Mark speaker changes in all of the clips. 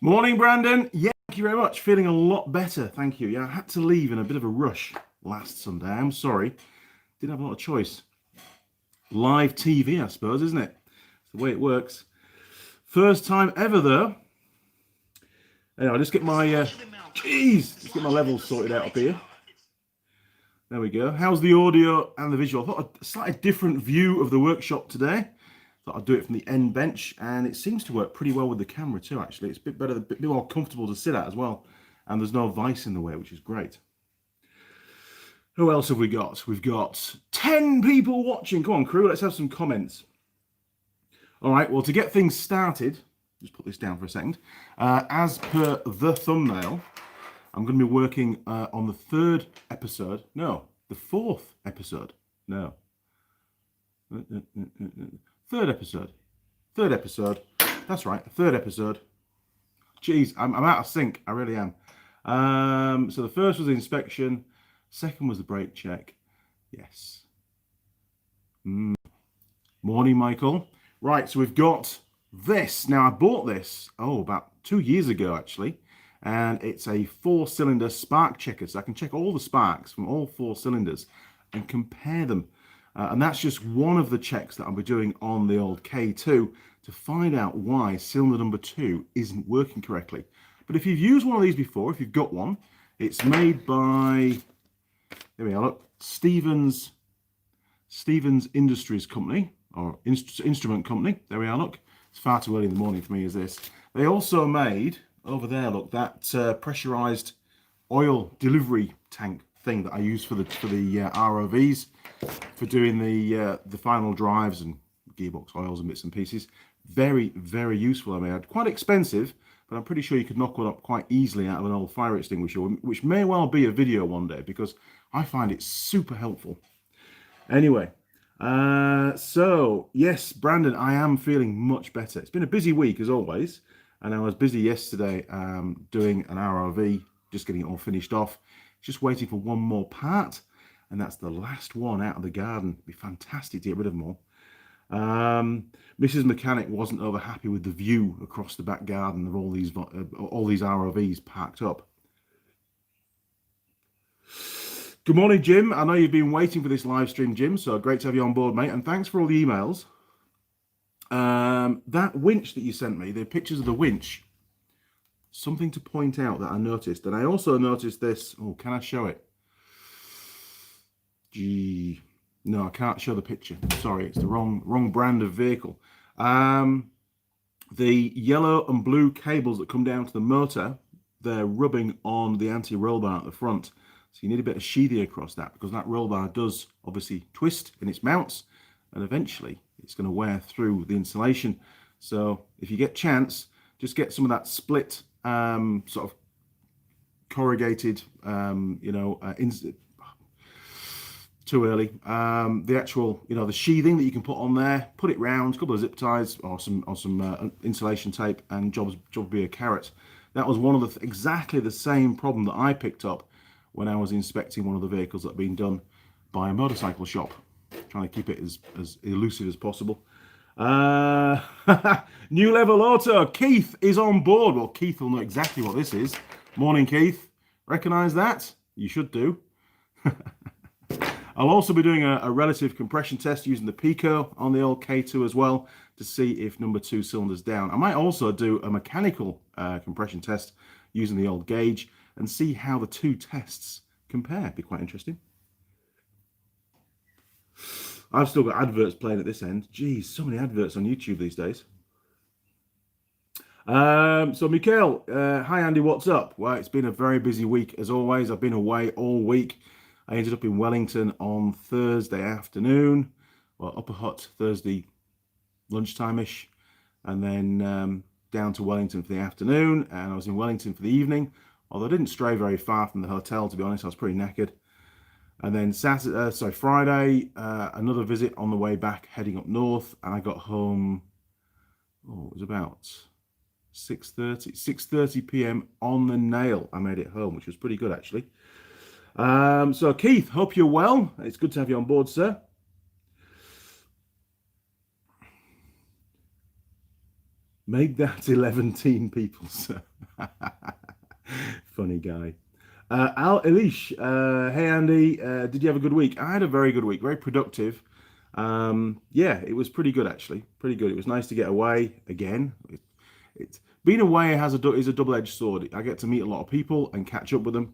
Speaker 1: Morning, Brandon. Yeah, thank you very much. Feeling a lot better, thank you. Yeah, I had to leave in a bit of a rush last Sunday. I'm sorry. Didn't have a lot of choice. Live TV, I suppose, isn't it? It's the way it works. First time ever, though. Anyway, I'll just get my let's get my levels sorted out up here. There we go. How's the audio and the visual? I thought a slightly different view of the workshop today. Thought I'd do it from the end bench, and it seems to work pretty well with the camera too, actually. It's a bit better, a bit more comfortable to sit at as well. And there's no vice in the way, which is great. Who else have we got? We've got 10 people watching. Come on, crew, let's have some comments. All right, well, to get things started, just put this down for a second. As per the thumbnail, I'm going to be working on the third episode. No, the fourth episode. No. Third episode. That's right, third episode. Jeez, I'm out of sync. I really am. So the first was the inspection. Second was the brake check. Yes. Morning, Michael. Right, so we've got this. Now, I bought this, about 2 years ago, actually. And it's a 4-cylinder spark checker. So I can check all the sparks from all 4 cylinders and compare them. And that's just one of the checks that I'll be doing on the old K2 to find out why cylinder number 2 isn't working correctly. But if you've used one of these before, if you've got one, it's made by, there we are, look, Stevens Industries Company, or Instrument Company. There we are, look. It's far too early in the morning for me as this. They also made, over there, look, that pressurized oil delivery tank thing that I use for the ROVs, for doing the final drives and gearbox oils and bits and pieces. Very, very useful. I mean, quite expensive, but I'm pretty sure you could knock one up quite easily out of an old fire extinguisher, which may well be a video one day, because I find it super helpful. Anyway, so yes, Brandon, I am feeling much better. It's been a busy week as always, and I was busy yesterday doing an ROV, just getting it all finished off. Just waiting for one more part, and that's the last one out of the garden. It'd be fantastic to get rid of them all. Mrs. Mechanic wasn't over happy with the view across the back garden of all these ROVs parked up. Good morning, Jim. I know you've been waiting for this live stream, Jim, so great to have you on board, mate, and thanks for all the emails. That winch that you sent me, the pictures of the winch, something to point out that I noticed, and I also noticed this. Oh, can I show it? Gee, no, I can't show the picture. Sorry, it's the wrong brand of vehicle. The yellow and blue cables that come down to the motor, they're rubbing on the anti-roll bar at the front. So you need a bit of sheathing across that, because that roll bar does obviously twist in its mounts, and eventually it's going to wear through the insulation. So if you get chance, just get some of that split sort of corrugated, too early. The actual, the sheathing that you can put on there, put it round, a couple of zip ties or some insulation tape, and job be a carrot. That was one of exactly the same problem that I picked up when I was inspecting one of the vehicles that had been done by a motorcycle shop, trying to keep it as elusive as possible. New Level Auto, Keith is on board. Well, Keith will know exactly what this is. Morning, Keith. Recognize that? You should do. I'll also be doing a relative compression test using the Pico on the old K2 as well, to see if number 2 cylinder's down. I might also do a mechanical compression test using the old gauge and see how the two tests compare. Be quite interesting. I've still got adverts playing at this end. Geez, so many adverts on YouTube these days. So Mikhail, hi Andy, what's up? Well, it's been a very busy week as always. I've been away all week. I ended up in Wellington on Thursday afternoon, well, Upper Hutt Thursday lunchtime-ish, and then down to Wellington for the afternoon, and I was in Wellington for the evening, although I didn't stray very far from the hotel, to be honest. I was pretty knackered. And then Friday, another visit on the way back, heading up north, and I got home, it was about 6:30 p.m. on the nail. I made it home, which was pretty good, actually. So Keith, hope you're well. It's good to have you on board, sir. Make that 11 people, sir. Funny guy. Al Elish, hey Andy, did you have a good week? I had a very good week, very productive. Yeah, it was pretty good actually, pretty good. It was nice to get away again. It's being away is a double-edged sword. I get to meet a lot of people and catch up with them,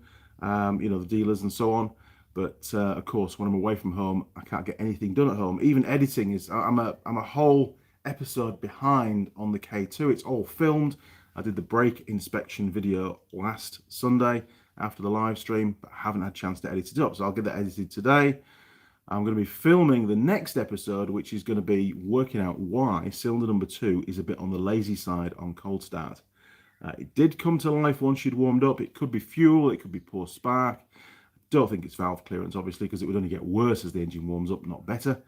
Speaker 1: you know, the dealers and so on. But of course, when I'm away from home, I can't get anything done at home. Even editing is, I'm a whole episode behind on the K2. It's all filmed. I did the brake inspection video last Sunday after the live stream, but I haven't had a chance to edit it up. So I'll get that edited today. I'm going to be filming the next episode, which is going to be working out why cylinder number 2 is a bit on the lazy side on cold start. It did come to life once you'd warmed up. It could be fuel, it could be poor spark. Don't think it's valve clearance, obviously, because it would only get worse as the engine warms up, not better.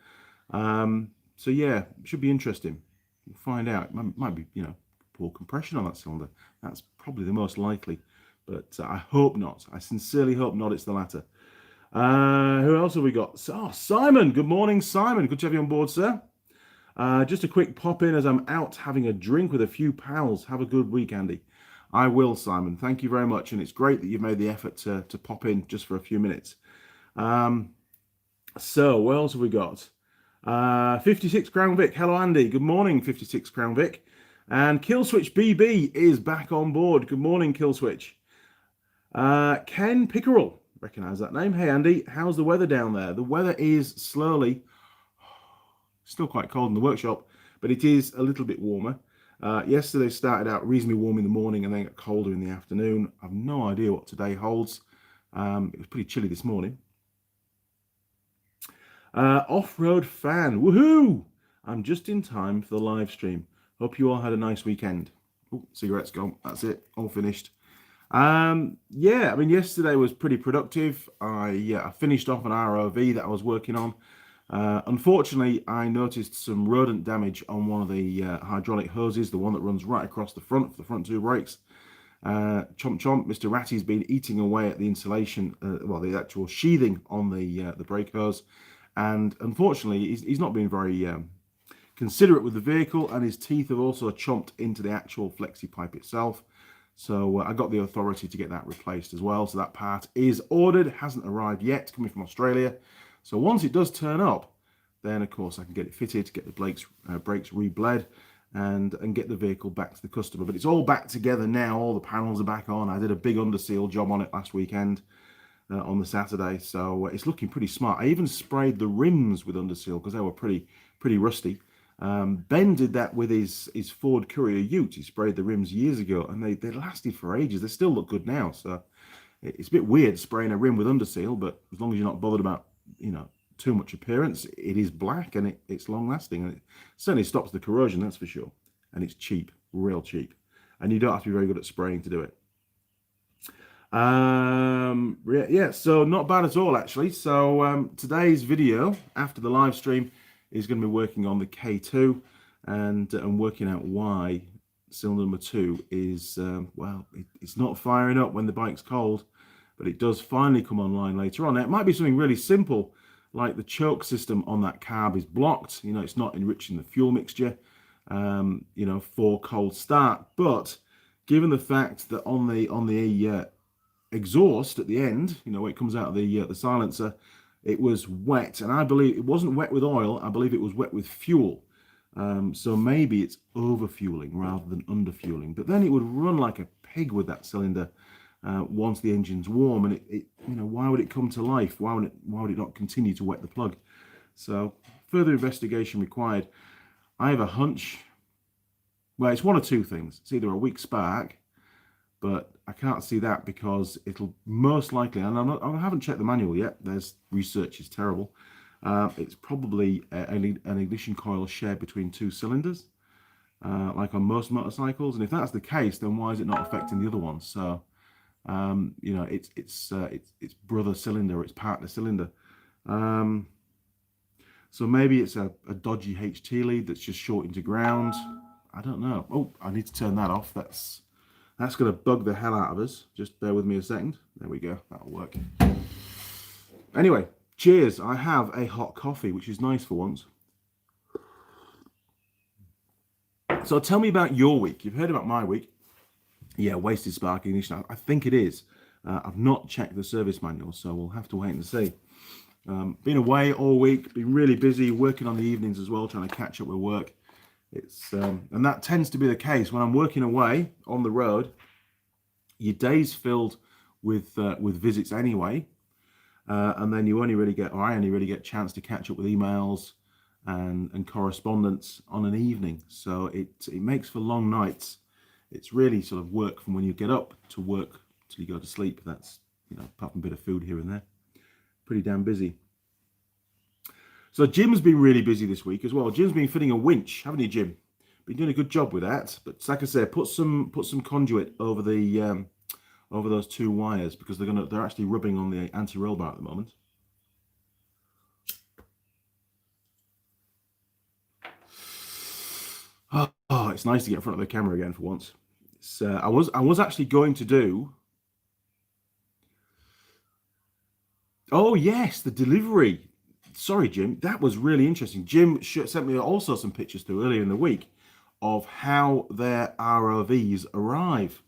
Speaker 1: So yeah, it should be interesting. We'll find out. It might be, you know, poor compression on that cylinder. That's probably the most likely, but I hope not. I sincerely hope not. It's the latter. Who else have we got? Oh, Simon. Good morning, Simon. Good to have you on board, sir. Just a quick pop in as I'm out having a drink with a few pals. Have a good week, Andy. I will, Simon. Thank you very much. And it's great that you've made the effort to pop in just for a few minutes. So what else have we got? 56 Crown Vic. Hello, Andy. Good morning, 56 Crown Vic. And Killswitch BB is back on board. Good morning, Killswitch. Ken Pickerel. Recognize that name. Hey, Andy. How's the weather down there? The weather is slowly, still quite cold in the workshop, but it is a little bit warmer. Yesterday started out reasonably warm in the morning and then got colder in the afternoon. I've no idea what today holds. It was pretty chilly this morning. Off-road fan, woohoo! I'm just in time for the live stream. Hope you all had a nice weekend. Oh, cigarettes gone. That's it. All finished. Yeah, I mean, yesterday was pretty productive. I finished off an ROV that I was working on. Unfortunately, I noticed some rodent damage on one of the hydraulic hoses, the one that runs right across the front for the front two brakes. Chomp chomp, Mr. Ratty's been eating away at the insulation, well, the actual sheathing on the brake hose. And unfortunately, he's not been very considerate with the vehicle, and his teeth have also chomped into the actual flexi pipe itself. So I got the authority to get that replaced as well. So that part is ordered, hasn't arrived yet, coming from Australia. So once it does turn up, then of course I can get it fitted, get the brakes re-bled, and get the vehicle back to the customer. But it's all back together now. All the panels are back on. I did a big underseal job on it last weekend on the Saturday, so it's looking pretty smart. I even sprayed the rims with underseal because they were pretty rusty. Ben did that with his Ford Courier Ute. He sprayed the rims years ago, and they lasted for ages. They still look good now. So it's a bit weird spraying a rim with underseal, but as long as you're not bothered about, you know, too much appearance, it is black and it's long lasting, and it certainly stops the corrosion, that's for sure. And it's cheap, real cheap, and you don't have to be very good at spraying to do it. Yeah, so not bad at all actually. So today's video after the live stream is going to be working on the K2 and working out why cylinder number 2 is well, it's not firing up when the bike's cold, but it does finally come online later on. Now, it might be something really simple, like the choke system on that carb is blocked. You know, it's not enriching the fuel mixture, you know, for cold start. But given the fact that on the exhaust at the end, you know, when it comes out of the silencer, it was wet, and I believe it wasn't wet with oil. I believe it was wet with fuel. So maybe it's over-fueling rather than under-fueling. But then it would run like a pig with that cylinder once the engine's warm, and it you know, why would it come to life? Why would it not continue to wet the plug? So further investigation required. I have a hunch. Well, it's one of two things. It's either a weak spark, but I can't see that because it'll most likely, and I haven't checked the manual yet. There's research is terrible. It's probably an ignition coil shared between two cylinders, like on most motorcycles. And if that's the case, then why is it not affecting the other one? So, you know, it's brother cylinder, it's partner cylinder. So maybe it's a dodgy HT lead that's just short into ground. I don't know. Oh, I need to turn that off. That's going to bug the hell out of us. Just bear with me a second. There we go. That'll work. Anyway, cheers. I have a hot coffee, which is nice for once. So tell me about your week. You've heard about my week. Yeah, wasted spark ignition. I think it is. I've not checked the service manual, so we'll have to wait and see. Been away all week, been really busy, working on the evenings as well, trying to catch up with work. It's and that tends to be the case when I'm working away on the road. Your day's filled with visits anyway, and then you only really get, or I only really get a chance to catch up with emails and correspondence on an evening. So it makes for long nights. It's really sort of work from when you get up to work till you go to sleep. That's, you know, apart from a bit of food here and there. Pretty damn busy. So Jim's been really busy this week as well. Jim's been fitting a winch, haven't you, Jim? Been doing a good job with that. But like I said, put some conduit over the over those two wires, because they're actually rubbing on the anti-roll bar at the moment. Oh, it's nice to get in front of the camera again for once. It's, I was actually going to do. Oh yes, the delivery. Sorry, Jim. That was really interesting. Jim sent me also some pictures through earlier in the week of how their ROVs arrive.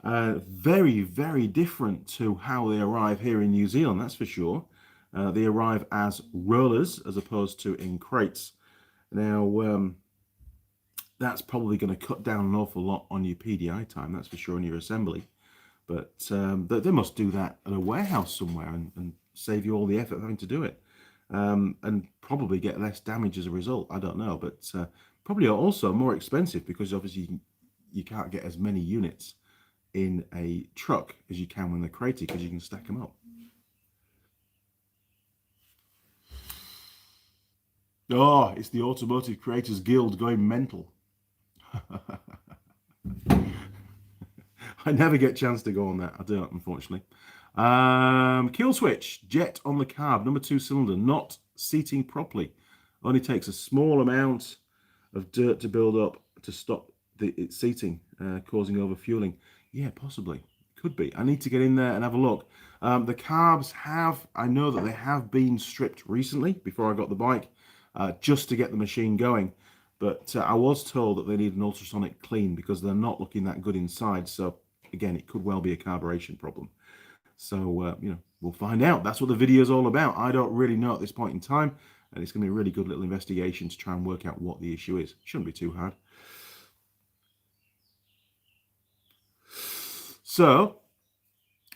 Speaker 1: Very, very different to how they arrive here in New Zealand, that's for sure. They arrive as rollers as opposed to in crates. Now, that's probably going to cut down an awful lot on your PDI time, that's for sure, in your assembly. But they must do that at a warehouse somewhere and save you all the effort of having to do it. And probably get less damage as a result. I don't know, but probably also more expensive, because obviously you can't get as many units in a truck as you can when they're crated, because you can stack them up. Oh, it's the Automotive Creators Guild going mental. I never get a chance to go on that. I don't, unfortunately. Kill switch, jet on the carb, number 2 cylinder, not seating properly. Only takes a small amount of dirt to build up to stop its seating, causing overfueling. Yeah, possibly. Could be. I need to get in there and have a look. The carbs I know that they have been stripped recently before I got the bike, just to get the machine going. But I was told that they need an ultrasonic clean because they're not looking that good inside. So again, it could well be a carburation problem. So, you know, we'll find out. That's what the video is all about. I don't really know at this point in time. And it's going to be a really good little investigation to try and work out what the issue is. Shouldn't be too hard. So,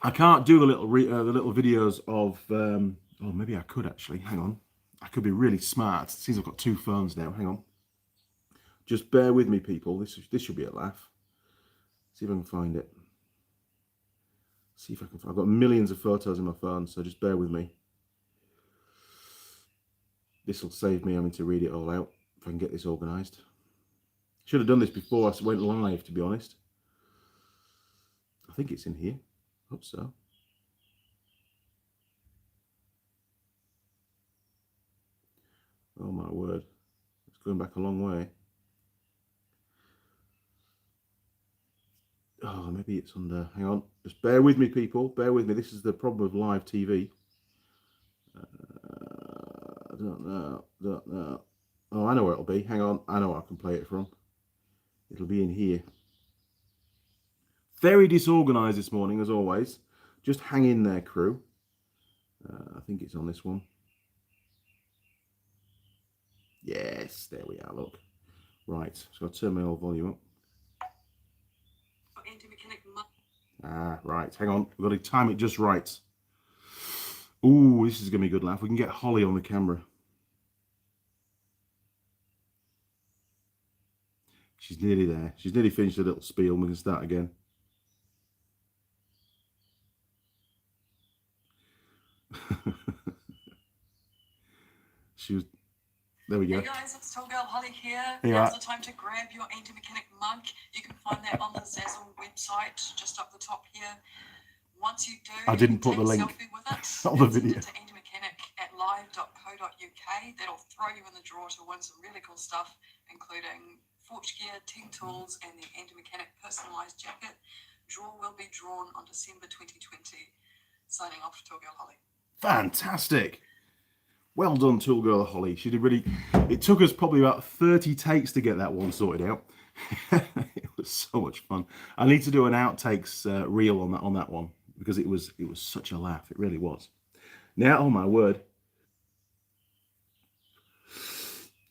Speaker 1: I can't do the little videos of, oh, maybe I could actually. Hang on. I could be really smart. It seems I've got 2 phones now. Hang on. Just bear with me, people. This should be a laugh. See if I can find it. See if I can. I've got millions of photos in my phone, so just bear with me. This will save me having to read it all out if I can get this organised. Should have done this before I went live, to be honest. I think it's in here. Hope so. Oh my word. It's going back a long way. Oh, maybe it's under. Hang on. Just bear with me, people. Bear with me. This is the problem with live TV. I don't know. Oh, I know where it'll be. Hang on. I know where I can play it from. It'll be in here. Very disorganized this morning, as always. Just hang in there, crew. I think it's on this one. Yes, there we are. Look. Right. So I'll turn my old volume up. Ah, right. Hang on. We've got to time it just right. Ooh, this is going to be a good laugh. We can get Holly on the camera. She's nearly there. She's nearly finished the little spiel. We can start again. She was. There we go.
Speaker 2: Hey guys, it's Tool Girl Lilli here. Now's the time to grab your Mechanic mug. You can find that on the Zazzle website, just up the top here. Once you do,
Speaker 1: I didn't put the link
Speaker 2: with it,
Speaker 1: on the video.
Speaker 2: Send it to Mechanic at live.co.uk. That'll throw you in the draw to win some really cool stuff, including forge gear, ting tools, and the Mechanic personalised jacket. Draw will be drawn on December 2020. Signing off, Tool Girl Lilli.
Speaker 1: Fantastic. Well done, Tool Girl Holly. She did really. It took us probably about 30 takes to get that one sorted out. It was so much fun. I need to do an outtakes reel on that one because it was such a laugh. It really was. Now, oh my word,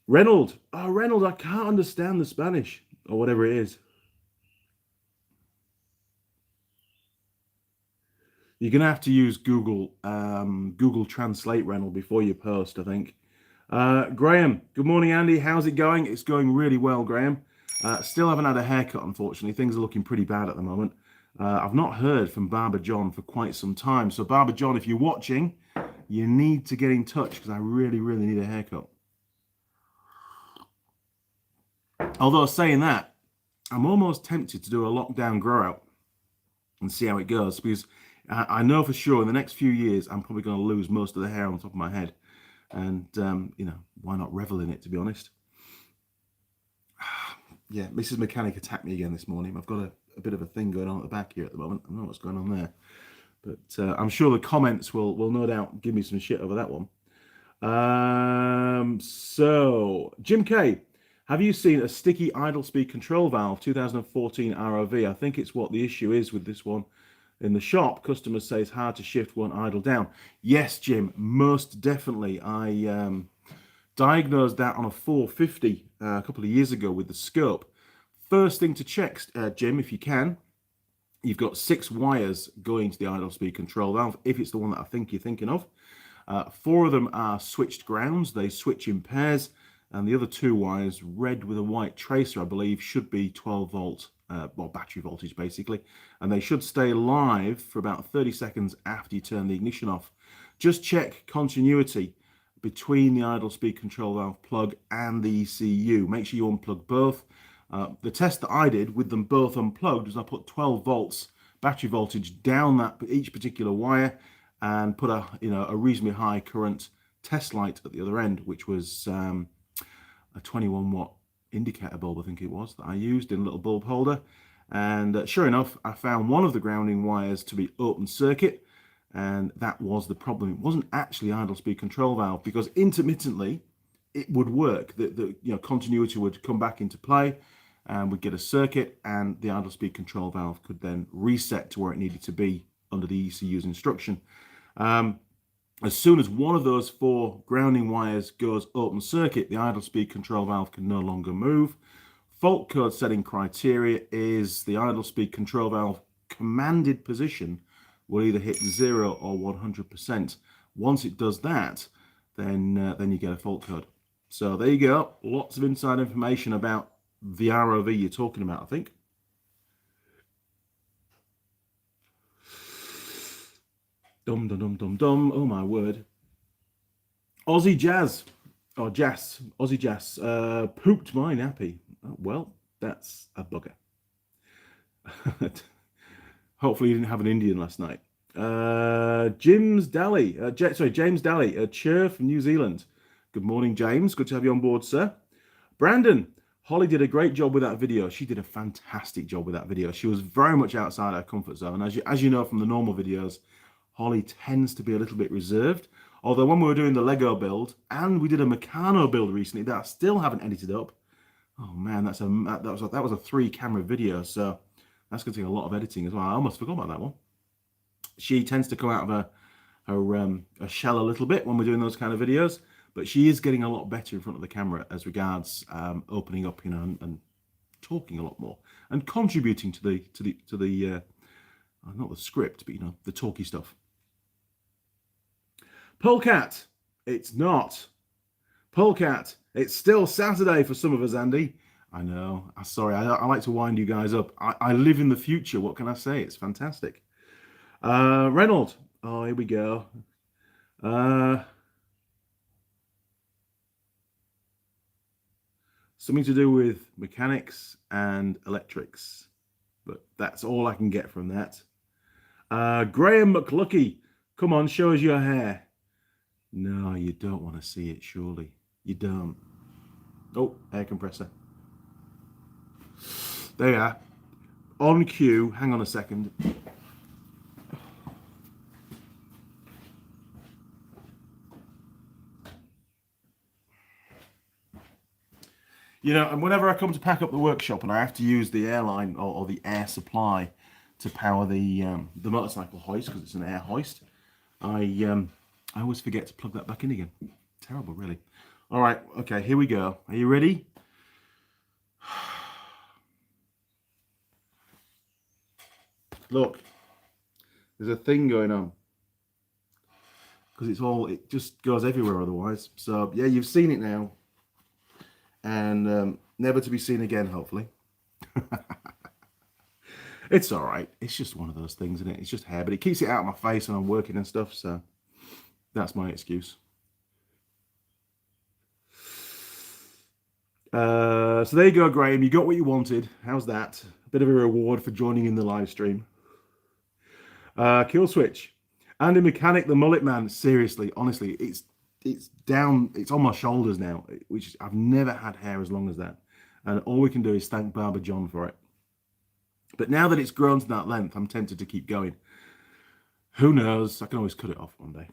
Speaker 1: Reynold. Oh, Reynold, I can't understand the Spanish or whatever it is. You're gonna have to use Google Translate, Reynold, before you post, I think. Graham, good morning, Andy. How's it going? It's going really well, Graham. Still haven't had a haircut, unfortunately. Things are looking pretty bad at the moment. I've not heard from Barber John for quite some time. So, Barber John, if you're watching, you need to get in touch because I really, really need a haircut. Although, saying that, I'm almost tempted to do a lockdown grow out and see how it goes because I know for sure in the next few years I'm probably going to lose most of the hair on the top of my head. And, you know, why not revel in it, to be honest? Yeah, Mrs. Mechanic attacked me again this morning. I've got a bit of a thing going on at the back here at the moment. I don't know what's going on there. But I'm sure the comments will no doubt give me some shit over that one. So, Jim K, have you seen a sticky idle speed control valve 2014 ROV? I think it's what the issue is with this one. In the shop, customers say it's hard to shift one idle down. Yes, Jim, most definitely. I diagnosed that on a 450 a couple of years ago with the scope. First thing to check, Jim, if you can, you've got 6 wires going to the idle speed control valve, if it's the one that I think you're thinking of. 4 of them are switched grounds. They switch in pairs. And the other 2 wires, red with a white tracer, I believe, should be 12 volt, well, battery voltage, basically. And they should stay live for about 30 seconds after you turn the ignition off. Just check continuity between the idle speed control valve plug and the ECU. Make sure you unplug both. The test that I did with them both unplugged was I put 12 volts battery voltage down that each particular wire and put a reasonably high current test light at the other end, which was a 21 watt indicator bulb, I think it was, that I used in a little bulb holder. And sure enough, I found one of the grounding wires to be open circuit, and that was the problem. It wasn't actually idle speed control valve, because intermittently it would work. The continuity would come back into play, and we'd get a circuit, and the idle speed control valve could then reset to where it needed to be under the ECU's instruction. As soon as one of those 4 grounding wires goes open circuit, the idle speed control valve can no longer move. Fault code setting criteria is the idle speed control valve commanded position will either hit 0 or 100%. Once it does that, then you get a fault code. So there you go. Lots of inside information about the ROV you're talking about, I think. Dum dum dum dum dum. Oh my word. Aussie Jazz, or Jazz, Aussie Jazz, pooped my nappy. Oh, well, that's a bugger. Hopefully you didn't have an Indian last night. James Daly, a cheer from New Zealand. Good morning, James. Good to have you on board, sir. Brandon, Holly did a great job with that video. She did a fantastic job with that video. She was very much outside her comfort zone. As you know from the normal videos, Holly tends to be a little bit reserved. Although when we were doing the Lego build, and we did a Meccano build recently that I still haven't edited up. Oh man, that was a 3-camera video, so that's going to take a lot of editing as well. I almost forgot about that one. She tends to come out of her shell a little bit when we're doing those kind of videos, but she is getting a lot better in front of the camera as regards opening up, and talking a lot more and contributing to the not the script, but the talky stuff. Polecat, it's not. Polecat, it's still Saturday for some of us, Andy. I know. Sorry, I like to wind you guys up. I live in the future. What can I say? It's fantastic. Reynold. Oh, here we go. Something to do with mechanics and electrics. But that's all I can get from that. Graham McLucky. Come on, show us your hair. No, you don't want to see it, surely. You don't. Oh, air compressor. There you are. On cue. Hang on a second. You know, and whenever I come to pack up the workshop and I have to use the airline or the air supply to power the motorcycle hoist because it's an air hoist, I always forget to plug that back in again. Terrible, really. All right, okay, here we go. Are you ready? Look, there's a thing going on because it just goes everywhere otherwise. So yeah, you've seen it now, and never to be seen again, hopefully. It's all right. It's just one of those things, isn't it? It's just hair, but it keeps it out of my face when I'm working and stuff. So that's my excuse. So there you go, Graham. You got what you wanted. How's that? A bit of a reward for joining in the live stream. Kill switch. Andy Mechanic, the mullet man. Seriously, honestly, it's down. It's on my shoulders now, which I've never had hair as long as that. And all we can do is thank Barber John for it. But now that it's grown to that length, I'm tempted to keep going. Who knows? I can always cut it off one day.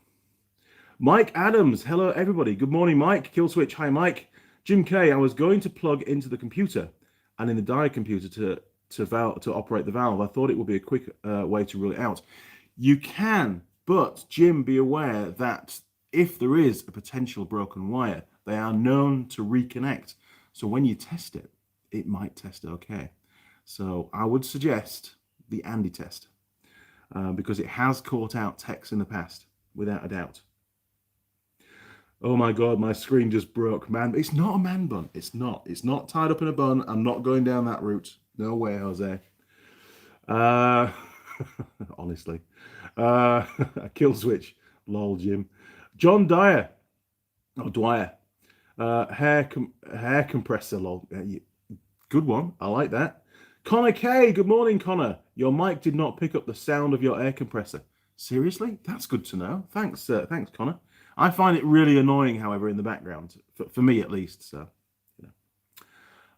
Speaker 1: Mike Adams. Hello, everybody. Good morning, Mike. Kill switch. Hi, Mike. Jim K. I was going to plug into the computer and in the Dti computer to operate the valve. I thought it would be a quick way to rule it out. You can, but Jim, be aware that if there is a potential broken wire, they are known to reconnect. So when you test it, it might test okay. So I would suggest the Andy test because it has caught out techs in the past, without a doubt. Oh my God, my screen just broke, man. It's not a man bun. It's not. It's not tied up in a bun. I'm not going down that route. No way, Jose. Honestly. Kill switch. Lol, Jim. John Dyer. Oh, Dwyer. Hair compressor, lol. Good one. I like that. Connor K. Good morning, Connor. Your mic did not pick up the sound of your air compressor. Seriously? That's good to know. Thanks, Connor. I find it really annoying, however, in the background, for me at least. So, you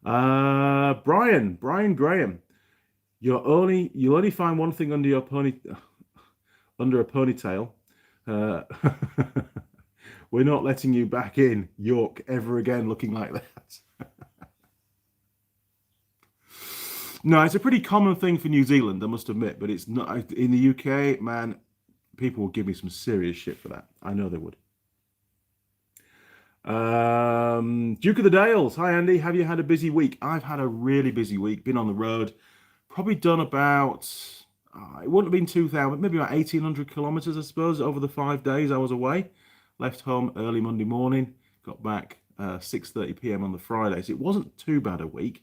Speaker 1: know. Brian Graham, you'll only find one thing under your under a ponytail. We're not letting you back in York ever again, looking like that. No, it's a pretty common thing for New Zealand, I must admit, but it's not in the UK. Man, people will give me some serious shit for that. I know they would. Duke of the Dales. Hi, Andy. Have you had a busy week? I've had a really busy week. Been on the road. Probably done about, it wouldn't have been 2,000, maybe about 1,800 kilometers, I suppose, over the 5 days I was away. Left home early Monday morning. Got back 6:30 p.m. on the Friday. So it wasn't too bad a week.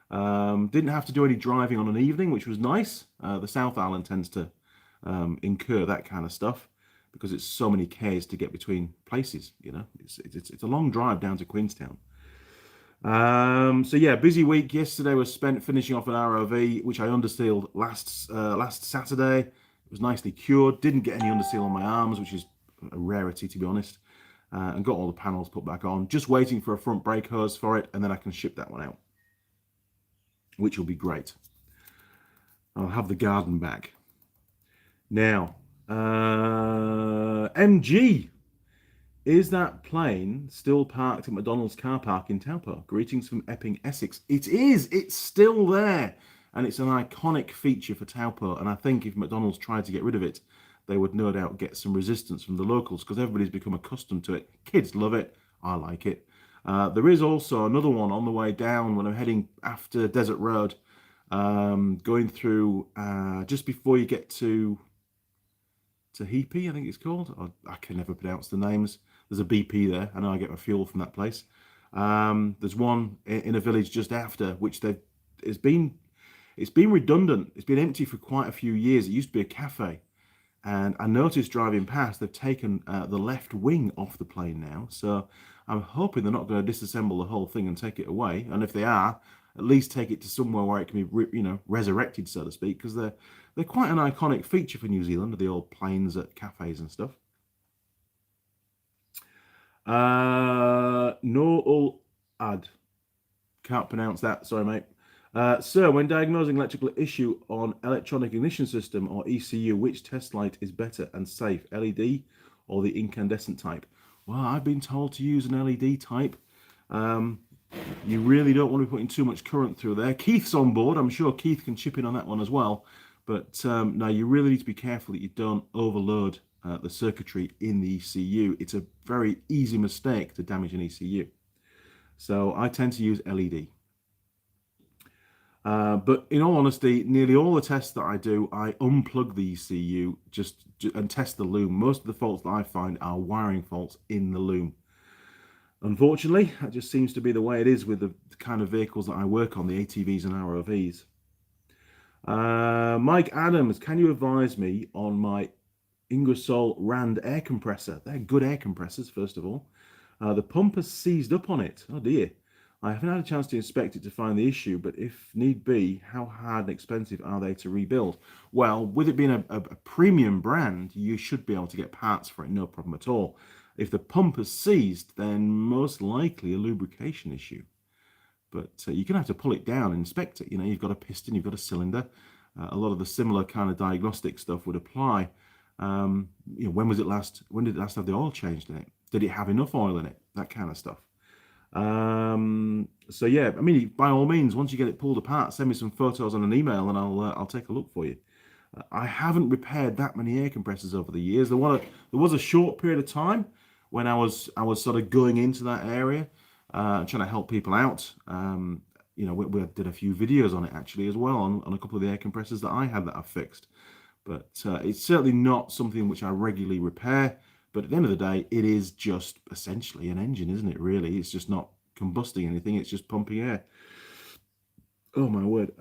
Speaker 1: Didn't have to do any driving on an evening, which was nice. The South Island tends to incur that kind of stuff because it's so many k's to get between places. You know, it's a long drive down to Queenstown. So yeah, busy week. Yesterday was spent finishing off an ROV, which I undersealed last Saturday. It was nicely cured. Didn't get any underseal on my arms, which is a rarity, to be honest. And got all the panels put back on. Just waiting for a front brake hose for it, and then I can ship that one out, which will be great. I'll have the garden back. Now, MG, is that plane still parked at McDonald's car park in Taupo? Greetings from Epping, Essex. It is. It's still there. And it's an iconic feature for Taupo. And I think if McDonald's tried to get rid of it, they would no doubt get some resistance from the locals because everybody's become accustomed to it. Kids love it. I like it. There is also another one on the way down when I'm heading after Desert Road, going through just before you get to Tahiti, I think it's called. I can never pronounce the names. There's a BP there. I know I get my fuel from that place. There's one in a village just after, which it's been redundant. It's been empty for quite a few years. It used to be a cafe. And I noticed driving past, they've taken the left wing off the plane now. So I'm hoping they're not going to disassemble the whole thing and take it away. And if they are, at least take it to somewhere where it can be, resurrected, so to speak, because they're quite an iconic feature for New Zealand, the old planes at cafes and stuff. No ad. Can't pronounce that. Sorry, mate. Sir, when diagnosing electrical issue on electronic ignition system or ECU, which test light is better and safe, LED or the incandescent type? Well, I've been told to use an LED type. You really don't want to be putting too much current through there. Keith's on board. I'm sure Keith can chip in on that one as well. But no, you really need to be careful that you don't overload the circuitry in the ECU. It's a very easy mistake to damage an ECU. So I tend to use LED. But in all honesty, nearly all the tests that I do, I unplug the ECU and test the loom. Most of the faults that I find are wiring faults in the loom. Unfortunately, that just seems to be the way it is with the kind of vehicles that I work on, the ATVs and ROVs. Mike Adams, can you advise me on my Ingersoll Rand air compressor? They're good air compressors, first of all. The pump has seized up on it. Oh dear. I haven't had a chance to inspect it to find the issue, but if need be, how hard and expensive are they to rebuild? Well, with it being a premium brand, you should be able to get parts for it, no problem at all. If the pump has seized, then most likely a lubrication issue. But you're going to have to pull it down and inspect it. You know, you've got a piston, you've got a cylinder. A lot of the similar kind of diagnostic stuff would apply. You know, when did it last have the oil changed in it? Did it have enough oil in it? That kind of stuff. So yeah, I mean, by all means, once you get it pulled apart, send me some photos on an email and I'll take a look for you. I haven't repaired that many air compressors over the years. There was a short period of time when I was sort of going into that area, trying to help people out. You know, we did a few videos on it actually as well, on a couple of the air compressors that I had that I've fixed. But it's certainly not something which I regularly repair. But at the end of the day, it is just essentially an engine, isn't it, really? It's just not combusting anything. It's just pumping air. Oh, my word.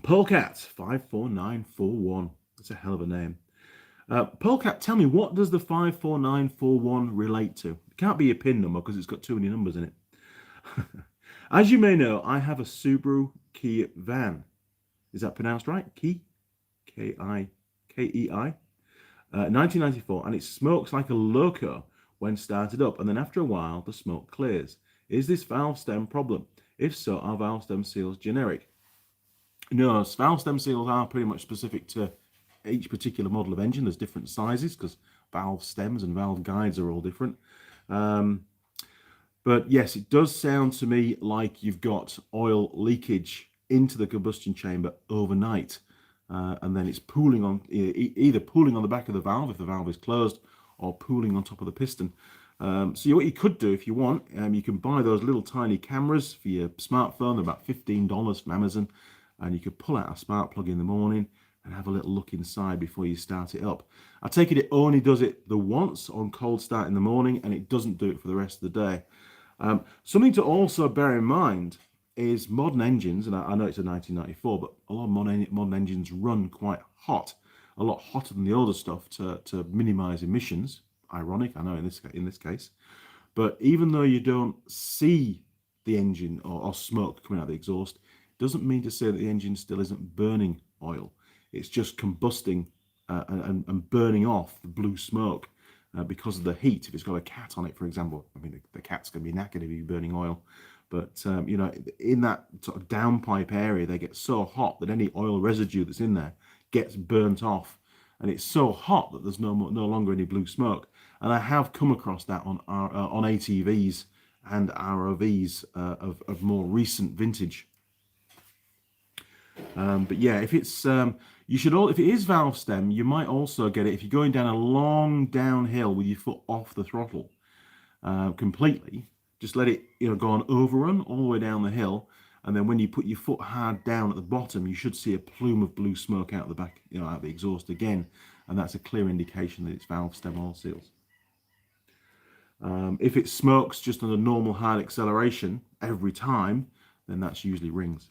Speaker 1: Polecat 54941. That's a hell of a name. Polecat, tell me, what does the 54941 relate to? It can't be a PIN number because it's got too many numbers in it. As you may know, I have a Subaru Kia van. Is that pronounced right? Kei? K-I-K-E-I? 1994, and it smokes like a loco when started up, and then after a while, the smoke clears. Is this valve stem problem? If so, are valve stem seals generic? No, valve stem seals are pretty much specific to each particular model of engine. There's different sizes because valve stems and valve guides are all different. But yes, it does sound to me like you've got oil leakage into the combustion chamber overnight. And then it's pooling on, either pooling on the back of the valve if the valve is closed, or pooling on top of the piston. So what you could do if you want, you can buy those little tiny cameras for your smartphone. They're about $15 from Amazon, and you could pull out a spark plug in the morning and have a little look inside before you start it up. I take it only does it the once on cold start in the morning, and it doesn't do it for the rest of the day. Something to also bear in mind is modern engines, and I know it's a 1994, but a lot of modern engines run quite hot, a lot hotter than the older stuff to minimize emissions. Ironic, I know in this case. But even though you don't see the engine or smoke coming out of the exhaust, doesn't mean to say that the engine still isn't burning oil. It's just combusting and burning off the blue smoke because of the heat. If it's got a cat on it, for example, I mean, the cat's going to be knackered if you're burning oil. But, you know, in that sort of downpipe area, they get so hot that any oil residue that's in there gets burnt off. And it's so hot that there's no longer any blue smoke. And I have come across that on ATVs and ROVs of more recent vintage. But yeah, if it's if it is valve stem, you might also get it if you're going down a long downhill with your foot off the throttle completely. Just let it, you know, go on overrun all the way down the hill, and then when you put your foot hard down at the bottom, you should see a plume of blue smoke out the back, you know, out the exhaust again, and that's a clear indication that it's valve stem oil seals. If it smokes just on a normal hard acceleration every time, then that's usually rings.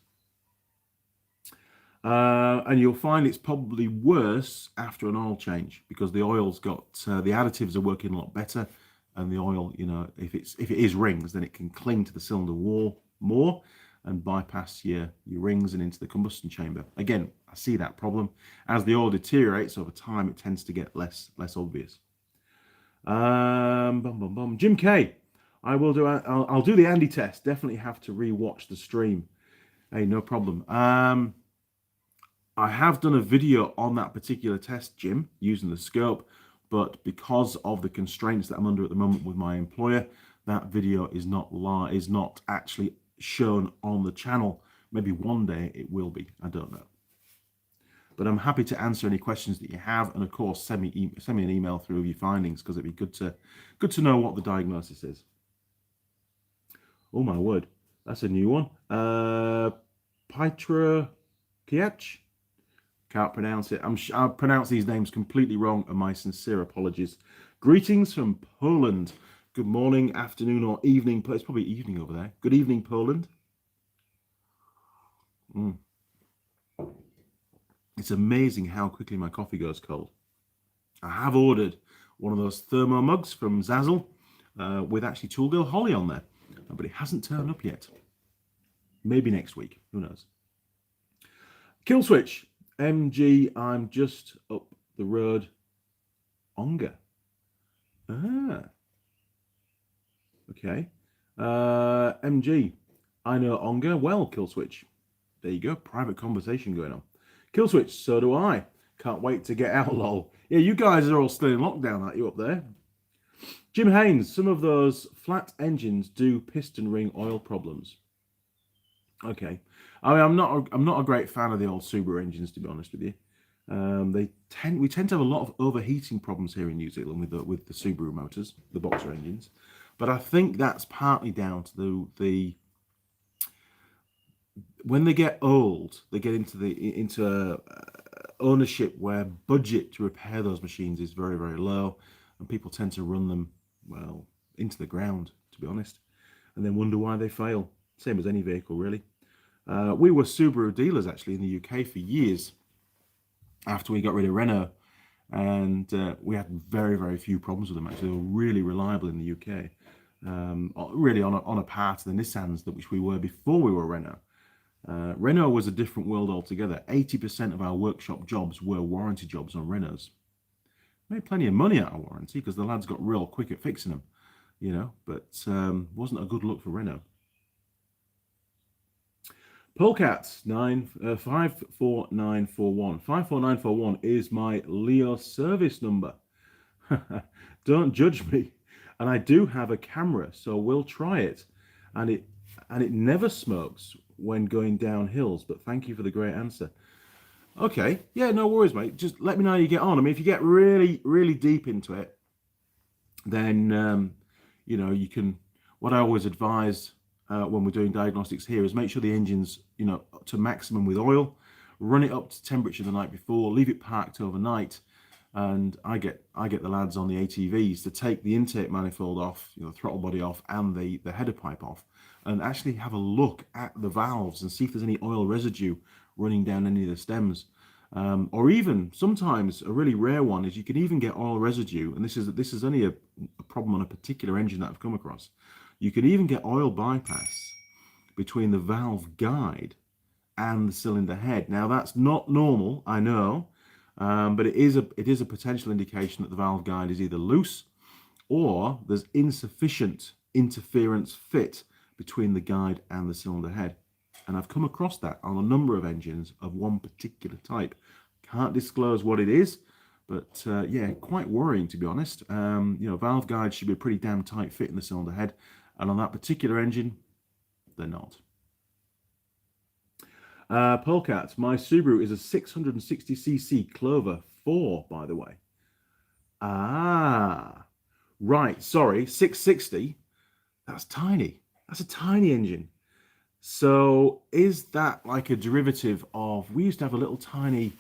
Speaker 1: And you'll find it's probably worse after an oil change because the oil's got the additives are working a lot better. And the oil, you know, if it is rings, then it can cling to the cylinder wall more and bypass your rings and into the combustion chamber. Again, I see that problem. As the oil deteriorates over time, it tends to get less obvious. Jim K, I'll do the Andy test. Definitely have to re-watch the stream. Hey, no problem. I have done a video on that particular test, Jim, using the scope. But because of the constraints that I'm under at the moment with my employer, that video is not actually shown on the channel. Maybe one day it will be, I don't know. But I'm happy to answer any questions that you have, and of course send me an email through your findings, because it'd be good to know what the diagnosis is. Oh my word, that's a new one. Petra Kiach? Can't pronounce it. I'll pronounce these names completely wrong, and my sincere apologies. Greetings from Poland. Good morning, afternoon, or evening. It's probably evening over there. Good evening, Poland. It's amazing how quickly my coffee goes cold. I have ordered one of those thermo mugs from Zazzle with actually Tool Girl Holly on there, but it hasn't turned up yet. Maybe next week, who knows. Kill switch, MG, I'm just up the road. Onga. Okay. MG, I know Onga well, Kill switch. There you go, private conversation going on. Kill switch, so do I. Can't wait to get out, lol. Yeah, you guys are all still in lockdown, aren't you, up there? Jim Haynes, some of those flat engines do piston ring oil problems. Okay, I mean, I'm not a great fan of the old Subaru engines, to be honest with you. We tend to have a lot of overheating problems here in New Zealand with the Subaru motors, the boxer engines, but I think that's partly down to the when they get old, they get into ownership where budget to repair those machines is very, very low, and people tend to run them, well, into the ground, to be honest, and then wonder why they fail. Same as any vehicle, really. We were Subaru dealers, actually, in the UK for years after we got rid of Renault, and we had very, very few problems with them, actually. They were really reliable in the UK, really on a par to the Nissans which we were before we were Renault. Renault was a different world altogether. 80% of our workshop jobs were warranty jobs on Renaults. Made plenty of money out of warranty because the lads got real quick at fixing them, you know, but wasn't a good look for Renault. Polecat 54941. 54941 is my Leo service number. Don't judge me. And I do have a camera, so we'll try it. And it never smokes when going down hills, but thank you for the great answer. Okay, yeah, no worries, mate. Just let me know how you get on. I mean, if you get really, really deep into it, then, you know, you can, what I always advise when we're doing diagnostics here is make sure the engine's, you know, to maximum with oil, run it up to temperature the night before, leave it parked overnight, and I get the lads on the ATVs to take the intake manifold off, you know, the throttle body off, and the header pipe off, and actually have a look at the valves and see if there's any oil residue running down any of the stems. Or even sometimes a really rare one is you can even get oil residue, and this is only a problem on a particular engine that I've come across. You can even get oil bypass between the valve guide and the cylinder head. Now that's not normal, I know, but it is a potential indication that the valve guide is either loose or there's insufficient interference fit between the guide and the cylinder head. And I've come across that on a number of engines of one particular type. Can't disclose what it is, but yeah, quite worrying, to be honest. You know, valve guides should be a pretty damn tight fit in the cylinder head, and on that particular engine, they're not. Polecat, my Subaru is a 660cc Clover 4, by the way. Ah, right, sorry, 660, that's tiny. That's a tiny engine. So is that like a derivative of, we used to have a little tiny,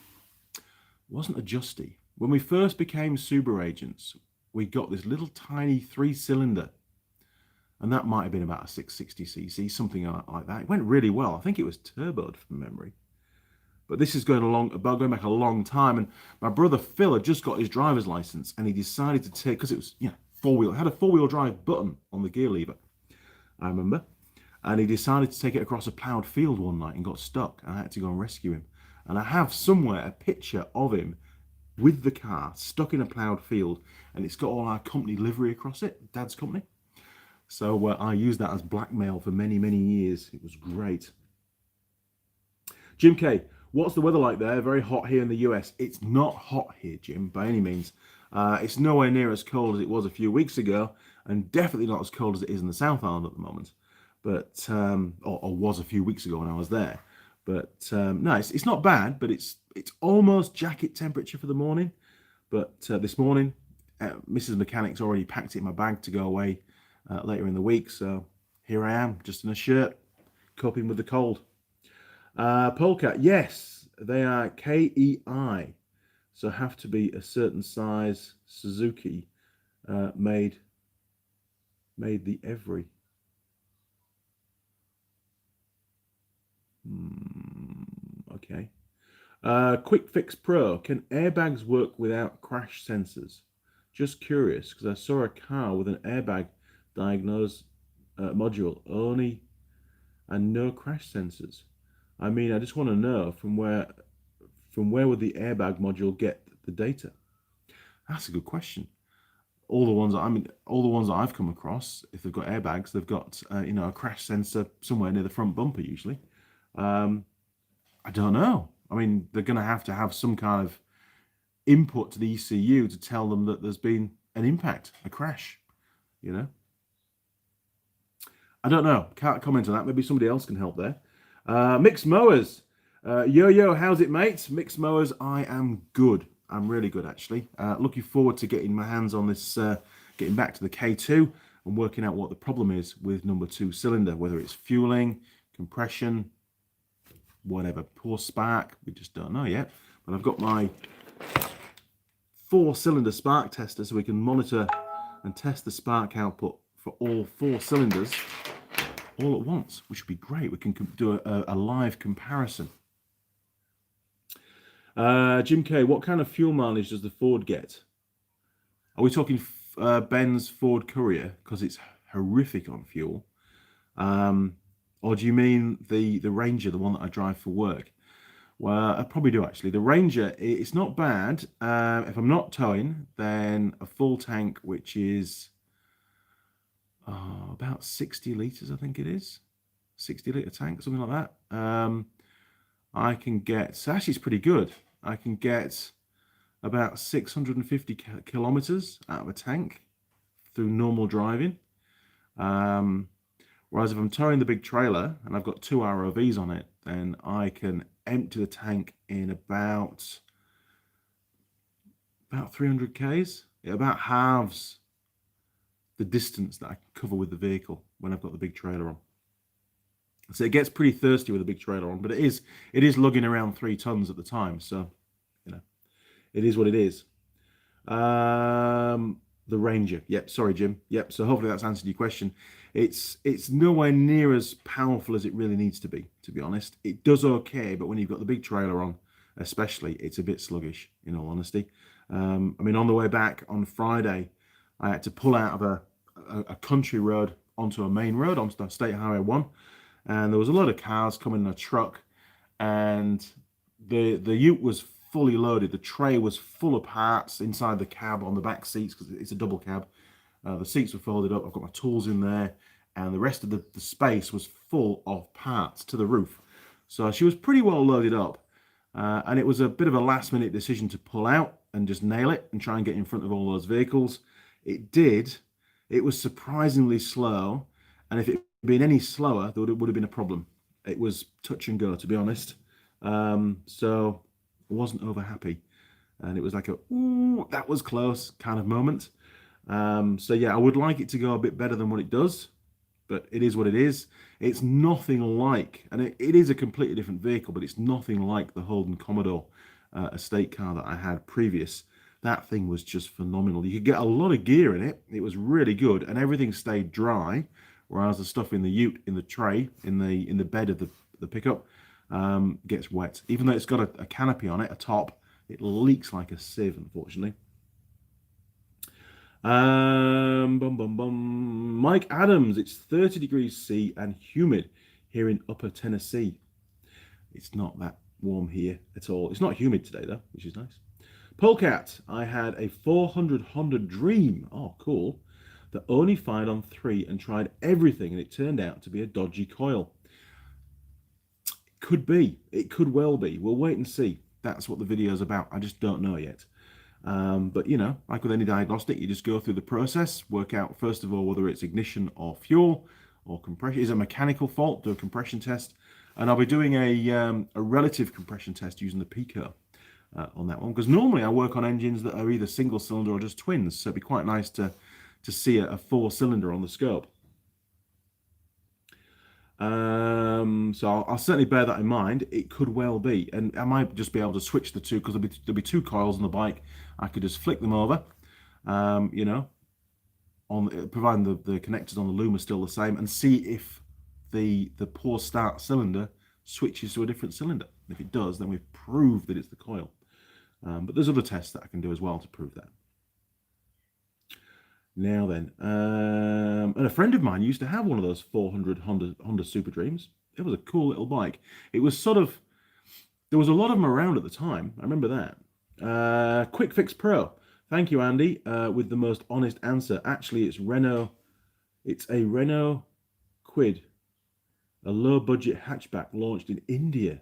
Speaker 1: wasn't a Justy. When we first became Subaru agents, we got this little tiny 3-cylinder, and that might have been about a 660cc, something like that. It went really well. I think it was turboed from memory. But this is going back a long time, and my brother Phil had just got his driver's license, and he decided to take, because it was, you know, four-wheel, it had a four-wheel drive button on the gear lever, I remember. And he decided to take it across a ploughed field one night and got stuck. And I had to go and rescue him. And I have somewhere a picture of him with the car stuck in a ploughed field. And it's got all our company livery across it, Dad's company. So I used that as blackmail for many, many years. It was great. Jim K, what's the weather like there? Very hot here in the US. It's not hot here, Jim, by any means. It's nowhere near as cold as it was a few weeks ago. and definitely not as cold as it is in the South Island at the moment, but or was a few weeks ago when I was there. But no, it's not bad, but it's almost jacket temperature for the morning. But this morning, Mrs. Mechanic's already packed it in my bag to go away later in the week, so here I am, just in a shirt, coping with the cold. Polecat, yes, they are KEI, so have to be a certain size. Suzuki made the every. Okay. Quick Fix Pro, can airbags work without crash sensors? Just curious, because I saw a car with an airbag diagnose module only and no crash sensors. I mean, I just want to know from where would the airbag module get the data? That's a good question. All the ones that I've come across, if they've got airbags, they've got a crash sensor somewhere near the front bumper usually. I don't know. I mean, they're going to have some kind of input to the ECU to tell them that there's been an impact, a crash, you know. I don't know. Can't comment on that. Maybe somebody else can help there. Mixed mowers. Yo, how's it, mate? Mixed mowers, I am good. I'm really good, actually. Looking forward to getting my hands on this, getting back to the K2 and working out what the problem is with number 2 cylinder, whether it's fueling, compression, whatever, poor spark, we just don't know yet. But I've got my 4-cylinder spark tester so we can monitor and test the spark output for all 4 cylinders all at once, which would be great. We can do a live comparison. Jim K, what kind of fuel mileage does the Ford get? Are we talking Ben's Ford Courier, because it's horrific on fuel? Or do you mean the Ranger, the one that I drive for work? Well, I probably do, actually. The Ranger, it's not bad. If I'm not towing, then a full tank, which is about 60 litres, I think it is. 60-litre tank, something like that. I can get, so actually it's pretty good. I can get about 650 kilometres out of a tank through normal driving. Whereas if I'm towing the big trailer and I've got 2 ROVs on it, then I can empty the tank in about 300 Ks. It about halves the distance that I can cover with the vehicle when I've got the big trailer on. So it gets pretty thirsty with a big trailer on, but it is lugging around 3 tons at the time, so you know, it is what it is. The Ranger, yep, sorry Jim, yep. So hopefully that's answered your question. It's nowhere near as powerful as it really needs to be honest. It does okay, but when you've got the big trailer on, especially, it's a bit sluggish, in all honesty. I mean, on the way back on Friday, I had to pull out of a country road onto a main road, onto State Highway 1, and there was a lot of cars coming in a truck, and the ute was fully loaded. The tray was full of parts inside the cab on the back seats, because it's a double cab. The seats were folded up. I've got my tools in there, and the rest of the space was full of parts to the roof. So she was pretty well loaded up, and it was a bit of a last-minute decision to pull out and just nail it and try and get in front of all those vehicles. It did. It was surprisingly slow, and if it had been any slower, there would have been a problem. It was touch and go, to be honest. So I wasn't over happy, and it was like a ooh, that was close kind of moment. So yeah, I would like it to go a bit better than what it does, but it is what it is. It's nothing like, and it is a completely different vehicle, but it's nothing like the Holden Commodore estate car that I had previous. That thing was just phenomenal. You could get a lot of gear in it. It was really good, and everything stayed dry, whereas the stuff in the ute, in the tray, in the bed of the pickup, gets wet. Even though it's got a canopy on it, a top, it leaks like a sieve, unfortunately. Mike Adams, it's 30 degrees C and humid here in Upper Tennessee. It's not that warm here at all. It's not humid today though, which is nice. Polecat, I had a 400 Honda Dream, oh cool, that only fired on 3 and tried everything, and it turned out to be a dodgy coil. Could be, it could well be. We'll wait and see. That's what the video is about. I just don't know yet. But, you know, like with any diagnostic, you just go through the process, work out, first of all, whether it's ignition or fuel or compression. Is it a mechanical fault? Do a compression test. And I'll be doing a relative compression test using the Pico on that one. Because normally I work on engines that are either single cylinder or just twins. So it'd be quite nice to see a 4-cylinder on the scope. So I'll certainly bear that in mind. It could well be, and I might just be able to switch the two, because there'll be 2 coils on the bike. I could just flick them over, you know, on providing the connectors on the loom are still the same, and see if the poor start cylinder switches to a different cylinder. If it does, then we've proved that it's the coil. But there's other tests that I can do as well to prove that. Now then, and a friend of mine used to have one of those 400 Honda Super Dreams. It was a cool little bike. It was sort of, there was a lot of them around at the time. I remember that. Quick Fix Pro. Thank you, Andy, with the most honest answer. Actually, it's Renault. It's a Renault Kwid, a low-budget hatchback launched in India,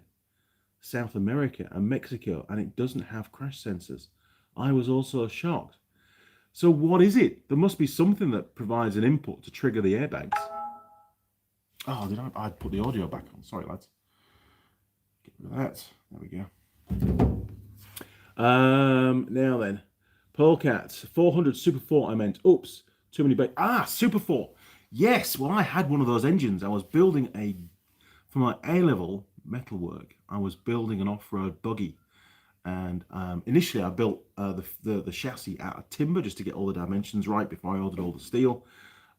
Speaker 1: South America, and Mexico, and it doesn't have crash sensors. I was also shocked. So what is it? There must be something that provides an input to trigger the airbags. Oh, I'd put the audio back on. Sorry, lads. Get rid of that. There we go. Now then. Polecat. 400 Super 4, I meant. Oops. Too many Super 4. Yes. Well, I had one of those engines. I was building for my A-level metalwork, I was building an off-road buggy. And initially I built the chassis out of timber just to get all the dimensions right before I ordered all the steel.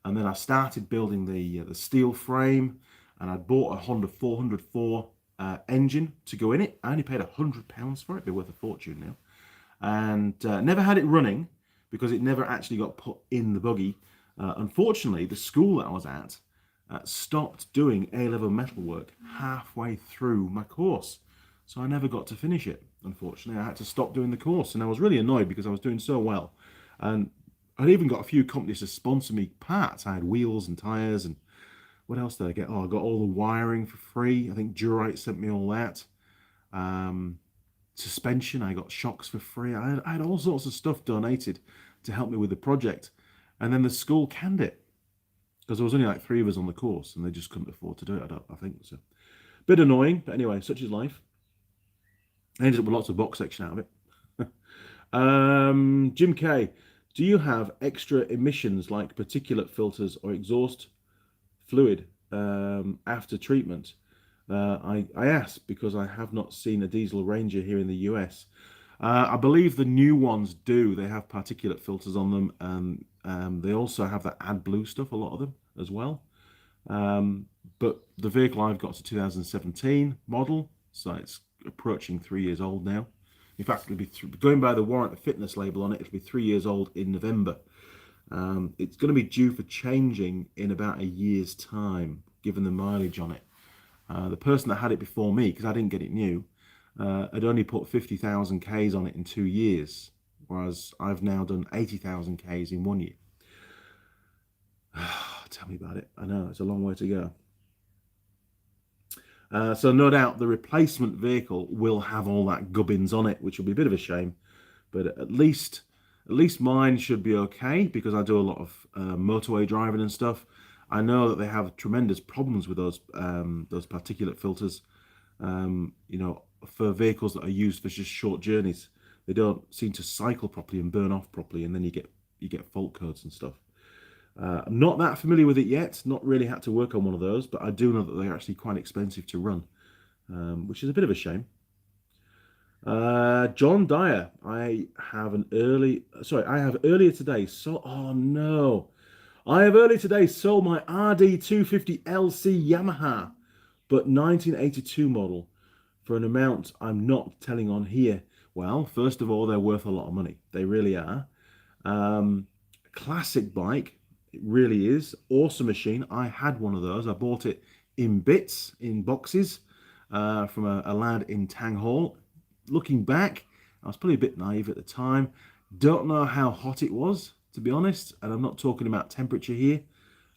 Speaker 1: And then I started building the steel frame, and I bought a Honda 404 engine to go in it. I only paid £100 for it. It'd be worth a fortune now. And never had it running because it never actually got put in the buggy. Unfortunately, the school that I was at stopped doing A-level metalwork halfway through my course. So I never got to finish it, unfortunately. I had to stop doing the course, and I was really annoyed because I was doing so well. And I'd even got a few companies to sponsor me parts. I had wheels and tyres, and what else did I get? Oh, I got all the wiring for free. I think Durite sent me all that. Suspension, I got shocks for free. I had all sorts of stuff donated to help me with the project. And then the school canned it because there was only like 3 of us on the course, and they just couldn't afford to do it, I think. So, bit annoying, but anyway, such is life. I ended up with lots of box section out of it. Jim K, do you have extra emissions like particulate filters or exhaust fluid after treatment? I ask because I have not seen a diesel Ranger here in the US. I believe the new ones do. They have particulate filters on them, and they also have that AdBlue stuff, a lot of them as well. But the vehicle I've got is a 2017 model, so it's approaching 3 years old now. In fact, it'll be going by the warrant fitness label on it. It'll be 3 years old in November. It's going to be due for changing in about a year's time, given the mileage on it. The person that had it before me, because I didn't get it new, had only put 50,000 Ks on it in 2 years, whereas I've now done 80,000 Ks in 1 year. Tell me about it. I know, it's a long way to go. So no doubt the replacement vehicle will have all that gubbins on it, which will be a bit of a shame. But at least mine should be okay, because I do a lot of motorway driving and stuff. I know that they have tremendous problems with those particulate filters. You know, for vehicles that are used for just short journeys, they don't seem to cycle properly and burn off properly, and then you get fault codes and stuff. I'm not that familiar with it yet, not really had to work on one of those, but I do know that they're actually quite expensive to run, which is a bit of a shame. John Dyer, I have earlier today sold my RD250 LC Yamaha, but 1982 model, for an amount I'm not telling on here. Well, first of all, they're worth a lot of money. They really are. Classic bike. It really is. Awesome machine. I had one of those. I bought it in bits, in boxes, from a lad in Tang Hall. Looking back, I was probably a bit naive at the time. Don't know how hot it was, to be honest, and I'm not talking about temperature here.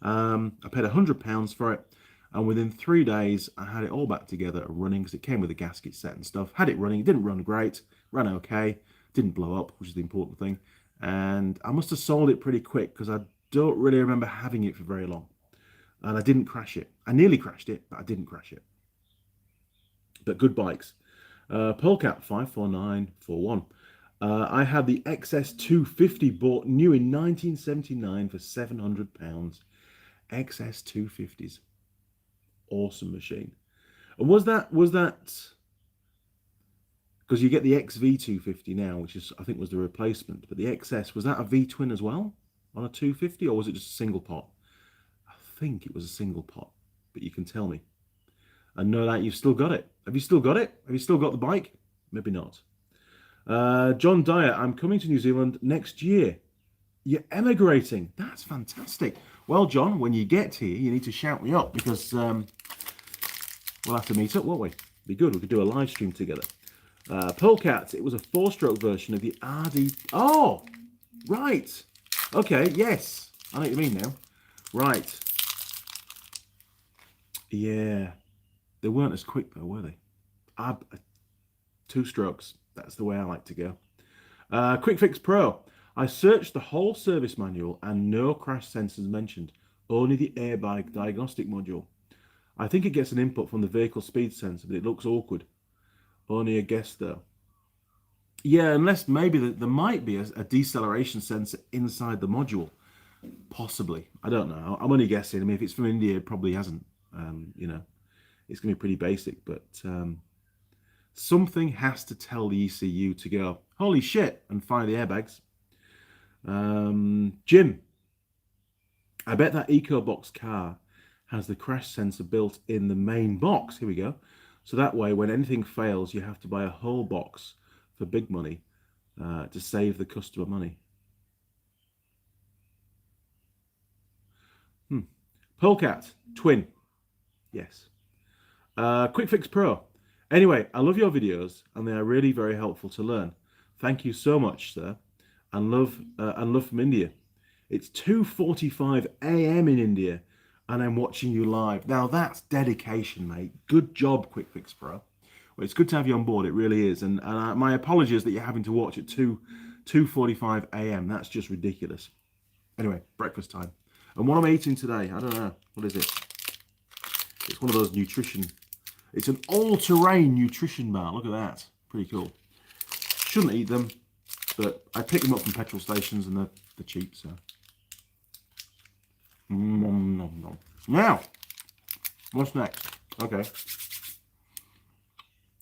Speaker 1: I paid £100 for it, and within 3 days, I had it all back together and running, because it came with a gasket set and stuff. Had it running. It didn't run great, ran okay, Didn't blow up, which is the important thing. And I must have sold it pretty quick because I don't really remember having it for very long. And I didn't crash it. I nearly crashed it, but I didn't crash it. But good bikes. Polecat 54941. I had the XS250 bought new in 1979 for £700. XS250s. Awesome machine. And was that because you get the XV250 now, which is, I think, was the replacement, but the XS, was that a V-twin as well on a 250, or was it just a single pot? I think it was a single pot, but you can tell me. I know that you've still got it. Have you still got it? Have you still got the bike? Maybe not. John Dyer, I'm coming to New Zealand next year. You're emigrating. That's fantastic. Well, John, when you get here, you need to shout me up because we'll have to meet up, won't we? Be good. We could do a live stream together. Polecat, it was a 4-stroke version of the RD. Oh, right. Okay, yes. I know what you mean now. Right. Yeah. They weren't as quick though, were they? 2 strokes. That's the way I like to go. Quick Fix Pro. I searched the whole service manual and no crash sensors mentioned. Only the airbag diagnostic module. I think it gets an input from the vehicle speed sensor, but it looks awkward. Only a guess though. Yeah, unless maybe there might be a deceleration sensor inside the module. Possibly. I don't know. I'm only guessing. I mean, if it's from India, it probably hasn't. You know, it's going to be pretty basic, but something has to tell the ECU to go, holy shit, and fire the airbags. Jim, I bet that EcoBox car has the crash sensor built in the main box. Here we go. So that way, when anything fails, you have to buy a whole box for big money to save the customer money. Polecat, twin. Yes. Quick Fix Pro. Anyway, I love your videos and they are really very helpful to learn. Thank you so much, sir. And love from India. It's 2:45 a.m. in India and I'm watching you live. Now that's dedication, mate. Good job, Quick Fix Pro. Well, it's good to have you on board. It really is. And my apologies that you're having to watch at 2:45 a.m. That's just ridiculous. Anyway, breakfast time. And what I'm eating today, I don't know. What is it? It's one of those nutrition. It's an all-terrain nutrition bar. Look at that. Pretty cool. Shouldn't eat them, but I pick them up from petrol stations and they're cheap, so. Now, what's next? Okay.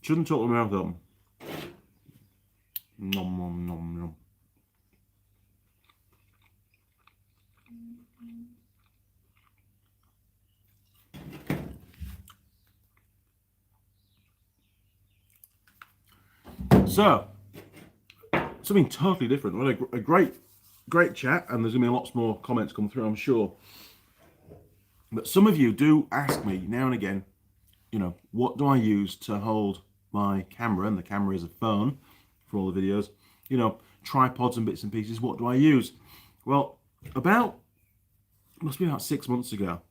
Speaker 1: Shouldn't talk to my mouth open. Nom, nom, nom, nom. So, something totally different. What a great chat, and there's going to be lots more comments come through, I'm sure. But some of you do ask me now and again, you know, what do I use to hold my camera? And the camera is a phone for all the videos. You know, tripods and bits and pieces. What do I use? Well, must be about 6 months ago,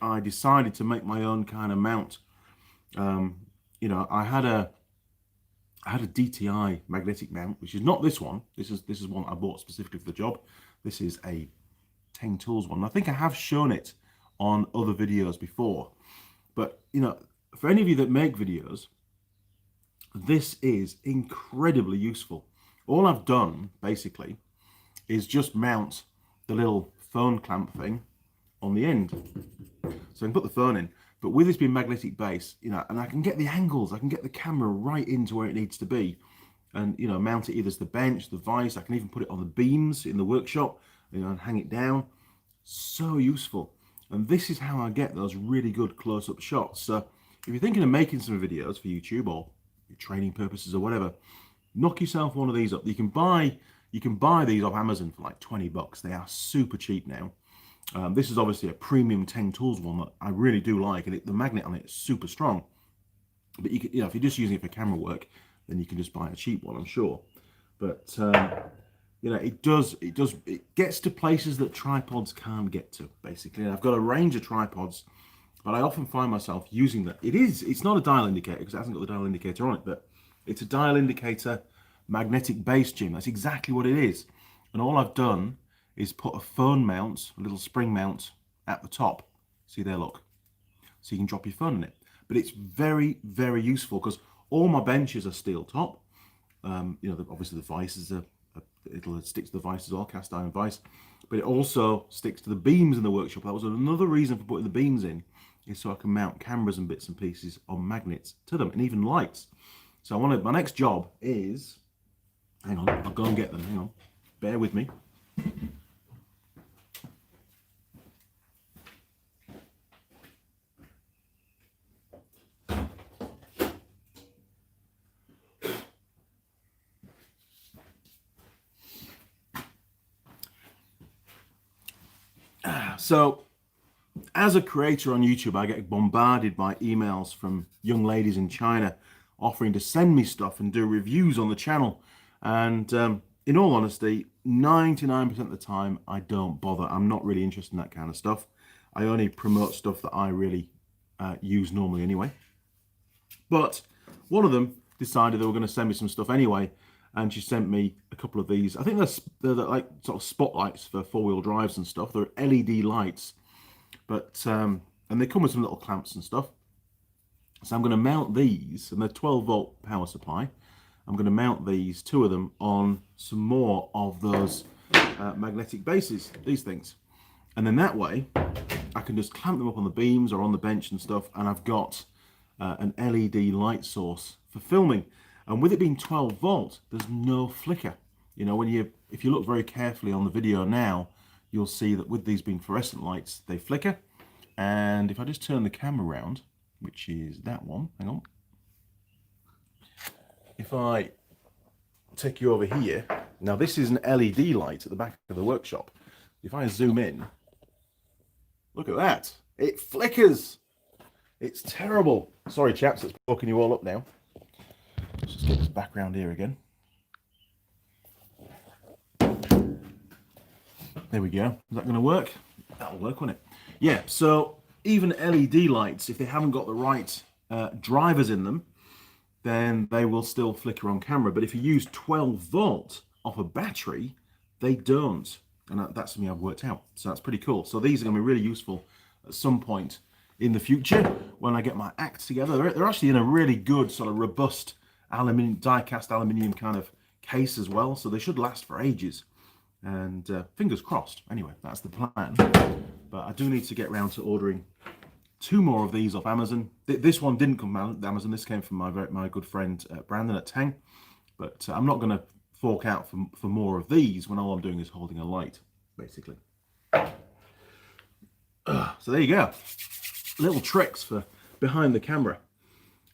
Speaker 1: I decided to make my own kind of mount. You know, I had a Dti Magnetic Mount, which is not this one. This is one I bought specifically for the job. This is a Teng Tools one. I think I have shown it on other videos before. But, you know, for any of you that make videos, this is incredibly useful. All I've done, basically, is just mount the little phone clamp thing on the end. So I can put the phone in. But with this being magnetic base, you know, and I can get the angles, I can get the camera right into where it needs to be. And, you know, mount it either to the bench, the vise, I can even put it on the beams in the workshop, you know, and hang it down. So useful. And this is how I get those really good close-up shots. So if you're thinking of making some videos for YouTube or training purposes or whatever, knock yourself one of these up. You can buy these off Amazon for like 20 bucks. They are super cheap now. This is obviously a premium Teng Tools one that I really do like, and the magnet on it is super strong. But you know, if you're just using it for camera work, then you can just buy a cheap one, I'm sure. But you know, it gets to places that tripods can't get to, basically. And I've got a range of tripods, but I often find myself using that. It's not a dial indicator because it hasn't got the dial indicator on it, but it's a dial indicator magnetic base, Jim. That's exactly what it is. And all I've done is put a phone mount, a little spring mount at the top. See there, look. So you can drop your phone in it. But it's very, very useful because all my benches are steel top. You know, obviously the vices are, it'll stick to the vice as well, cast iron vice. But it also sticks to the beams in the workshop. That was another reason for putting the beams in, is so I can mount cameras and bits and pieces on magnets to them, and even lights. So my next job is, hang on, I'll go and get them, hang on, bear with me. So, as a creator on YouTube, I get bombarded by emails from young ladies in China offering to send me stuff and do reviews on the channel. And in all honesty, 99% of the time, I don't bother. I'm not really interested in that kind of stuff. I only promote stuff that I really use normally anyway. But one of them decided they were going to send me some stuff anyway. And she sent me a couple of these. I think they're like sort of spotlights for four-wheel drives and stuff. They're LED lights. But and they come with some little clamps and stuff. So I'm going to mount these, and they're 12-volt power supply. I'm going to mount these, two of them, on some more of those magnetic bases, these things. And then that way, I can just clamp them up on the beams or on the bench and stuff, and I've got an LED light source for filming. And with it being 12 volt, there's no flicker. You know, if you look very carefully on the video now, you'll see that with these being fluorescent lights, they flicker. And if I just turn the camera around, which is that one, hang on. If I take you over here, now this is an LED light at the back of the workshop. If I zoom in, look at that. It flickers. It's terrible. Sorry, chaps, it's poking you all up now. Let's just get this background here again. There we go. Is that going to work? That'll work, won't it? Yeah, so even LED lights, if they haven't got the right drivers in them, then they will still flicker on camera. But if you use 12 volt off a battery, they don't. And that's something I've worked out. So that's pretty cool. So these are going to be really useful at some point in the future when I get my act together. They're actually in a really good sort of robust aluminium, die-cast aluminium kind of case as well. So they should last for ages. And fingers crossed. Anyway, that's the plan. But I do need to get around to ordering 2 more of these off Amazon. This one didn't come from Amazon. This came from my good friend Brandon at Tang. But I'm not going to fork out for more of these when all I'm doing is holding a light, basically. So there you go. Little tricks for behind the camera.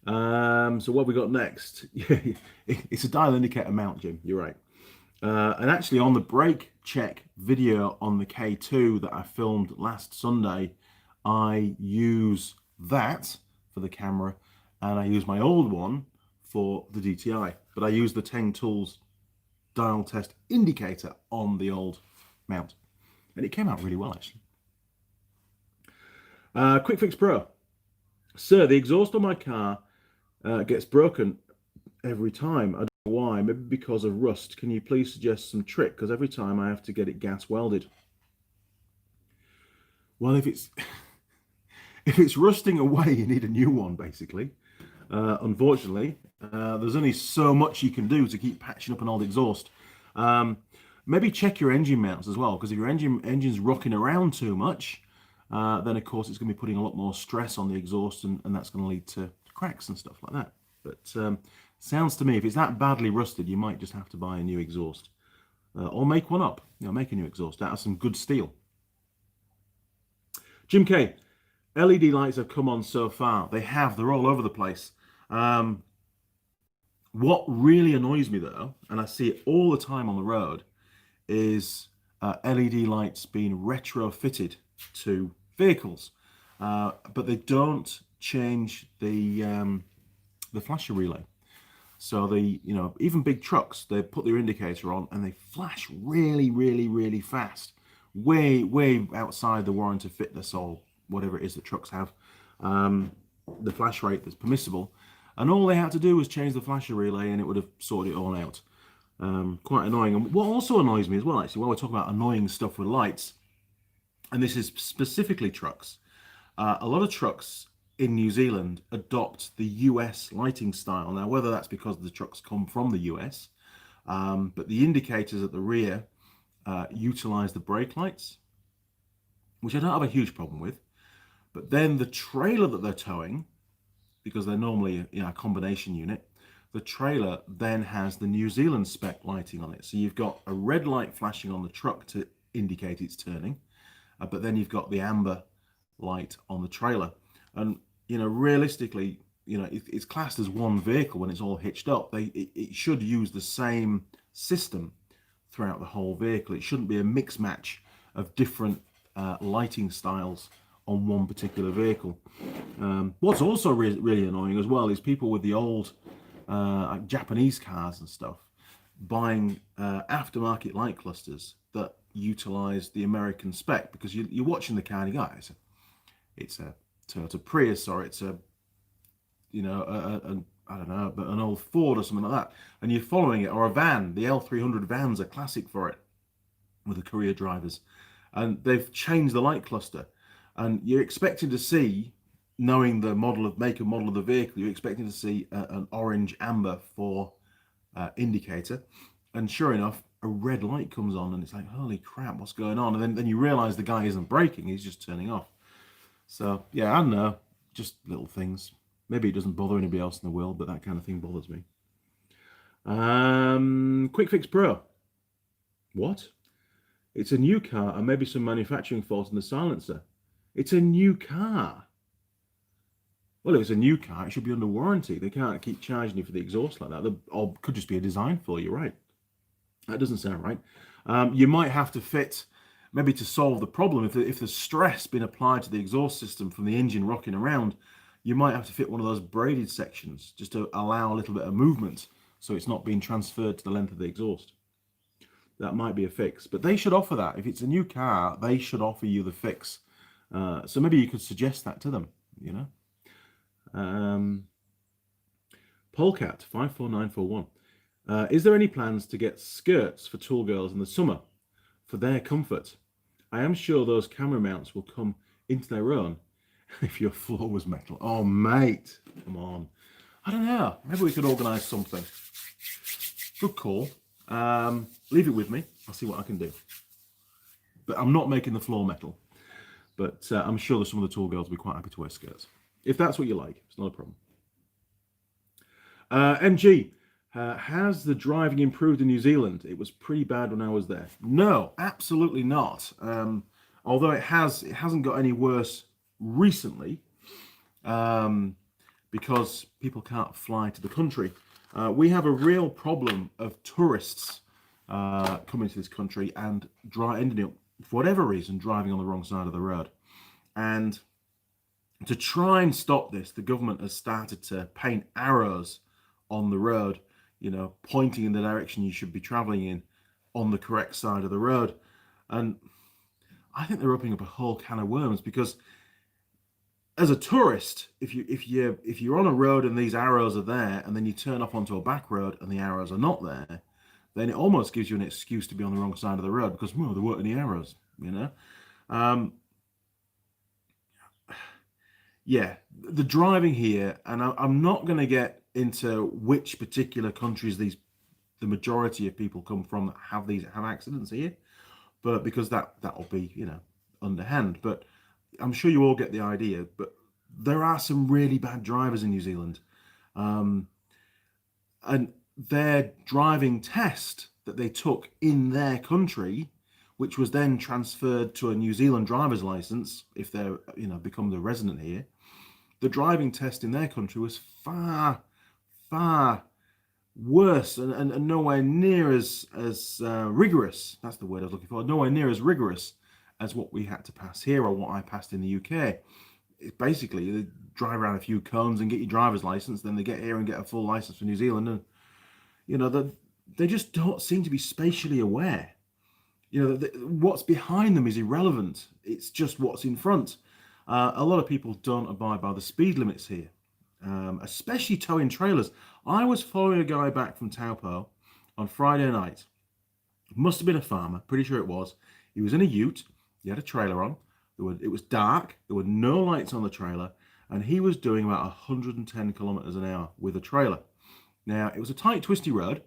Speaker 1: So what have we got next? It's a dial indicator mount, Jim. You're right. And actually on the brake check video on the K2 that I filmed last Sunday, I use that for the camera and I use my old one for the DTI. But I use the 10 Tools dial test indicator on the old mount. And it came out really well, actually. Quick Fix Pro. Sir, the exhaust on my car gets broken every time. I don't know why, maybe because of rust. Can you please suggest some trick? Because every time I have to get it gas welded. Well, if it's if it's rusting away, you need a new one, basically. Unfortunately, there's only so much you can do to keep patching up an old exhaust. Maybe check your engine mounts as well, because if your engine's rocking around too much, then of course it's going to be putting a lot more stress on the exhaust, and that's going to lead to cracks and stuff like that. But sounds to me, if it's that badly rusted, you might just have to buy a new exhaust, or make one up. You know, make a new exhaust out of some good steel. Jim K, LED lights have come on so far. They have. They're all over the place. What really annoys me though, and I see it all the time on the road, is LED lights being retrofitted to vehicles, but they don't change the flasher relay. So even big trucks, they put their indicator on and they flash really, really, really fast, way outside the warranty fitness or whatever it is that trucks have, the flash rate that's permissible. And all they had to do was change the flasher relay and it would have sorted it all out. Quite annoying. And what also annoys me as well, actually, while we're talking about annoying stuff with lights, and this is specifically trucks, a lot of trucks in New Zealand adopt the US lighting style. Now, whether that's because the trucks come from the US, but the indicators at the rear utilize the brake lights, which I don't have a huge problem with. But then the trailer that they're towing, because they're normally a combination unit, the trailer then has the New Zealand spec lighting on it. So you've got a red light flashing on the truck to indicate it's turning, but then you've got the amber light on the trailer. And, realistically, it's classed as one vehicle when it's all hitched up. It should use the same system throughout the whole vehicle. It shouldn't be a mix match of different lighting styles on one particular vehicle. What's also really annoying as well is people with the old like Japanese cars and stuff buying aftermarket light clusters that utilize the American spec, because you're watching the car and you go, it's a Toyota Prius, or it's a I don't know, but an old Ford or something like that, and you're following it, or a van. The L300 vans are classic for it with the courier drivers, and they've changed the light cluster, and you're expecting to see, knowing the make and model of the vehicle, you're expecting to see an orange amber for indicator, and sure enough, a red light comes on, and it's like, holy crap, what's going on? And then you realize the guy isn't braking, he's just turning off. So yeah, I don't know, just little things. Maybe it doesn't bother anybody else in the world, but that kind of thing bothers me. Quick Fix Pro. What? It's a new car and maybe some manufacturing fault in the silencer. It's a new car. Well, if it's a new car, it should be under warranty. They can't keep charging you for the exhaust like that. Or could just be a design flaw, you're right. That doesn't sound right. You might have to fit, maybe to solve the problem, if the stress been applied to the exhaust system from the engine rocking around, you might have to fit one of those braided sections just to allow a little bit of movement so it's not being transferred to the length of the exhaust. That might be a fix, but they should offer that. If it's a new car, they should offer you the fix. So maybe you could suggest that to them, Polecat 54941. Is there any plans to get skirts for tool girls in the summer for their comfort? I am sure those camera mounts will come into their own if your floor was metal. Oh, mate, come on. I don't know. Maybe we could organise something. Good call. Leave it with me. I'll see what I can do. But I'm not making the floor metal. But I'm sure that some of the tool girls will be quite happy to wear skirts. If that's what you like, it's not a problem. MG, has the driving improved in New Zealand? It was pretty bad when I was there. No, absolutely not. Although it hasn't got any worse recently, because people can't fly to the country. We have a real problem of tourists coming to this country and ending up, for whatever reason, driving on the wrong side of the road. And to try and stop this, the government has started to paint arrows on the road, pointing in the direction you should be traveling in on the correct side of the road. And I think they're opening up a whole can of worms, because as a tourist, if you're on a road and these arrows are there, and then you turn off onto a back road and the arrows are not there, then it almost gives you an excuse to be on the wrong side of the road, because there weren't any arrows, Yeah, the driving here, and I'm not going to get into which particular countries the majority of people come from that have accidents here, but because that'll be underhand. But I'm sure you all get the idea. But there are some really bad drivers in New Zealand, and their driving test that they took in their country, which was then transferred to a New Zealand driver's license if they're become the resident here. The driving test in their country was far, far worse and nowhere near as rigorous. That's the word I was looking for. Nowhere near as rigorous as what we had to pass here, or what I passed in the UK. It's basically, they drive around a few cones and get your driver's license, then they get here and get a full license for New Zealand, and they just don't seem to be spatially aware. What's behind them is irrelevant. It's just what's in front. A lot of people don't abide by the speed limits here, especially towing trailers. I was following a guy back from Taupo, on Friday night. Must have been a farmer, pretty sure it was. He was in a ute, he had a trailer on, it was dark, there were no lights on the trailer, and he was doing about 110 kilometers an hour with a trailer. Now, it was a tight, twisty road,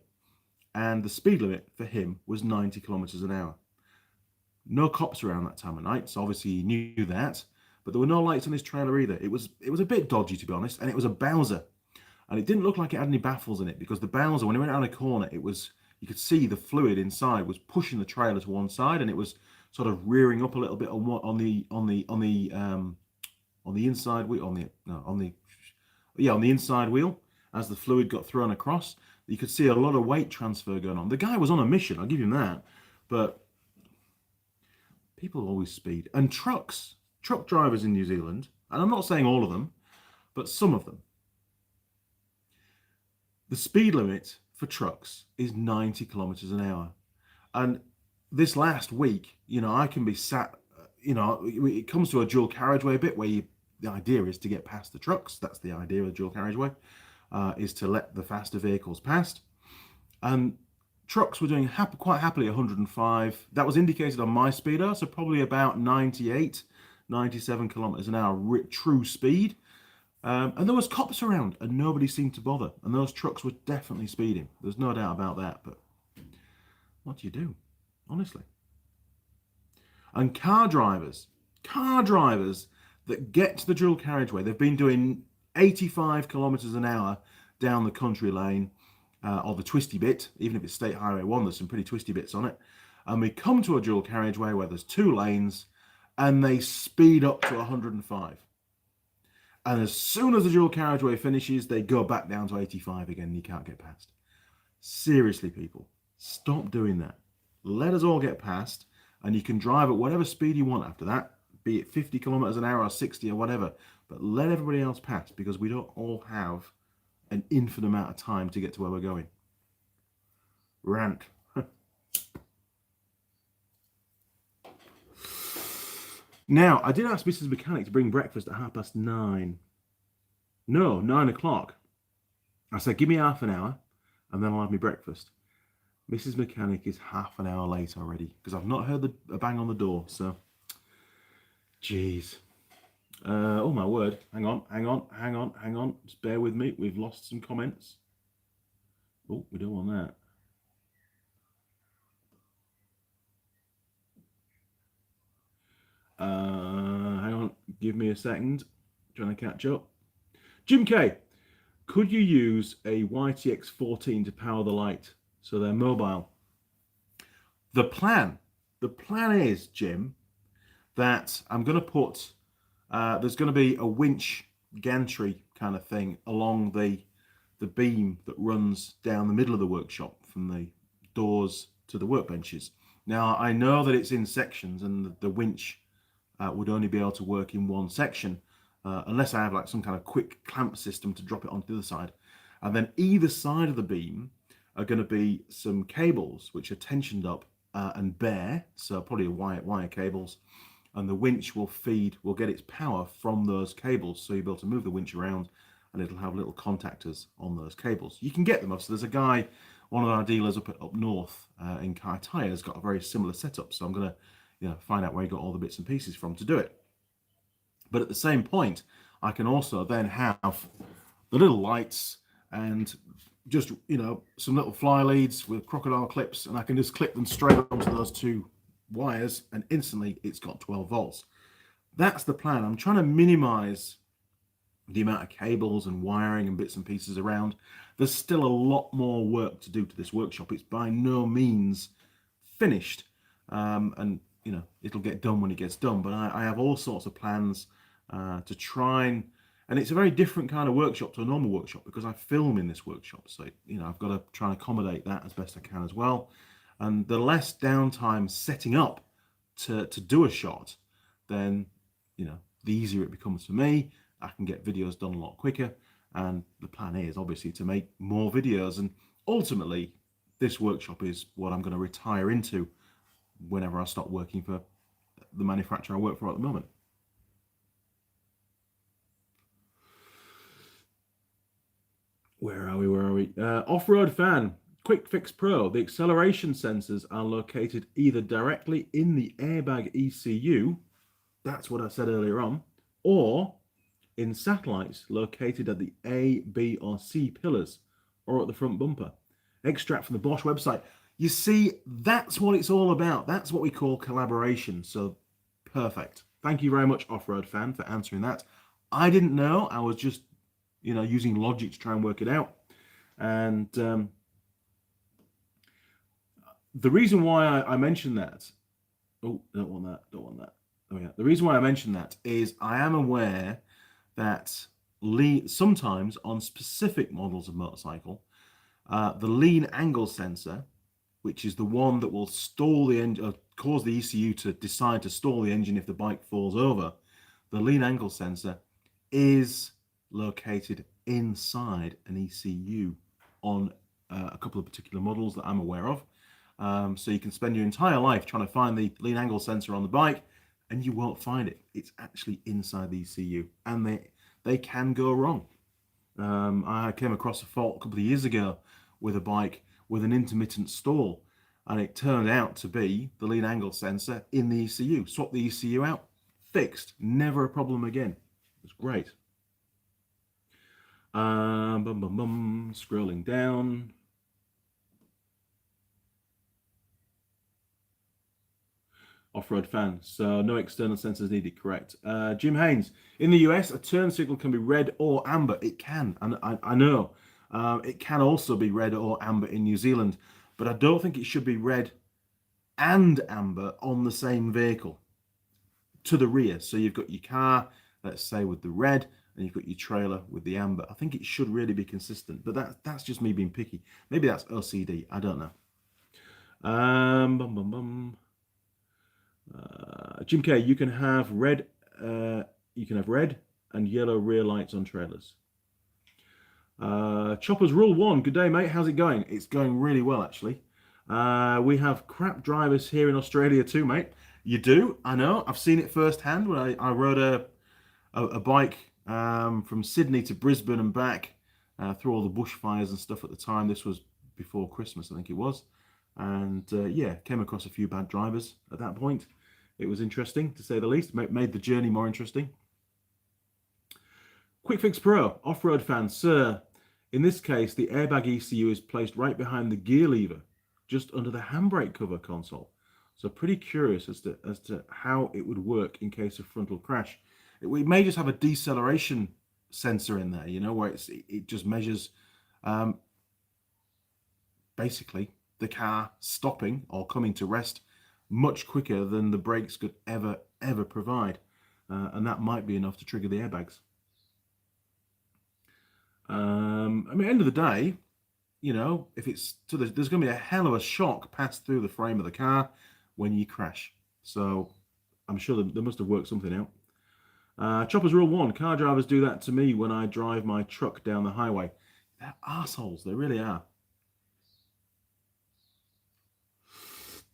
Speaker 1: and the speed limit for him was 90 kilometers an hour. No cops around that time of night, so obviously he knew that, but there were no lights on his trailer either. It was a bit dodgy, to be honest, and it was a Bowser. And it didn't look like it had any baffles in it, because the Bowser, when it went around a corner, you could see the fluid inside was pushing the trailer to one side, and it was sort of rearing up a little bit on the inside wheel, on the inside wheel as the fluid got thrown across. You could see a lot of weight transfer going on. The guy was on a mission, I'll give him that, but people always speed. And truck drivers in New Zealand, and I'm not saying all of them, but some of them, the speed limit for trucks is 90 kilometers an hour. And this last week, I can be sat, it comes to a dual carriageway bit where the idea is to get past the trucks. That's the idea of a dual carriageway, is to let the faster vehicles past. And trucks were doing quite happily 105. That was indicated on my speedo, so probably about 98, 97 kilometers an hour true speed. And there was cops around, and nobody seemed to bother. And those trucks were definitely speeding. There's no doubt about that. But what do you do, honestly? And car drivers that get to the dual carriageway, they've been doing 85 kilometers an hour down the country lane, or the twisty bit. Even if it's State Highway 1, there's some pretty twisty bits on it. And we come to a dual carriageway where there's 2 lanes, and they speed up to 105. And as soon as the dual carriageway finishes, they go back down to 85 again, and you can't get past. Seriously, people, stop doing that. Let us all get past, and you can drive at whatever speed you want after that, be it 50 kilometers an hour or 60 or whatever, but let everybody else pass, because we don't all have an infinite amount of time to get to where we're going. Rant. Now, I did ask Mrs. Mechanic to bring breakfast at 9:30. No, 9 o'clock. I said, give me half an hour, and then I'll have my breakfast. Mrs. Mechanic is half an hour late already, because I've not heard a bang on the door, so... Jeez. Oh, my word. Hang on. Just bear with me. We've lost some comments. Oh, we don't want that. Hang on, give me a second. Trying to catch up. Jim K, could you use a YTX14 to power the light so they're mobile? The plan is, Jim, that I'm going to put, there's going to be a winch gantry kind of thing along the beam that runs down the middle of the workshop from the doors to the workbenches. Now, I know that it's in sections, and the winch would only be able to work in one section, unless I have like some kind of quick clamp system to drop it onto the other side. And then either side of the beam are going to be some cables which are tensioned up and bare, so probably wire cables, and the winch will get its power from those cables, so you'll be able to move the winch around, and it'll have little contactors on those cables. You can get them up. So there's a guy, one of our dealers up north in Kai Tire, has got a very similar setup, so I'm going to find out where he got all the bits and pieces from to do it. But at the same point, I can also then have the little lights and just, some little fly leads with crocodile clips, and I can just clip them straight onto those 2 wires, and instantly it's got 12 volts. That's the plan. I'm trying to minimize the amount of cables and wiring and bits and pieces around. There's still a lot more work to do to this workshop. It's by no means finished. And it'll get done when it gets done, but I have all sorts of plans to try and it's a very different kind of workshop to a normal workshop, because I film in this workshop, so I've got to try and accommodate that as best I can as well. And the less downtime setting up to do a shot, then the easier it becomes for me. I can get videos done a lot quicker, and the plan is obviously to make more videos, and ultimately this workshop is what I'm going to retire into whenever I stop working for the manufacturer I work for at the moment. Where are we? Off-road fan. Quick Fix Pro, the acceleration sensors are located either directly in the airbag ECU, that's what I said earlier on, or in satellites located at the A, B, or C pillars, or at the front bumper. Extract from the Bosch website. You see, that's what it's all about. That's what we call collaboration. So, perfect. Thank you very much, Off-Road Fan, for answering that. I didn't know. I was just, using logic to try and work it out. And the reason why I mentioned that, don't want that. Oh yeah, the reason why I mentioned that is I am aware that sometimes on specific models of motorcycle, the lean angle sensor, which is the one that will stall the engine, cause the ECU to decide to stall the engine if the bike falls over, the lean angle sensor is located inside an ECU on a couple of particular models that I'm aware of. So you can spend your entire life trying to find the lean angle sensor on the bike, and you won't find it. It's actually inside the ECU, and they can go wrong. I came across a fault a couple of years ago with a bike with an intermittent stall, and it turned out to be the lean angle sensor in the ECU. Swap the ECU out, fixed, never a problem again. It was great. Scrolling down. Off-road fan, so no external sensors needed, correct. Jim Haynes, in the US, a turn signal can be red or amber. It can, and I know. It can also be red or amber in New Zealand, but I don't think it should be red and amber on the same vehicle to the rear. So you've got your car, let's say, with the red, and you've got your trailer with the amber. I think it should really be consistent, but that's just me being picky. Maybe that's OCD, I don't know. Jim K, you can have red and yellow rear lights on trailers. Chopper's Rule 1, good day, mate. How's it going? It's going really well, actually. We have crap drivers here in Australia too, mate. You do, I know. I've seen it firsthand when I rode a bike from Sydney to Brisbane and back through all the bushfires and stuff at the time. This was before Christmas, I think it was. And yeah, came across a few bad drivers at that point. It was interesting, to say the least. Made the journey more interesting. Quick Fix Pro, off-road fan, sir. In this case, the airbag ECU is placed right behind the gear lever, just under the handbrake cover console. So pretty curious as to how it would work in case of frontal crash. We may just have a deceleration sensor in there, where it just measures basically the car stopping or coming to rest much quicker than the brakes could ever provide, and that might be enough to trigger the airbags. End of the day, if it's there's going to be a hell of a shock passed through the frame of the car when you crash. So I'm sure they must have worked something out. Chopper's Rule 1, car drivers do that to me when I drive my truck down the highway. They're assholes, they really are.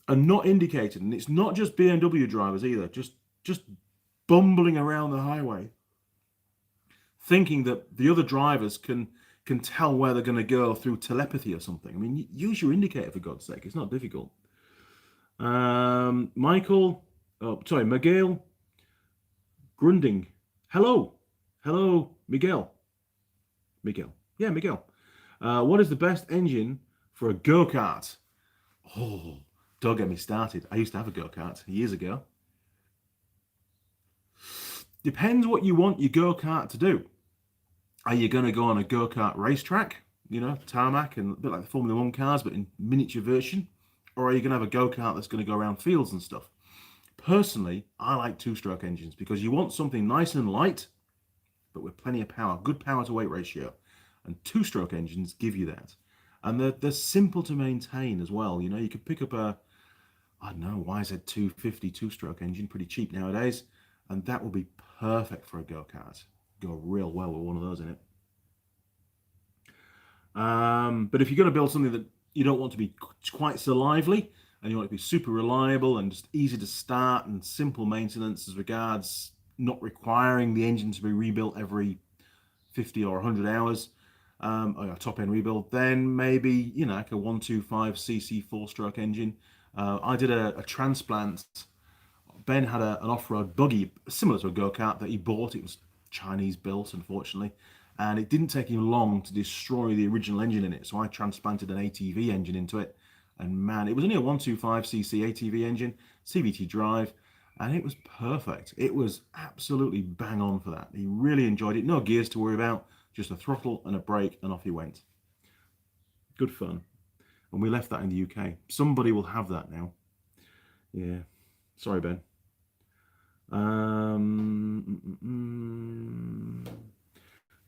Speaker 1: And not indicated, and it's not just BMW drivers either, just bumbling around the highway, thinking that the other drivers can tell where they're going to go through telepathy or something. I mean, use your indicator, for God's sake. It's not difficult. Miguel Grunding. Hello, Miguel. Yeah, Miguel. What is the best engine for a go-kart? Oh, don't get me started. I used to have a go-kart years ago. Depends what you want your go-kart to do. Are you going to go on a go-kart racetrack, tarmac, and a bit like the Formula 1 cars, but in miniature version? Or are you going to have a go-kart that's going to go around fields and stuff? Personally, I like two-stroke engines because you want something nice and light, but with plenty of power, good power-to-weight ratio. And two-stroke engines give you that. And they're simple to maintain as well. You could pick up a YZ250 two-stroke engine, pretty cheap nowadays, and that will be perfect for a go-kart. Go real well with one of those in it. But if you're going to build something that you don't want to be quite so lively, and you want it to be super reliable and just easy to start and simple maintenance as regards not requiring the engine to be rebuilt every 50 or 100 hours, or a top end rebuild, then maybe, you know, like a 125cc 4-stroke engine. I did a transplant. Ben had an off-road buggy similar to a go-kart that he bought. It was Chinese built, unfortunately, and it didn't take him long to destroy the original engine in it. So I transplanted an ATV engine into it, and man, it was only a 125cc ATV engine, CVT drive, and it was perfect. It was absolutely bang on for that. He really enjoyed it. No gears to worry about, just a throttle and a brake, and off he went. Good fun. And we left that in the UK. Somebody will have that now. Yeah. Sorry, Ben.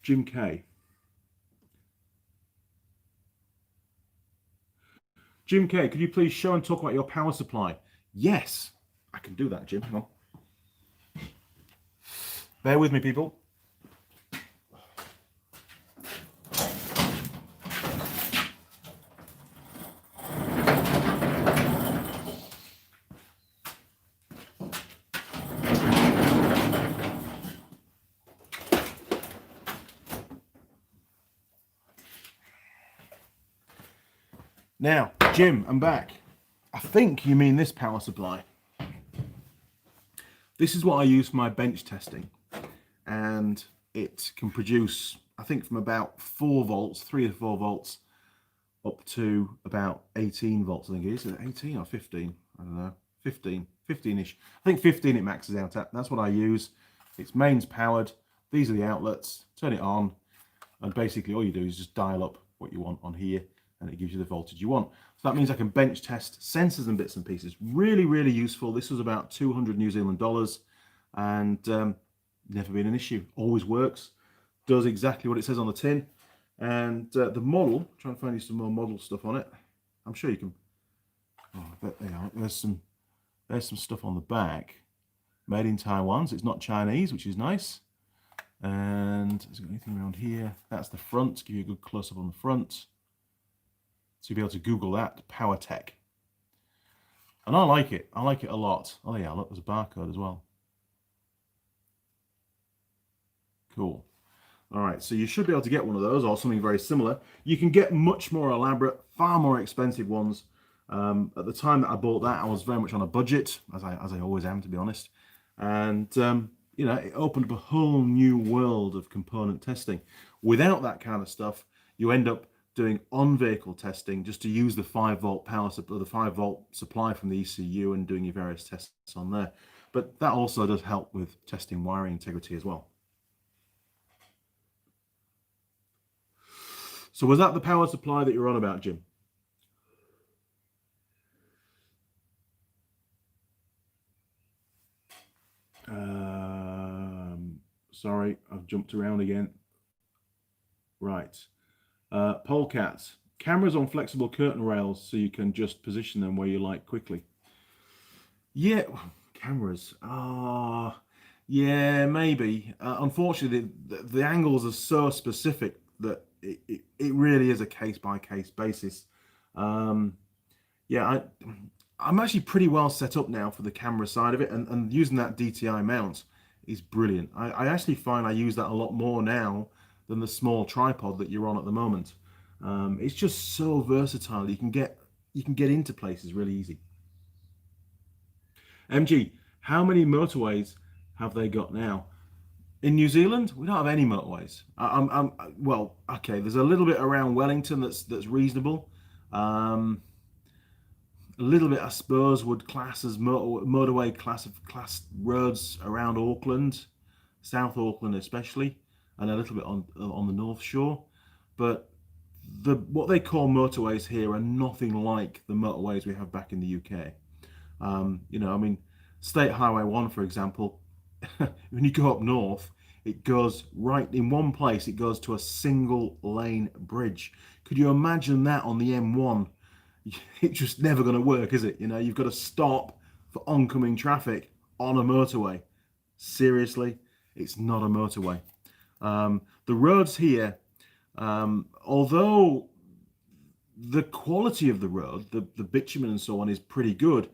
Speaker 1: Jim K. Jim K, could you please show and talk about your power supply? Yes, I can do that, Jim. Hang on. Bear with me, people. Now, Jim, I'm back. I think you mean this power supply. This is what I use for my bench testing, and it can produce, I think, from about 4 volts, 3 or 4 volts, up to about 18 volts. I think it is. 18 or 15? I don't know. 15-ish. I think 15 it maxes out at. That's what I use. It's mains powered. These are the outlets. Turn it on, and basically all you do is just dial up what you want on here, and it gives you the voltage you want. So that means I can bench test sensors and bits and pieces. Really, really useful. This was about 200 New Zealand dollars, and never been an issue. Always works. Does exactly what it says on the tin. And the model, trying to find you some more model stuff on it. I'm sure you can. Oh, I bet they are. There's some stuff on the back. Made in Taiwan, so it's not Chinese, which is nice. And has it got anything around here? That's the front. Give you a good close up on the front. So you'll be able to Google that, Power Tech. And I like it. I like it a lot. Oh yeah, look, there's a barcode as well. Cool. All right, so you should be able to get one of those or something very similar. You can get much more elaborate, far more expensive ones. At the time that I bought that, I was very much on a budget, as I always am, to be honest. And you know, it opened up a whole new world of component testing. Without that kind of stuff, you end up doing on-vehicle testing just to use the 5-volt power supply, the 5-volt supply from the ECU, and doing your various tests on there. But that also does help with testing wiring integrity as well. So was that the power supply that you're on about, Jim? Sorry, I've jumped around again. Right. Polecats. Cameras on flexible curtain rails so you can just position them where you like quickly. Yeah, cameras. Yeah, maybe. Unfortunately, the angles are so specific that it really is a case-by-case basis. Yeah, I'm actually pretty well set up now for the camera side of it, and using that Dti mount is brilliant. I actually find I use that a lot more now than the small tripod that you're on at the moment. It's just so versatile. You can get into places really easy. MG, how many motorways have they got now? In New Zealand, we don't have any motorways. Well, okay, there's a little bit around Wellington that's reasonable. A little bit, I suppose, would class as motorway class roads around Auckland, South Auckland especially, and a little bit on the North Shore. But what they call motorways here are nothing like the motorways we have back in the UK. You know, I mean, State Highway 1, for example, when you go up north, it goes right in one place, it goes to a single lane bridge. Could you imagine that on the M1? It's just never going to work, is it? You know, you've got to stop for oncoming traffic on a motorway. Seriously, it's not a motorway. The roads here, although the quality of the road, the bitumen and so on, is pretty good,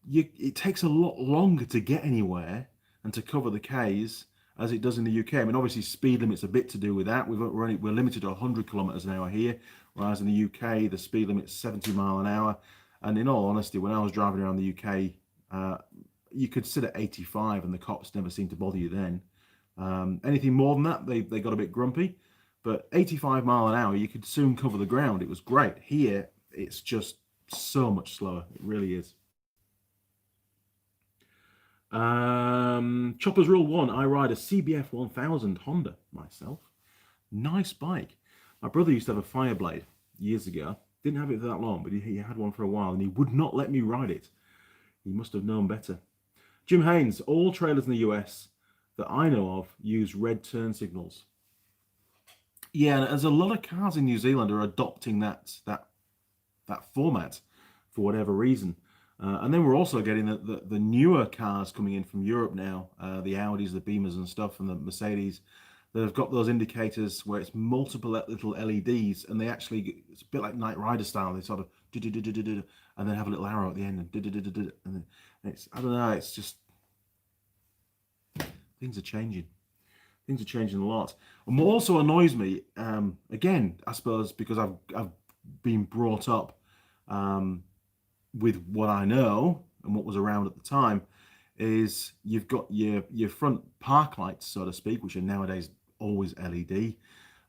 Speaker 1: it takes a lot longer to get anywhere and to cover the Ks, as it does in the UK. I mean, obviously speed limit's a bit to do with that. We're limited to 100 kilometers an hour here, whereas in the UK the speed limit's 70 mile an hour. And in all honesty, when I was driving around the UK, you could sit at 85 and the cops never seemed to bother you then. Anything more than that, they got a bit grumpy. But 85 mile an hour, you could soon cover the ground. It was great. Here, it's just so much slower. It really is. Chopper's Rule 1. I ride a CBF 1000 Honda myself. Nice bike. My brother used to have a Fireblade years ago. Didn't have it for that long, but he had one for a while, and he would not let me ride it. He must have known better. Jim Haynes. All trailers in the US that I know of use red turn signals. Yeah, and there's a lot of cars in New Zealand are adopting that format for whatever reason. And then we're also getting the newer cars coming in from Europe now, the Audis, the Beamers and stuff, and the Mercedes, that have got those indicators where it's multiple little LEDs, and they actually, it's a bit like Knight Rider style, they sort of and then have a little arrow at the end, and it's, I don't know, it's just, things are changing. Things are changing a lot. And what also annoys me, again, I suppose because I've been brought up with what I know and what was around at the time, is you've got your front park lights, so to speak, which are nowadays always LED.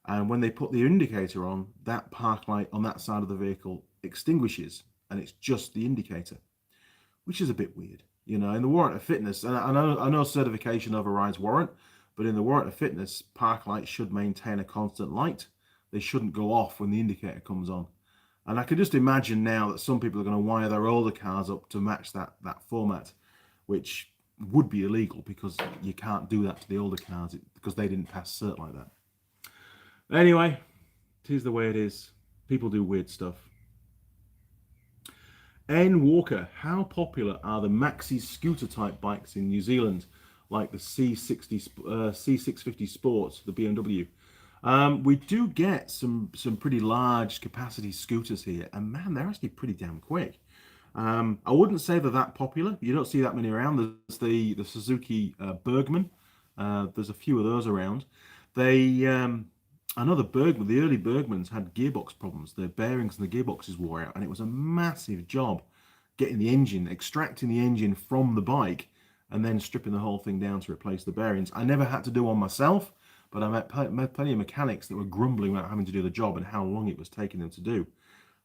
Speaker 1: And when they put the indicator on, that park light on that side of the vehicle extinguishes, and it's just the indicator, which is a bit weird. You know, in the warrant of fitness, and I know certification overrides warrant, but in the warrant of fitness, park lights should maintain a constant light. They shouldn't go off when the indicator comes on. And I can just imagine now that some people are going to wire their older cars up to match that format, which would be illegal because you can't do that to the older cars because they didn't pass cert like that. Anyway, it is the way it is. People do weird stuff. N. Walker, how popular are the Maxi scooter type bikes in New Zealand, like the C650 Sport, the BMW? We do get some pretty large capacity scooters here, and man, they're actually pretty damn quick. I wouldn't say they're that popular. You don't see that many around. There's the Suzuki Bergman. There's a few of those around. I know the early Bergmans had gearbox problems. The bearings and the gearboxes wore out, and it was a massive job getting the engine, extracting the engine from the bike, and then stripping the whole thing down to replace the bearings. I never had to do one myself, but I met plenty of mechanics that were grumbling about having to do the job and how long it was taking them to do.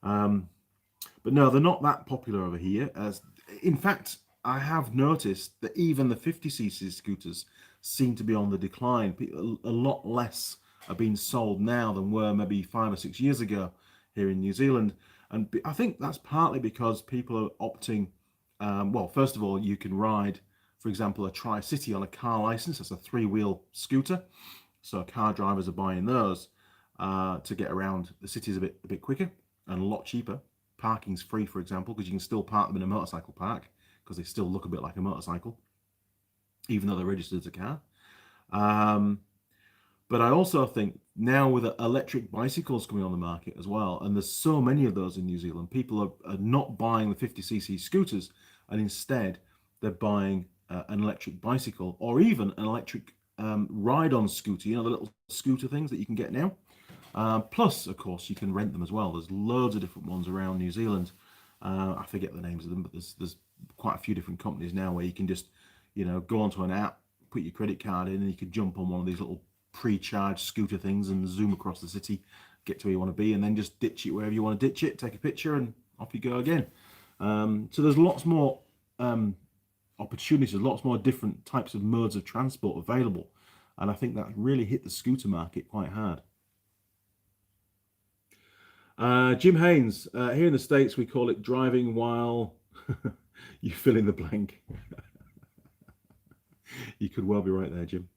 Speaker 1: But no, they're not that popular over here. In fact, I have noticed that even the 50cc scooters seem to be on the decline. A lot less are being sold now than were maybe 5 or 6 years ago here in New Zealand. And I think that's partly because people are opting, well, first of all, you can ride, for example, a Tri-City on a car license. That's a 3-wheel scooter. So car drivers are buying those to get around the cities a bit quicker and a lot cheaper. Parking's free, for example, because you can still park them in a motorcycle park because they still look a bit like a motorcycle, even though they're registered as a car. But I also think now with electric bicycles coming on the market as well, and there's so many of those in New Zealand, people are not buying the 50cc scooters, and instead they're buying an electric bicycle or even an electric ride-on scooter, you know, the little scooter things that you can get now. Plus, of course, you can rent them as well. There's loads of different ones around New Zealand. I forget the names of them, but there's quite a few different companies now where you can just, you know, go onto an app, put your credit card in, and you can jump on one of these little pre-charged scooter things and zoom across the city, get to where you want to be, and then just ditch it wherever you want to ditch it, take a picture, and off you go again. So there's lots more opportunities, lots more different types of modes of transport available, and I think that really hit the scooter market quite hard. Jim Haynes, here in the States we call it driving while you fill in the blank. You could well be right there, Jim.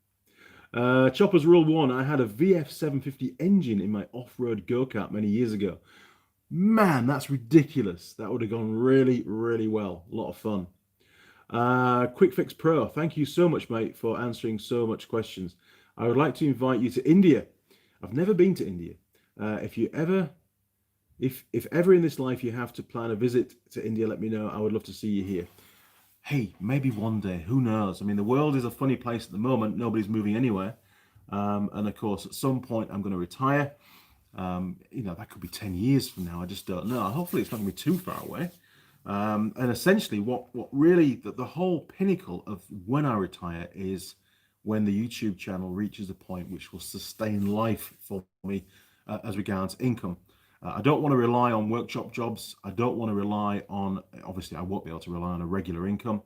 Speaker 1: Chopper's Rule 1, I had a VF750 engine in my off-road go-kart many years ago. Man, that's ridiculous. That would have gone really, really well. A lot of fun. Quick Fix Pro, thank you so much, mate, for answering so much questions. I would like to invite you to India. I've never been to India. If ever in this life you have to plan a visit to India, let me know. I would love to see you here. hey, maybe one day, who knows? I mean, the world is a funny place at the moment. Nobody's moving anywhere. And of course, at some point, I'm going to retire. You know, that could be 10 years from now. I just don't know. Hopefully, it's not going to be too far away. And essentially, what really, the whole pinnacle of when I retire is when the YouTube channel reaches a point which will sustain life for me as regards income. I don't want to rely on workshop jobs. I don't want to rely on, obviously, I won't be able to rely on a regular income.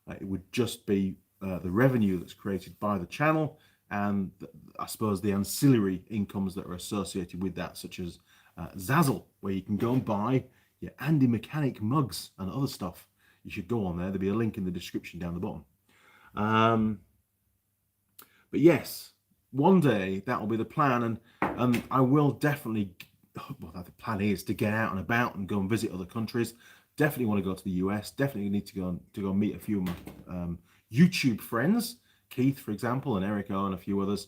Speaker 1: It would just be the revenue that's created by the channel and I suppose the ancillary incomes that are associated with that, such as Zazzle, where you can go and buy your Andy Mechanic mugs and other stuff. You should go on there. There'll be a link in the description down the bottom. But yes, one day that will be the plan, and I will definitely. Well, the plan is to get out and about and go and visit other countries. Definitely want to go to the US. Definitely need to go meet a few of my YouTube friends, Keith, for example, and Erico and a few others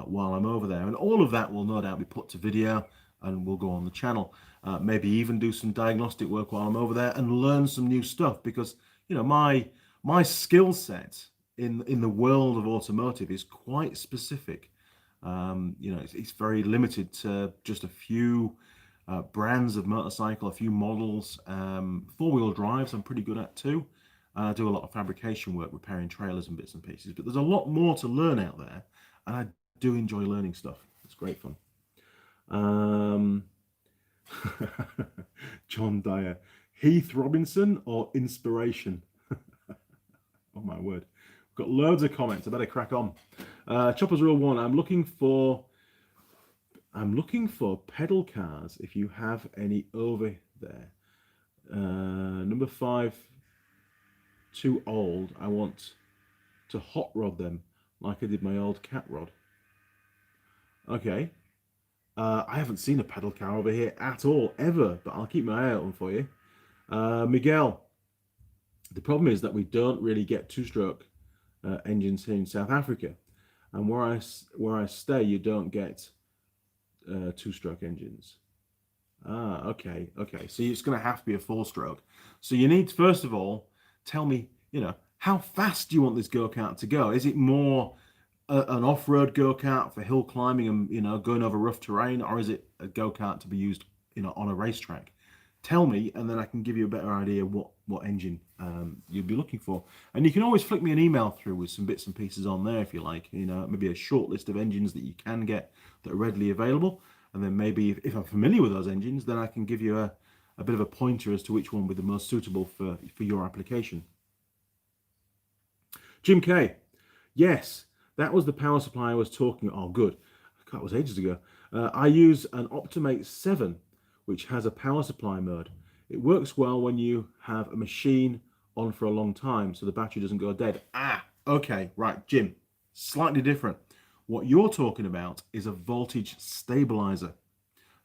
Speaker 1: while I'm over there. And all of that will no doubt be put to video and will go on the channel. Maybe even do some diagnostic work while I'm over there and learn some new stuff, because you know my skill set in the world of automotive is quite specific. You know, it's very limited to just a few brands of motorcycle, a few models. Four-wheel drives I'm pretty good at too. I do a lot of fabrication work, repairing trailers and bits and pieces. But there's a lot more to learn out there, and I do enjoy learning stuff. It's great fun. John Dyer, Heath Robinson or inspiration? Oh my word. Got loads of comments. I better crack on. Choppers Rule 1. I'm looking for pedal cars if you have any over there. Number 5. Too old. I want to hot rod them like I did my old cat rod. Okay. I haven't seen a pedal car over here at all, ever, but I'll keep my eye out for you. Miguel, the problem is that we don't really get two-stroke engines here in South Africa, and where I stay, you don't get two-stroke engines. Okay. So it's going to have to be a four-stroke. So you need, first of all, tell me, you know, how fast do you want this go-kart to go? Is it more an off-road go-kart for hill climbing and, you know, going over rough terrain, or is it a go-kart to be used, you know, on a racetrack? Tell me, and then I can give you a better idea what engine you'd be looking for. And you can always flick me an email through with some bits and pieces on there if you like. You know, maybe a short list of engines that you can get that are readily available. And then maybe if I'm familiar with those engines, then I can give you a bit of a pointer as to which one would be the most suitable for your application. Jim K. Yes, that was the power supply I was talking about. Oh, good. That was ages ago. I use an Optimate 7, which has a power supply mode. It works well when you have a machine on for a long time, so the battery doesn't go dead. Okay, right, Jim, slightly different. What you're talking about is a voltage stabilizer,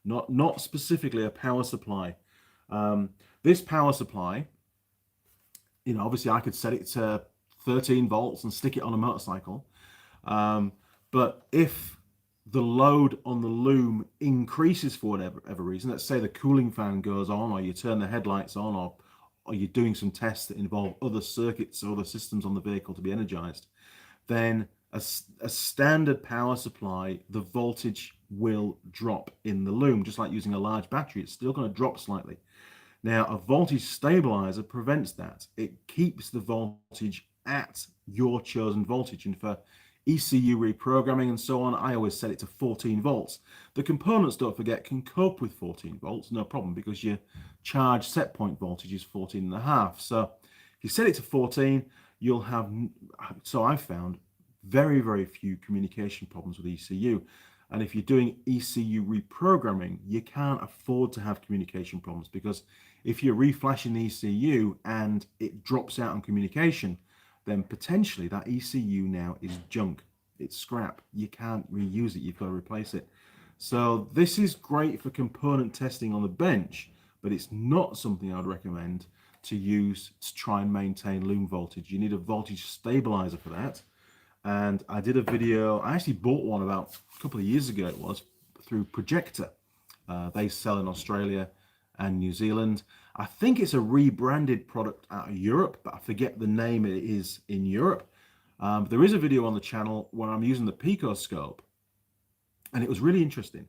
Speaker 1: not specifically a power supply. This power supply, you know, obviously I could set it to 13 volts and stick it on a motorcycle. But if the load on the loom increases for whatever reason, let's say the cooling fan goes on, or you turn the headlights on, or you're doing some tests that involve other circuits or other systems on the vehicle to be energized, then a standard power supply, the voltage will drop in the loom, just like using a large battery. It's still going to drop slightly. Now, a voltage stabilizer prevents that. It keeps the voltage at your chosen voltage, and for ECU reprogramming and so on, I always set it to 14 volts. The components, don't forget, can cope with 14 volts, no problem, because your charge set point voltage is 14.5. So if you set it to 14, you'll have, so I've found, very, very few communication problems with ECU. And if you're doing ECU reprogramming, you can't afford to have communication problems, because if you're reflashing the ECU and it drops out on communication, then potentially that ECU now is junk. It's scrap. You can't reuse it. You've got to replace it. So this is great for component testing on the bench, but it's not something I'd recommend to use to try and maintain loom voltage. You need a voltage stabilizer for that. And I did a video, I actually bought one about a couple of years ago, it was, through Projector. They sell in Australia, and New Zealand. I think it's a rebranded product out of Europe, but I forget the name it is in Europe. There is a video on the channel where I'm using the picoscope, and it was really interesting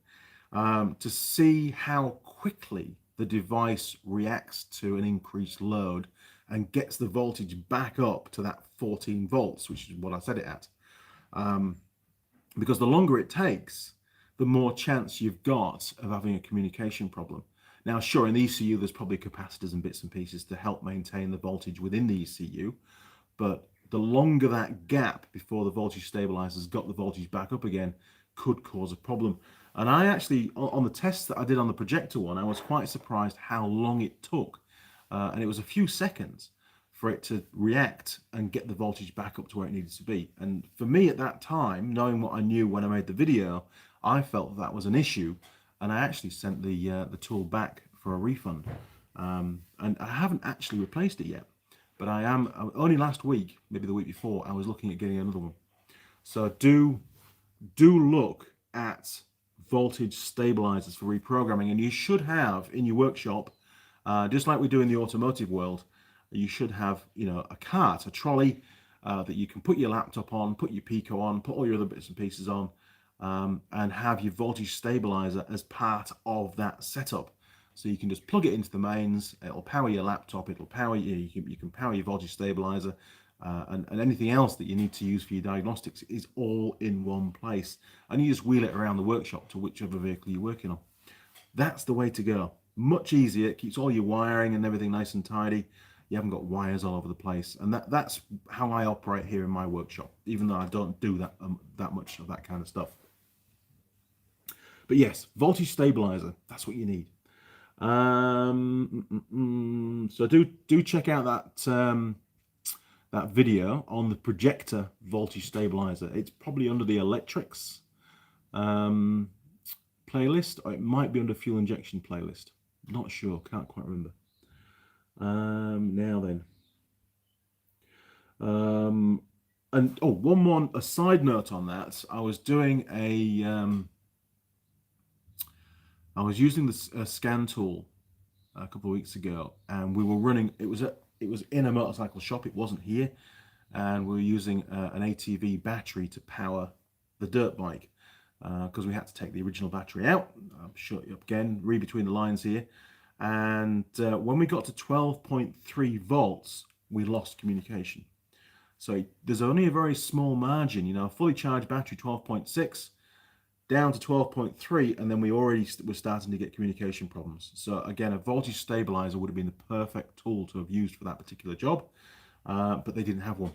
Speaker 1: to see how quickly the device reacts to an increased load and gets the voltage back up to that 14 volts, which is what I set it at. Because the longer it takes, the more chance you've got of having a communication problem. Now, sure, in the ECU, there's probably capacitors and bits and pieces to help maintain the voltage within the ECU, but the longer that gap before the voltage stabilizer's got the voltage back up again could cause a problem. And I actually, on the tests that I did on the projector one, I was quite surprised how long it took. And it was a few seconds for it to react and get the voltage back up to where it needed to be. And for me at that time, knowing what I knew when I made the video, I felt that was an issue. And I actually sent the tool back for a refund. And I haven't actually replaced it yet. But I am, only last week, maybe the week before, I was looking at getting another one. So do look at voltage stabilizers for reprogramming, and you should have in your workshop, just like we do in the automotive world, you should have, a cart, a trolley that you can put your laptop on, put your Pico on, put all your other bits and pieces on, and have your voltage stabilizer as part of that setup. So you can just plug it into the mains, it'll power your laptop, it'll power you can power your voltage stabilizer, and anything else that you need to use for your diagnostics is all in one place. And you just wheel it around the workshop to whichever vehicle you're working on. That's the way to go. Much easier, it keeps all your wiring and everything nice and tidy. You haven't got wires all over the place. And that's how I operate here in my workshop, even though I don't do that much of that kind of stuff. But yes, voltage stabilizer, that's what you need. So do check out that video on the projector voltage stabilizer. It's probably under the electrics playlist, or it might be under fuel injection playlist. Not sure, can't quite remember. Now then, and one more, a side note on that. I was doing I was using the scan tool a couple of weeks ago, and we were running. It was in a motorcycle shop. It wasn't here, and we were using an ATV battery to power the dirt bike because we had to take the original battery out. I'll show you again, read between the lines here. And when we got to 12.3 volts, we lost communication. So there's only a very small margin, a fully charged battery, 12.6, down to 12.3, and then we already were starting to get communication problems. So again, a voltage stabilizer would have been the perfect tool to have used for that particular job, but they didn't have one.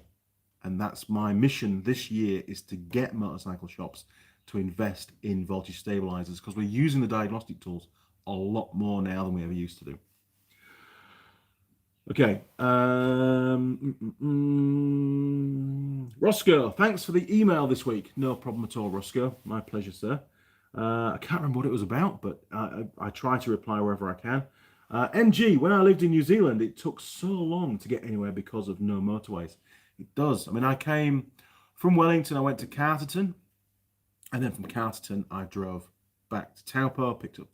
Speaker 1: And that's my mission this year, is to get motorcycle shops to invest in voltage stabilizers, because we're using the diagnostic tools a lot more now than we ever used to do. Okay. Roscoe, thanks for the email this week. No problem at all, Roscoe. My pleasure, sir. I can't remember what it was about, but I try to reply wherever I can. MG, when I lived in New Zealand, it took so long to get anywhere because of no motorways. It does. I mean, I came from Wellington, I went to Carterton, and then from Carterton, I drove back to Taupo, picked up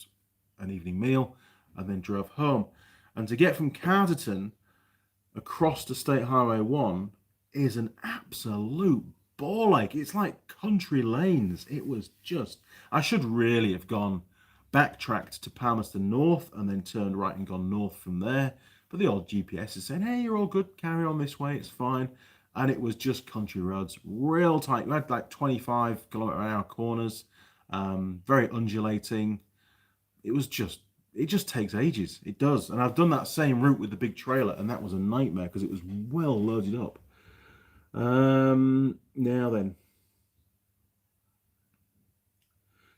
Speaker 1: an evening meal, and then drove home. And to get from Carterton across to State Highway 1 is an absolute ball ache. It's like country lanes. It was just, I should really have backtracked to Palmerston North and then turned right and gone north from there. But the old GPS is saying, hey, you're all good, carry on this way, it's fine. And it was just country roads, real tight. We had like 25 km/h corners, very undulating. It just takes ages. It does. And I've done that same route with the big trailer, and that was a nightmare because it was well loaded up. Now then.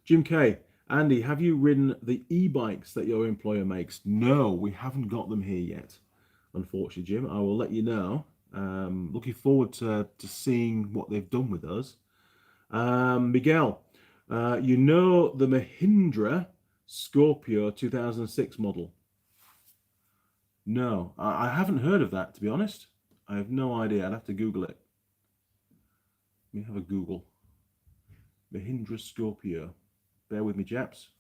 Speaker 1: Jim K. Andy, have you ridden the e-bikes that your employer makes? No, we haven't got them here yet. Unfortunately, Jim, I will let you know. Looking forward to seeing what they've done with those. Miguel, you know the Mahindra Scorpio 2006 model? No, I haven't heard of that, to be honest. I have no idea. I'd have to Google it. Let me have a Google. Mahindra Scorpio. Bear with me, chaps.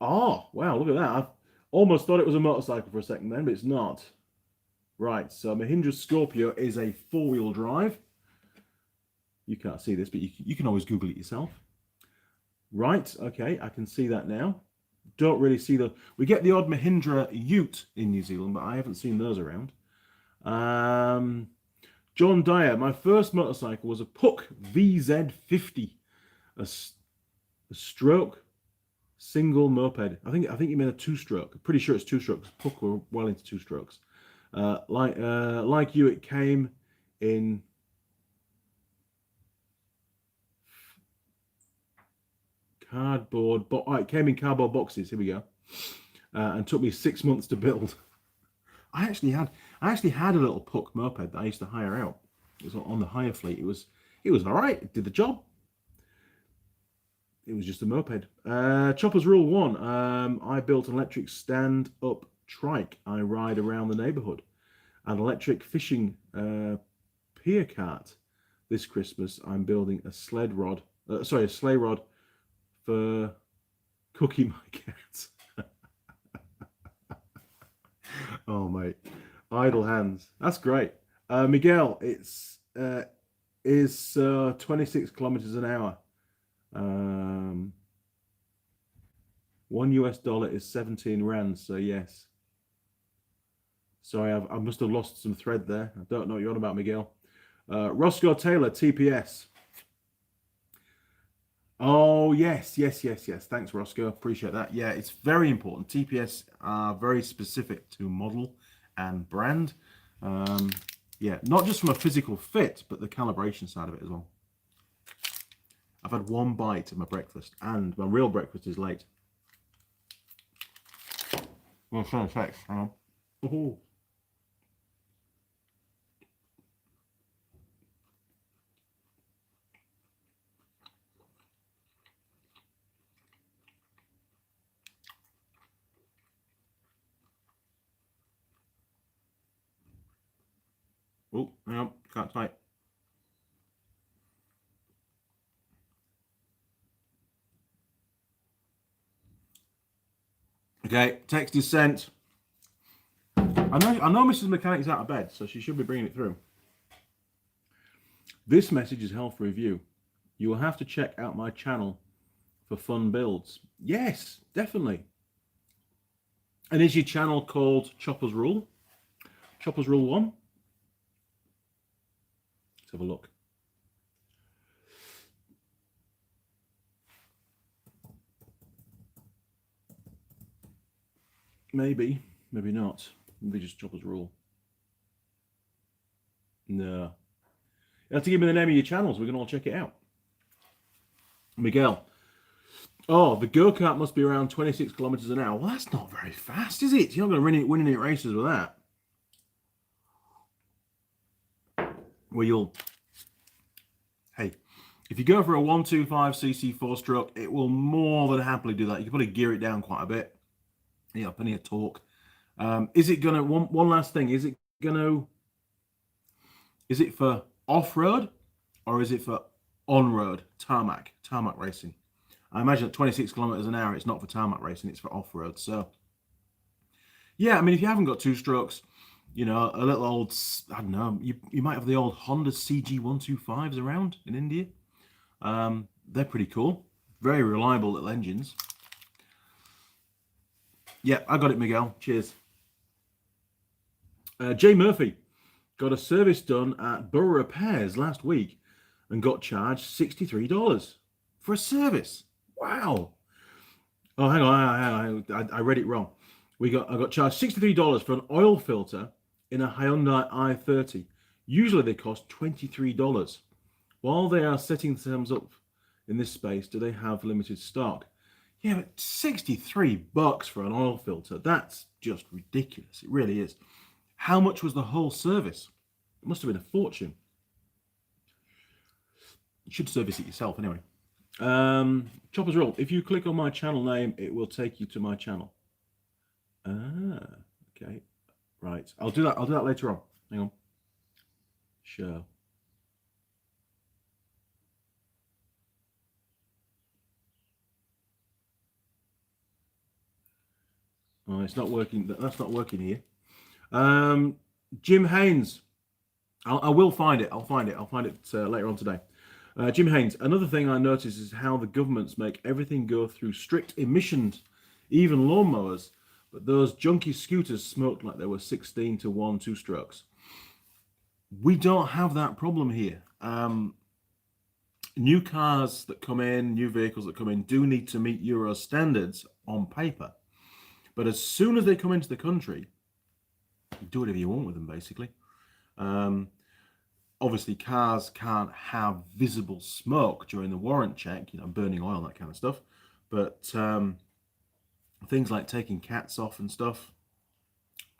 Speaker 1: Oh, wow, look at that. I almost thought it was a motorcycle for a second then, but it's not. Right, so Mahindra Scorpio is a 4-wheel drive. You can't see this, but you can always Google it yourself. Right, okay, I can see that now. Don't really see the... We get the odd Mahindra Ute in New Zealand, but I haven't seen those around. John Dyer, my first motorcycle was a Puck VZ50, a stroke single moped. I think you mean a 2-stroke. I'm pretty sure it's 2-strokes. Puck were well into 2 strokes. Like you, it came in cardboard. It came in cardboard boxes. Here we go. And took me 6 months to build. I actually had a little Puck moped that I used to hire out. It was on the hire fleet. It was all right. It did the job. It was just a moped. Chopper's Rule 1. I built an electric stand-up trike. I ride around the neighbourhood. An electric fishing pier cart. This Christmas, I'm building a sleigh rod for Cookie my cat. Oh, mate. Idle hands. That's great. Miguel, it's 26 kilometers an hour. $1 is 17 rands, so yes. Sorry, I must have lost some thread there. I don't know what you're on about, Miguel. Roscoe Taylor, TPS. Oh, yes. Thanks, Roscoe. Appreciate that. Yeah, it's very important. TPS are very specific to model and brand. Yeah, not just from a physical fit, but the calibration side of it as well. I've had 1 bite of my breakfast, and my real breakfast is late. Well, sound effects. Hang on. Oh. Oh, hang on, can't type. Okay, text is sent. I know Mrs. Mechanic's out of bed, so she should be bringing it through. This message is held for review. You will have to check out my channel for fun builds. Yes, definitely. And is your channel called Chopper's Rule? Chopper's Rule 1? Let's have a look. Maybe, maybe not. Maybe just Chopper's Rule. No. You have to give me the name of your channels. We can all check it out. Miguel. Oh, the Go-Kart must be around 26 kilometers an hour. Well, that's not very fast, is it? You're not going to win any races with that. Well, you'll... Hey, if you go for a 125cc 4-stroke, it will more than happily do that. You can probably gear it down quite a bit. Yeah, plenty of torque. Is it going to... One last thing. Is it going to... Is it for off-road or is it for on-road tarmac racing? I imagine at 26 kilometers an hour, it's not for tarmac racing, it's for off-road. So, yeah, I mean, if you haven't got 2 strokes, you know, a little old, I don't know, you might have the old Honda CG125s around in India. They're pretty cool. Very reliable little engines. Yeah, I got it, Miguel. Cheers. Jay Murphy got a service done at Borough Repairs last week and got charged $63 for a service. Wow. Oh, hang on. I read it wrong. I got charged $63 for an oil filter in a Hyundai i30. Usually they cost $23. While they are setting themselves up in this space, do they have limited stock? Yeah, but $63 for an oil filter. That's just ridiculous. It really is. How much was the whole service? It must have been a fortune. You should service it yourself anyway. Chopper's Roll. If you click on my channel name, it will take you to my channel. Okay. Right. I'll do that later on. Hang on. Sure. Oh, it's not working. That's not working here. Jim Haynes. I will find it. I'll find it later on today. Jim Haynes. Another thing I notice is how the governments make everything go through strict emissions, even lawnmowers. But those junky scooters smoked like they were 16 to 1 two-strokes. We don't have that problem here. New cars that come in, new vehicles that come in, do need to meet Euro standards on paper. But as soon as they come into the country, you do whatever you want with them, basically. Obviously, cars can't have visible smoke during the warrant check, burning oil, that kind of stuff. But things like taking cats off and stuff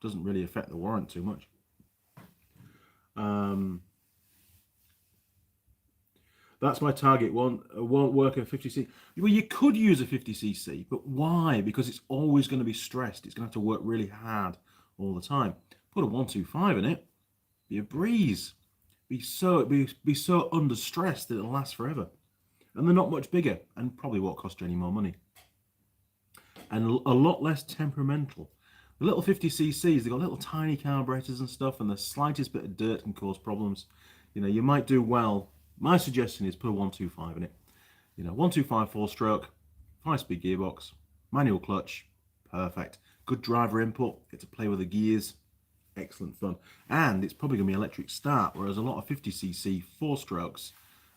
Speaker 1: doesn't really affect the warrant too much. That's my target. Won't work a 50cc. Well, you could use a 50cc, but why? Because it's always going to be stressed. It's going to have to work really hard all the time. Put a 125 in it, be a breeze. Be so under stress that it'll last forever. And they're not much bigger, and probably won't cost you any more money. And a lot less temperamental. The little 50cc's, they've got little tiny carburetors and stuff, and the slightest bit of dirt can cause problems. You might do well. My suggestion is put a 125 in it. 125 4-stroke, 5-speed gearbox, manual clutch, perfect. Good driver input, get to play with the gears, excellent fun. And it's probably going to be electric start, whereas a lot of 50cc 4-strokes,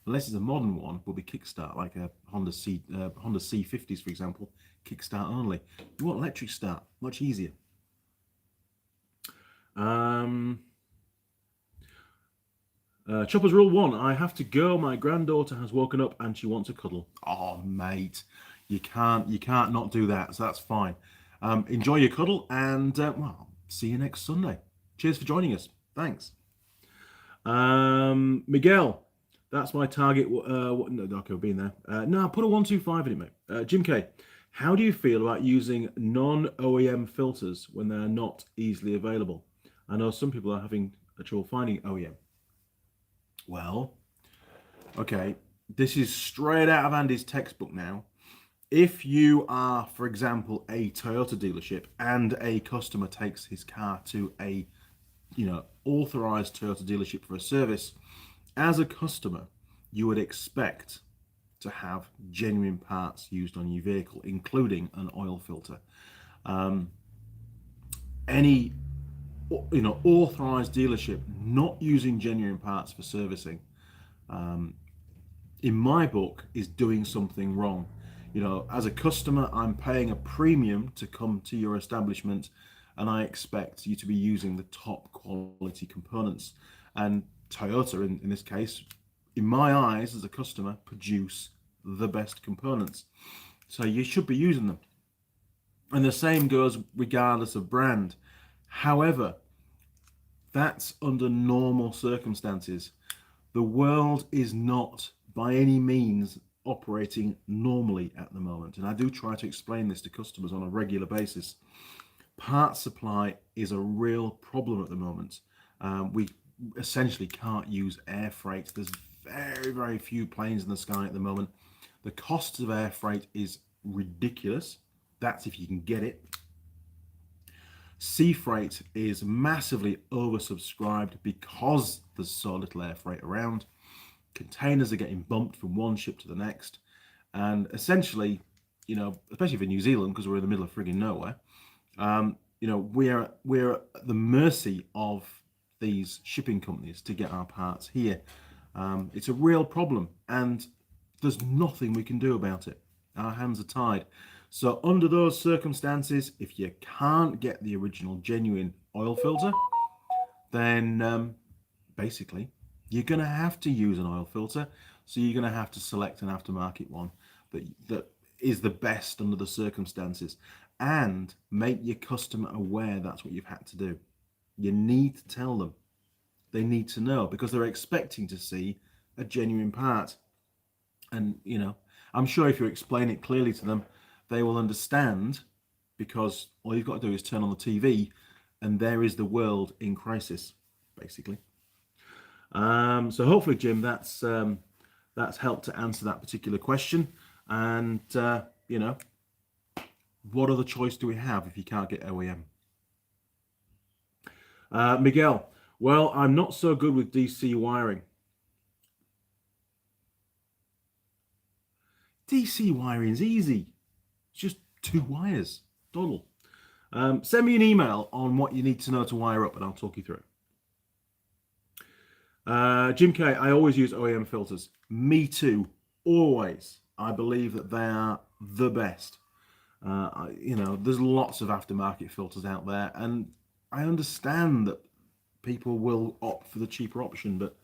Speaker 1: unless it's a modern one, will be kickstart, like a Honda C50s, for example, kickstart only. You want electric start, much easier. Chopper's Rule 1, I have to go. My granddaughter has woken up and she wants a cuddle. Oh, mate, you can't not do that, so that's fine. Enjoy your cuddle, and well, see you next Sunday. Cheers for joining us. Thanks. Miguel, that's my target. No, okay, being there. No, put a 125 in it, mate. Jim K, how do you feel about using non-OEM filters when they are not easily available? I know some people are having trouble finding OEM. Well, okay, this is straight out of Andy's textbook now. If you are, for example, a Toyota dealership and a customer takes his car to a, authorized Toyota dealership for a service, as a customer, you would expect to have genuine parts used on your vehicle, including an oil filter. Any authorized dealership not using genuine parts for servicing, in my book, is doing something wrong. As a customer, I'm paying a premium to come to your establishment, and I expect you to be using the top quality components. And Toyota, in this case, in my eyes as a customer, produce the best components. So you should be using them. And the same goes regardless of brand. However, that's under normal circumstances. The world is not by any means operating normally at the moment, and I do try to explain this to customers on a regular basis. Part supply is a real problem at the moment. We essentially can't use air freight. There's very, very few planes in the sky at the moment. The cost of air freight is ridiculous. That's if you can get it. Sea freight is massively oversubscribed because there's so little air freight around. Containers are getting bumped from one ship to the next, and essentially, especially for New Zealand, because we're in the middle of frigging nowhere, we're at the mercy of these shipping companies to get our parts here. It's a real problem, and there's nothing we can do about it. Our hands are tied. So under those circumstances, if you can't get the original genuine oil filter, then basically you're going to have to use an oil filter. So you're going to have to select an aftermarket one that is the best under the circumstances, and make your customer aware that's what you've had to do. You need to tell them. They need to know, because they're expecting to see a genuine part. And, I'm sure if you explain it clearly to them, they will understand, because all you've got to do is turn on the TV and there is the world in crisis, basically. So hopefully, Jim, that's helped to answer that particular question. And, what other choice do we have if you can't get OEM? Miguel, well, I'm not so good with DC wiring. DC wiring is easy. It's just 2 wires. Doddle. Send me an email on what you need to know to wire up and I'll talk you through it. Jim K, I always use OEM filters. Me too. Always. I believe that they are the best. You know, there's lots of aftermarket filters out there, and I understand that people will opt for the cheaper option, but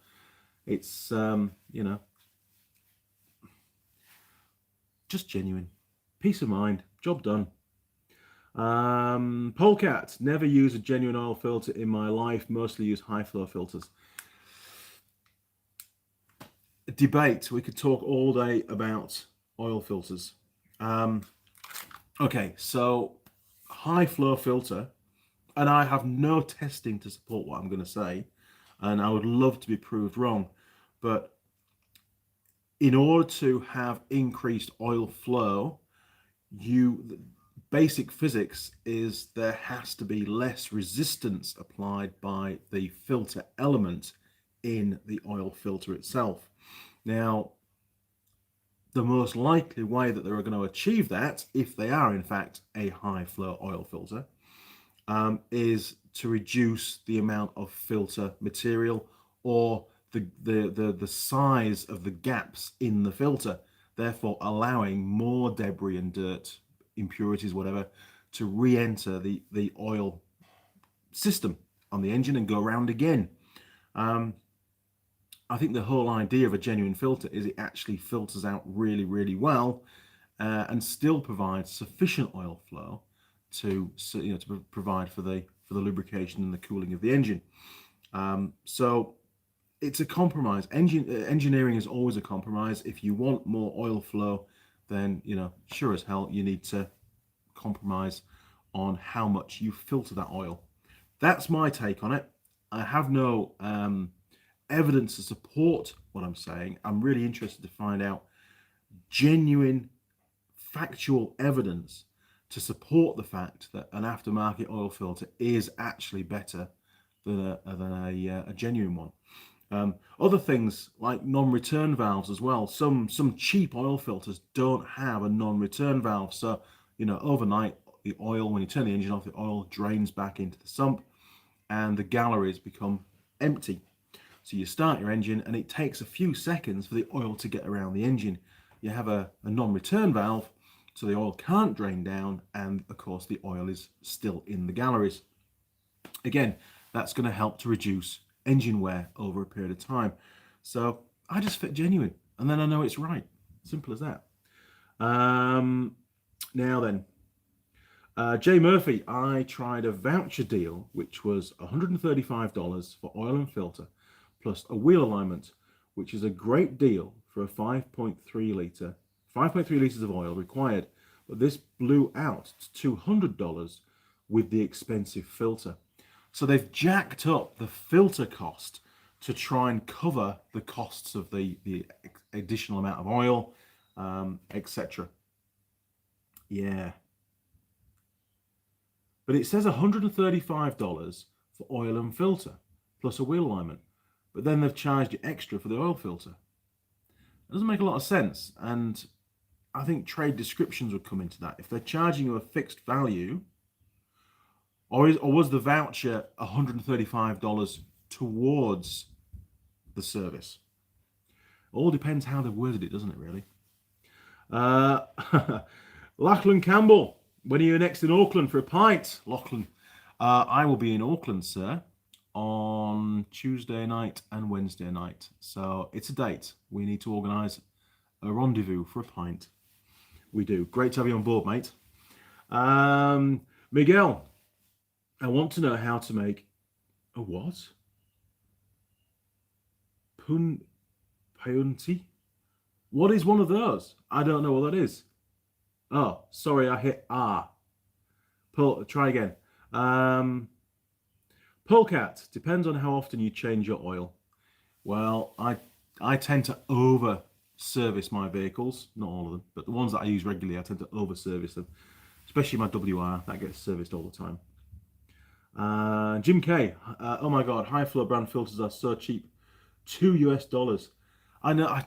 Speaker 1: it's, you know, just genuine. Peace of mind. Job done. Polecat, never use a genuine oil filter in my life, mostly use high flow filters. Debate, we could talk all day about oil filters. Okay, so high flow filter, and I have no testing to support what I'm going to say, and I would love to be proved wrong, but in order to have increased oil flow, basic physics is there has to be less resistance applied by the filter element in the oil filter itself. Now, the most likely way that they're going to achieve that, if they are in fact a high flow oil filter, is to reduce the amount of filter material or the size of the gaps in the filter, therefore allowing more debris and dirt, impurities, whatever, to re-enter the oil system on the engine and go around again. I think the whole idea of a genuine filter is it actually filters out really, really well and still provides sufficient oil flow to provide for the lubrication and the cooling of the engine. So it's a compromise. Engineering is always a compromise. If you want more oil flow, then sure as hell you need to compromise on how much you filter that oil. That's my take on it. I have no evidence to support what I'm saying. I'm really interested to find out genuine factual evidence to support the fact that an aftermarket oil filter is actually better than a genuine one. Other things like non-return valves as well. Some cheap oil filters don't have a non-return valve, so overnight the oil, when you turn the engine off, the oil drains back into the sump and the galleries become empty. So you start your engine and it takes a few seconds for the oil to get around the engine. You have a non-return valve, so the oil can't drain down, and of course the oil is still in the galleries. Again, that's going to help to reduce engine wear over a period of time. So I just fit genuine, and then I know it's right. Simple as that. Now then, Jay Murphy, I tried a voucher deal, which was $135 for oil and filter, plus a wheel alignment, which is a great deal for a 5.3 litres of oil required, but this blew out to $200 with the expensive filter. So they've jacked up the filter cost to try and cover the costs of the additional amount of oil, etc. Yeah. But it says $135 for oil and filter, plus a wheel alignment. But then they've charged you extra for the oil filter. It doesn't make a lot of sense. And I think trade descriptions would come into that. If they're charging you a fixed value, or was the voucher $135 towards the service? All depends how they've worded it, doesn't it, really? Lachlan Campbell, when are you next in Auckland for a pint? Lachlan, I will be in Auckland, sir, on Tuesday night and Wednesday night. So it's a date. We need to organise a rendezvous for a pint. We do. Great to have you on board, mate. Miguel, I want to know how to make a what? Paunti? What is one of those? I don't know what that is. Oh, sorry, I hit R. Try again. Polecat, depends on how often you change your oil. Well, I tend to over service my vehicles, not all of them, but the ones that I use regularly, I tend to over service them. especially my WR, that gets serviced all the time. Jim K, oh my God, high flow brand filters are so cheap, $2 US. I know,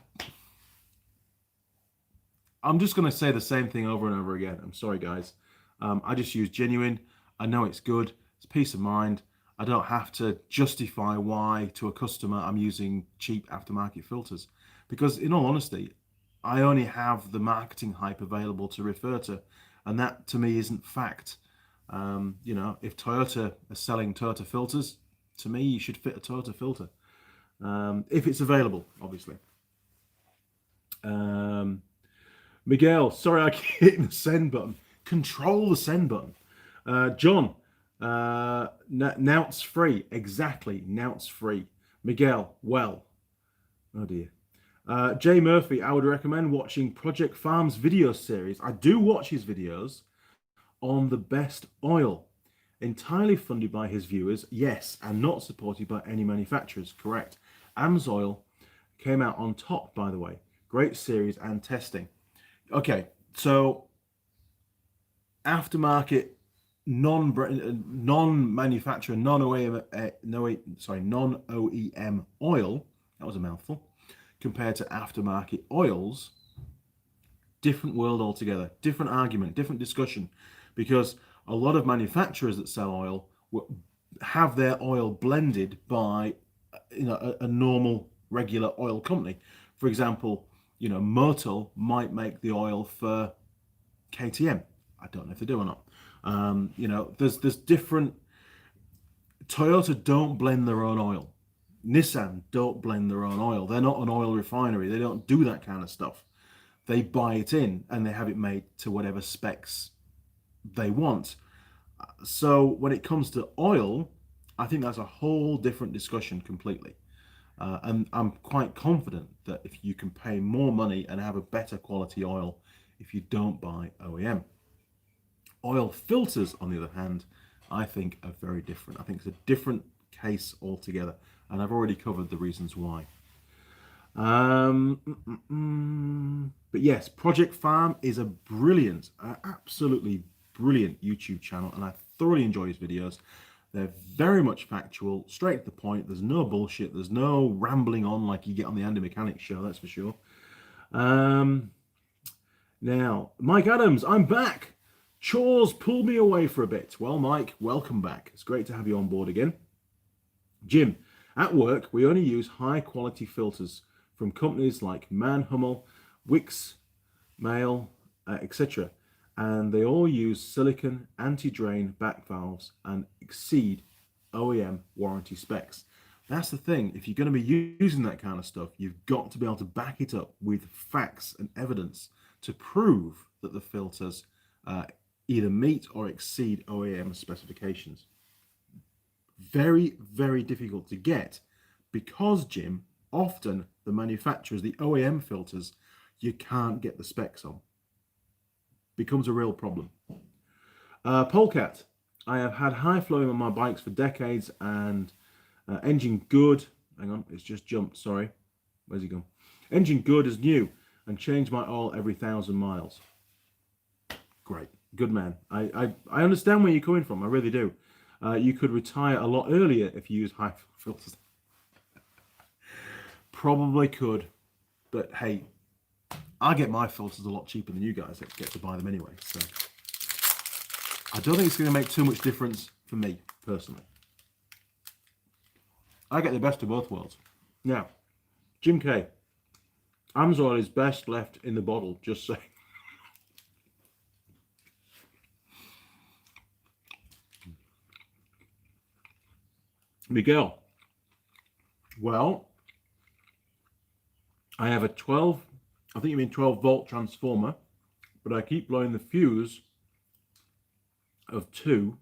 Speaker 1: I'm just going to say the same thing over and over again. I'm sorry, guys. I just use genuine. I know it's good. It's peace of mind. I don't have to justify why to a customer I'm using cheap aftermarket filters. Because in all honesty, I only have the marketing hype available to refer to. And that to me isn't fact. You know, if Toyota are selling Toyota filters, to me, you should fit a Toyota filter. If it's available, obviously. Miguel, sorry I keep hitting the send button. Control the send button. John, Nout's free. Exactly, Nout's free. Miguel, well. Oh dear. Jay Murphy, I would recommend watching Project Farm's video series. I do watch his videos on the best oil. Entirely funded by his viewers, yes, and not supported by any manufacturers, correct. AMSOIL came out on top, by the way. Great series and testing. Okay, so aftermarket, non-manufacturer, non-OEM oil, that was a mouthful, compared to aftermarket oils, different world altogether, different argument, different discussion, because a lot of manufacturers that sell oil have their oil blended by, you know, a normal regular oil company. For example, you know, Motul might make the oil for KTM. I don't know if they do or not. You know, there's different. Toyota don't blend their own oil. Nissan don't blend their own oil. They're not an oil refinery. They don't do that kind of stuff. They buy it in and they have it made to whatever specs they want. So when it comes to oil, I think that's a whole different discussion completely. And I'm quite confident that if you can pay more money and have a better quality oil if you don't buy OEM. Oil filters, on the other hand, I think are very different. I think it's a different case altogether. And I've already covered the reasons why. But yes, Project Farm is a brilliant, absolutely brilliant YouTube channel. And I thoroughly enjoy his videos. They're very much factual, straight to the point. There's no bullshit. There's no rambling on like you get on the Andy Mechanic show, that's for sure. Now, Mike Adams, I'm back. Chores pulled me away for a bit. Well, Mike, welcome back. It's great to have you on board again. Jim, at work, we only use high-quality filters from companies like Manhummel, Wix, Mail, etc. And they all use silicon anti-drain back valves and exceed OEM warranty specs. That's the thing. If you're going to be using that kind of stuff, you've got to be able to back it up with facts and evidence to prove that the filters either meet or exceed OEM specifications. Very, very difficult to get because, Jim, often the manufacturers, the OEM filters, you can't get the specs on. Becomes a real problem. Polecat, I have had high flowing on my bikes for decades and engine good. Hang on, it's just jumped, sorry. Where's he gone? Engine good as new and change my oil every 1,000 miles. Great, good man. I understand where you're coming from, I really do. You could retire a lot earlier if you use high filters. Probably could, but hey, I get my filters a lot cheaper than you guys that get to buy them anyway. So I don't think it's going to make too much difference for me personally. I get the best of both worlds. Now, Jim K, AMSOIL is best left in the bottle, just saying. Miguel, well, I have a 12, I think you mean 12 volt transformer, but I keep blowing the fuse of 2.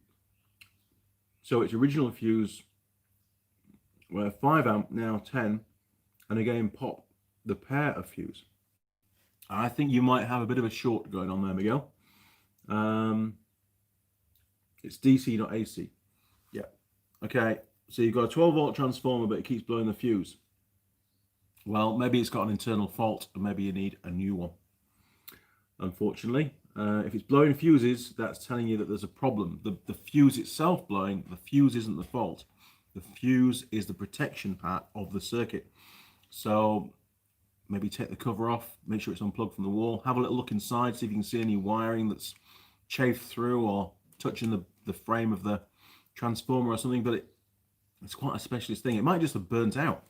Speaker 1: So its original fuse were 5 amp, now 10, and again pop the pair of fuse. I think you might have a bit of a short going on there, Miguel. It's DC, not AC. Yeah. Okay. So you've got a 12 volt transformer, but it keeps blowing the fuse. Well, maybe it's got an internal fault, and maybe you need a new one. Unfortunately, If it's blowing fuses, that's telling you that there's a problem. The fuse itself blowing, the fuse isn't the fault. The fuse is the protection part of the circuit. So maybe take the cover off, make sure it's unplugged from the wall, have a little look inside, see if you can see any wiring that's chafed through or touching the frame of the transformer or something, but it's quite a specialist thing. It might just have burnt out.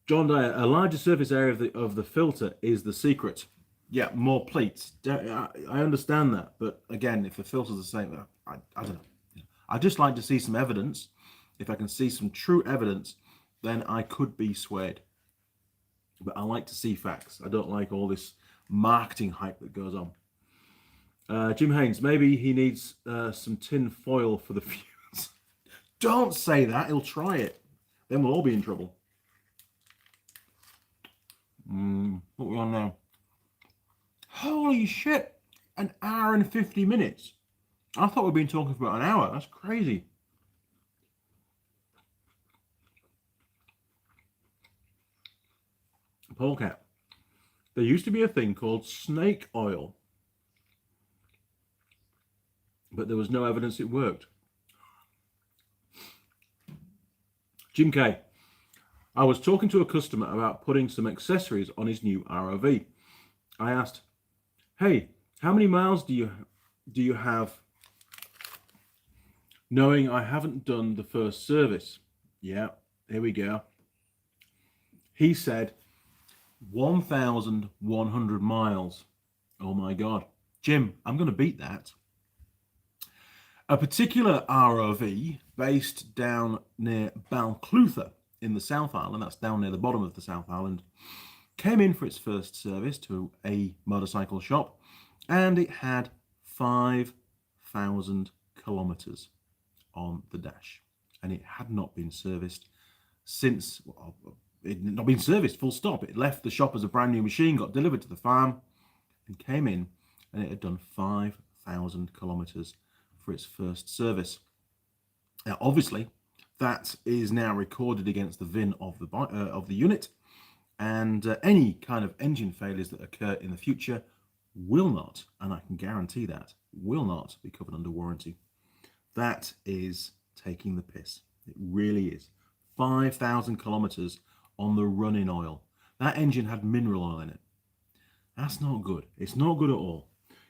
Speaker 1: John Dyer, a larger surface area of the filter is the secret. Yeah, more pleats. I understand that, but again, if the filter's the same, I don't know. I'd just like to see some evidence. If I can see some true evidence, then I could be swayed. But I like to see facts. I don't like all this marketing hype that goes on. Jim Haynes, maybe he needs some tin foil for the fuse. Don't say that. He'll try it. Then we'll all be in trouble. What are we on now? Holy shit! An hour and 50 minutes. I thought we'd been talking for about an hour. That's crazy. Polecat. There used to be a thing called snake oil, but there was no evidence it worked. Jim K. I was talking to a customer about putting some accessories on his new ROV. I asked, hey, how many miles do you have? Knowing I haven't done the first service. Yeah, here we go. He said 1,100 miles. Oh my God. Jim, I'm going to beat that. A particular ROV based down near Balclutha in the South Island, that's down near the bottom of the South Island, came in for its first service to a motorcycle shop, and it had 5,000 kilometers on the dash, and it had not been serviced since, well, it had not been serviced, full stop. It left the shop as a brand new machine, got delivered to the farm, and came in, and it had done 5,000 kilometers for its first service. Now, obviously, that is now recorded against the VIN of the unit, and any kind of engine failures that occur in the future will not, and I can guarantee that, will not be covered under warranty. That is taking the piss. It really is. 5,000 kilometers on the running oil. That engine had mineral oil in it. That's not good. It's not good at all.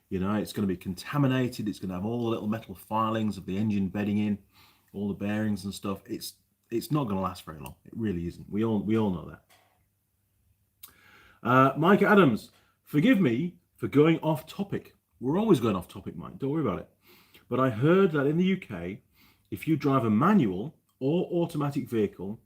Speaker 1: You know, it's going to be contaminated. It's going to have all the little metal filings of the engine bedding in, all the bearings and stuff. It's not going to last very long. It really isn't. We all know that. Mike Adams, forgive me for going off topic. We're always going off topic, Mike. Don't worry about it. But I heard that in the UK, if you drive a manual or automatic vehicle,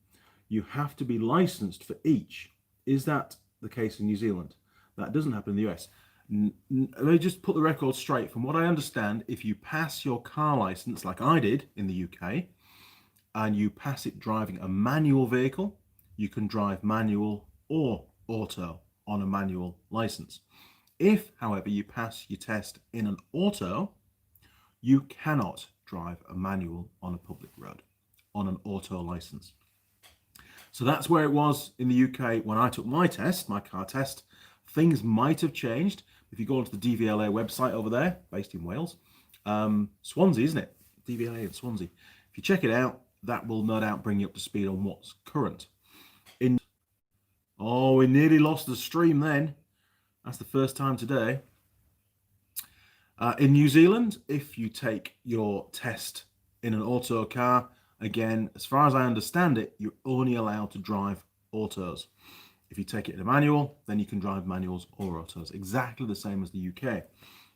Speaker 1: you have to be licensed for each. Is that the case in New Zealand? That doesn't happen in the US. Let me just put the record straight. From what I understand, if you pass your car license like I did in the UK, and you pass it driving a manual vehicle, you can drive manual or auto on a manual license. If, however, you pass your test in an auto, you cannot drive a manual on a public road on an auto license. So that's where it was in the UK when I took my test, my car test. Things might have changed. If you go onto the DVLA website over there, based in Wales, Swansea, isn't it? DVLA in Swansea. If you check it out, that will no doubt bring you up to speed on what's current. Oh, we nearly lost the stream then. That's the first time today. In New Zealand, if you take your test in an auto car, again, as far as I understand it, you're only allowed to drive autos. If you take it in a manual, then you can drive manuals or autos. Exactly the same as the UK.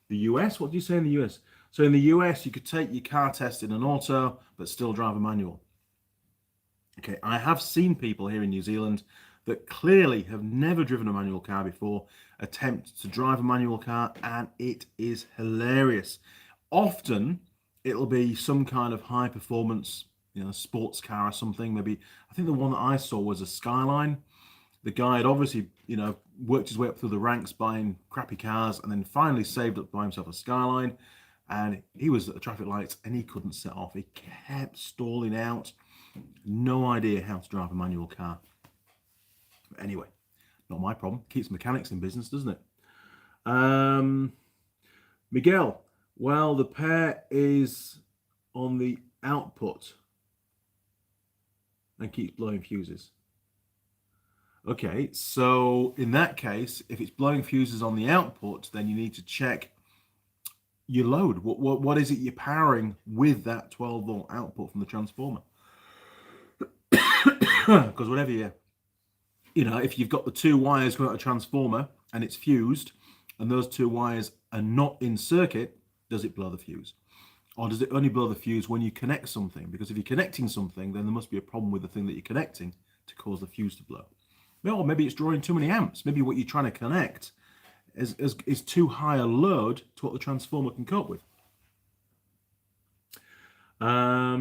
Speaker 1: The US, what do you say in the US? So in the US, you could take your car test in an auto, but still drive a manual. Okay, I have seen people here in New Zealand that clearly have never driven a manual car before attempt to drive a manual car, and it is hilarious. Often, it'll be some kind of high performance, sports car or something. Maybe, I think the one that I saw was a Skyline. The guy had obviously, worked his way up through the ranks buying crappy cars, and then finally saved up to buy himself a Skyline. And he was at the traffic lights and he couldn't set off. He kept stalling out. No idea how to drive a manual car. But anyway, Not my problem. Keeps mechanics in business, doesn't it? Miguel, well, the pair is on the output and keeps blowing fuses. Okay, so in that case, if it's blowing fuses on the output, then you need to check your load. What is it you're powering with that 12 volt output from the transformer? Because whatever you know, if you've got the two wires going out a transformer and it's fused, and those two wires are not in circuit, does it blow the fuse? Or does it only blow the fuse when you connect something? Because if you're connecting something, then there must be a problem with the thing that you're connecting to cause the fuse to blow. Or maybe it's drawing too many amps. Maybe what you're trying to connect is too high a load to what the transformer can cope with. Here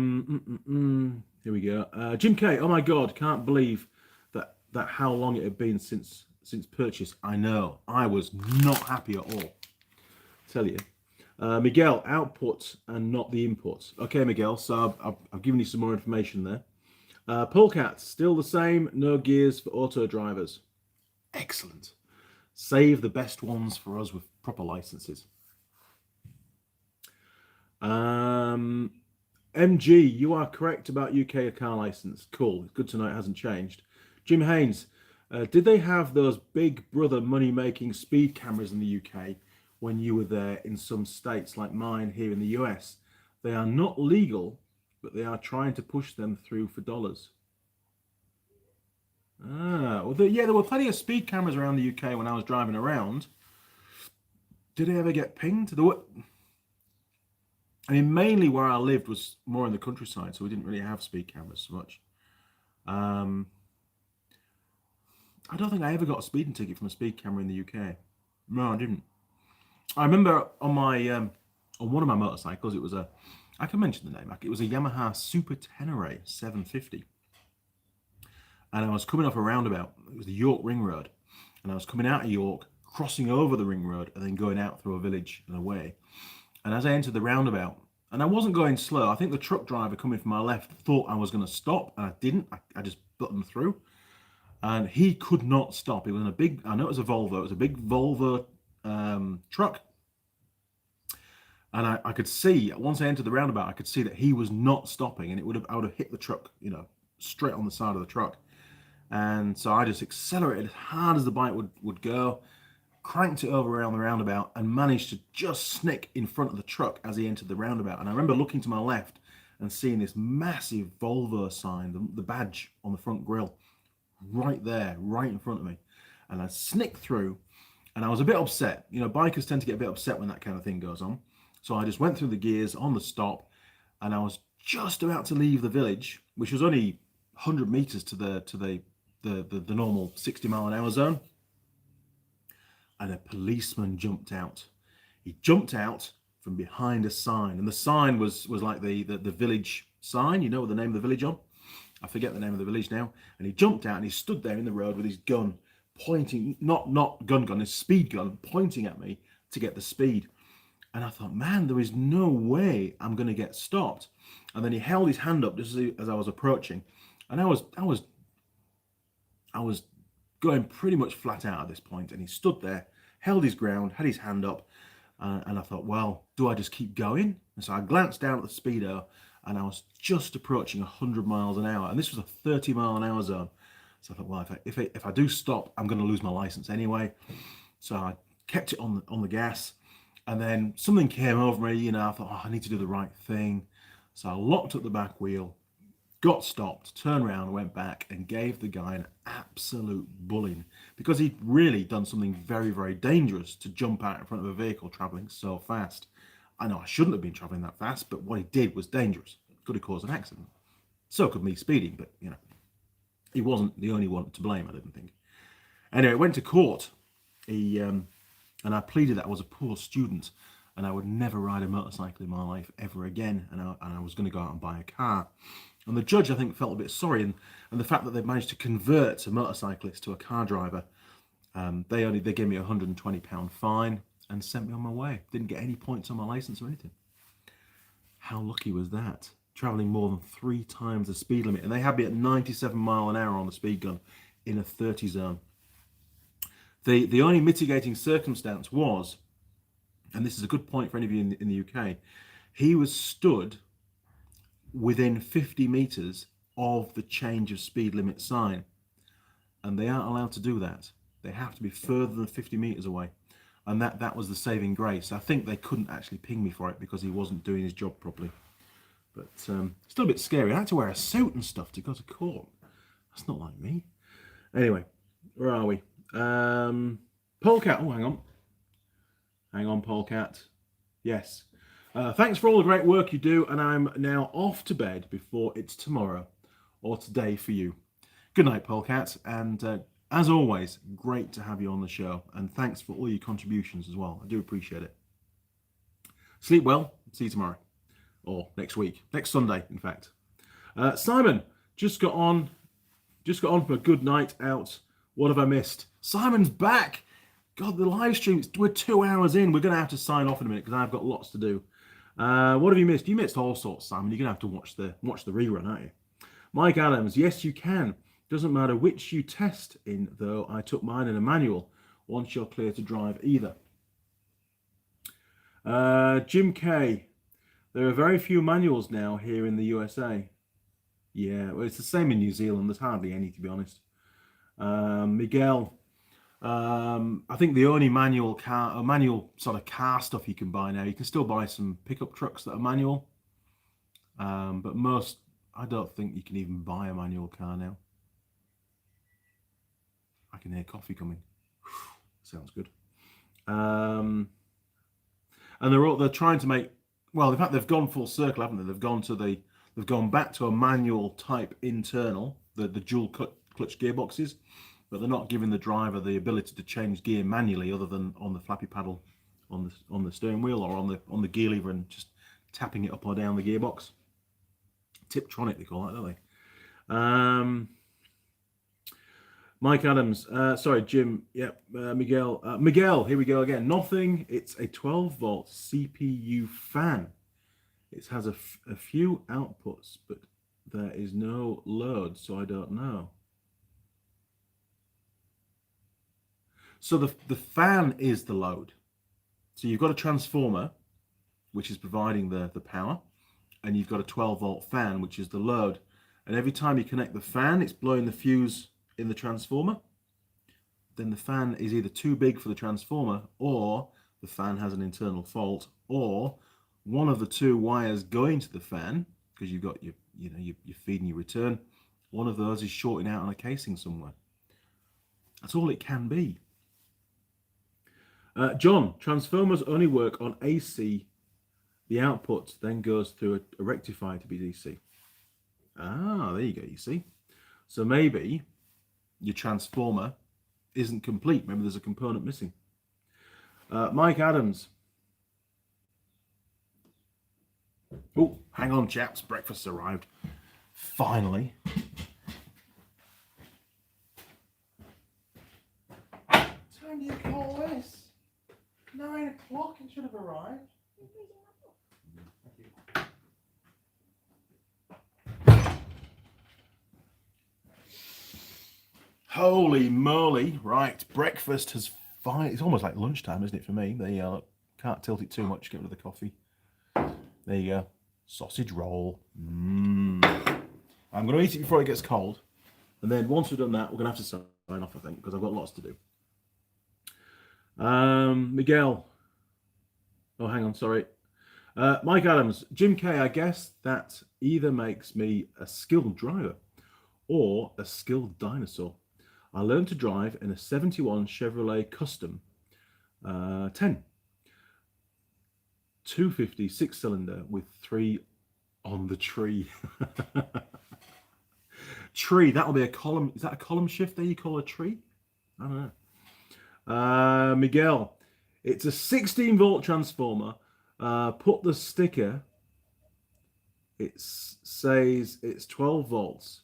Speaker 1: we go. Jim K, oh my God, can't believe that how long it had been since purchase. I know, I was not happy at all. Tell you. Miguel, output and not the inputs. Okay, Miguel, so I've given you some more information there. Polecat, still the same, no gears for auto drivers. Excellent. Save the best ones for us with proper licenses. MG, you are correct about UK car license. Cool, it's good to know it hasn't changed. Jim Haynes, did they have those big brother money-making speed cameras in the UK when you were there in some states like mine here in the US? They are not legal, but they are trying to push them through for dollars. Well, there were plenty of speed cameras around the UK when I was driving around. Did they ever get pinged? I mean, mainly where I lived was more in the countryside, so we didn't really have speed cameras so much. I don't think I ever got a speeding ticket from a speed camera in the UK. No, I didn't. I remember on my on one of my motorcycles, it was I can mention the name. It was a Yamaha Super Tenere 750. And I was coming off a roundabout. It was the York Ring Road. And I was coming out of York, crossing over the Ring Road, and then going out through a village and away. And as I entered the roundabout, and I wasn't going slow, I think the truck driver coming from my left thought I was going to stop, and I didn't. I just buttoned through. And he could not stop. It was in a big, I know it was a Volvo. It was a big Volvo truck. And I could see, once I entered the roundabout, I could see that he was not stopping, and I would have hit the truck, you know, straight on the side of the truck. And so I just accelerated as hard as the bike would go, cranked it over around the roundabout, and managed to just snick in front of the truck as he entered the roundabout. And I remember looking to my left and seeing this massive Volvo sign, the badge on the front grille, right there, right in front of me. And I snicked through, and I was a bit upset. You know, bikers tend to get a bit upset when that kind of thing goes on. So I just went through the gears on the stop, and I was just about to leave the village, which was only 100 meters to the normal 60-mile-an-hour zone. And a policeman jumped out. He jumped out from behind a sign, and the sign was like the village sign. You know what the name of the village on? I forget the name of the village now. And he jumped out and he stood there in the road with his gun pointing, not gun, his speed gun pointing at me to get the speed. And I thought, man, there is no way I'm going to get stopped. And then he held his hand up just as I was approaching, and I was going pretty much flat out at this point. And he stood there, held his ground, had his hand up, and I thought, well, do I just keep going? And so I glanced down at the speedo, and I was just approaching 100 miles an hour, and this was a 30-mile-an-hour zone. So I thought, well, if I do stop, I'm going to lose my license anyway. So I kept it on the gas, and then something came over me. You know, I thought, I need to do the right thing. So I locked up the back wheel, got stopped, turned around, went back, and gave the guy an absolute bullying, because he'd really done something very, very dangerous to jump out in front of a vehicle traveling so fast. I know I shouldn't have been traveling that fast, but what he did was dangerous. Could have caused an accident. So could me speeding, but, you know, he wasn't the only one to blame, I didn't think. Anyway, it went to court. And I pleaded that I was a poor student and I would never ride a motorcycle in my life ever again, and I was going to go out and buy a car. And the judge, I think, felt a bit sorry, and the fact that they managed to convert a motorcyclist to a car driver, they gave me a £120 fine and sent me on my way. Didn't get any points on my license or anything. How lucky was that? Traveling more than 3 times the speed limit, and they had me at 97 mile an hour on the speed gun in a 30 zone. The only mitigating circumstance was, and this is a good point for any of you in the UK, he was stood within 50 meters of the change of speed limit sign, and they aren't allowed to do that. They have to be further than 50 meters away, and that was the saving grace. I think they couldn't actually ping me for it because he wasn't doing his job properly. But still a bit scary. I had to wear a suit and stuff to go to court. That's not like me. Anyway, where are we? Polecat. Oh, hang on, Polecat. Yes. Thanks for all the great work you do, and I'm now off to bed before it's tomorrow or today for you. Good night, Polecat, and as always, great to have you on the show, and thanks for all your contributions as well. I do appreciate it. Sleep well. See you tomorrow, or next week, next Sunday, in fact. Simon just got on for a good night out. What have I missed? Simon's back. God, the live stream, we're 2 hours in. We're going to have to sign off in a minute because I've got lots to do. What have you missed? You missed all sorts, Simon. You're going to have to watch the rerun, aren't you? Mike Adams, yes, you can. Doesn't matter which you test in, though. I took mine in a manual. Once you're clear to drive either. Jim K, there are very few manuals now here in the USA. Yeah, well, it's the same in New Zealand. There's hardly any, to be honest. Miguel, I think the only manual sort of car stuff you can buy now, you can still buy some pickup trucks that are manual, but most, I don't think you can even buy a manual car now. I can hear coffee coming. Sounds good. And they're trying to make, well, in fact, they've gone full circle, haven't they? They've gone back to a manual type internal, the dual clutch gearboxes, but they're not giving the driver the ability to change gear manually, other than on the flappy paddle on the steering wheel, or on the gear lever and just tapping it up or down the gearbox. Tiptronic, they call that, don't they? Mike Adams, sorry, Jim. Yep, Miguel. Miguel, here we go again. Nothing. It's a 12-volt CPU fan. It has a few outputs, but there is no load, so I don't know. So the fan is the load. So you've got a transformer, which is providing the power, and you've got a 12-volt fan, which is the load. And every time you connect the fan, it's blowing the fuse in the transformer. Then the fan is either too big for the transformer, or the fan has an internal fault, or one of the two wires going to the fan, because you've got your feed and your return, one of those is shorting out on a casing somewhere. That's all it can be. John, transformers only work on AC. The output then goes through a rectifier to be DC. Ah, there you go, you see. So maybe your transformer isn't complete. Maybe there's a component missing. Mike Adams. Oh, hang on, chaps. Breakfast's arrived. Finally. What time do you call this? 9 o'clock. It should have arrived. Holy moly. Right, breakfast has finally... It's almost like lunchtime, isn't it, for me? There you are. Can't tilt it too much, get rid of the coffee. There you go. Sausage roll. I'm going to eat it before it gets cold. And then once we've done that, we're going to have to sign off, I think, because I've got lots to do. Miguel. Oh, hang on, sorry. Mike Adams. Jim K, I guess that either makes me a skilled driver or a skilled dinosaur. I learned to drive in a 71 Chevrolet Custom 10. 250 6-cylinder with 3 on the tree. Tree, that'll be a column. Is that a column shifter you call a tree? I don't know. Miguel, it's a 16-volt transformer. Put the sticker. It says it's 12 volts.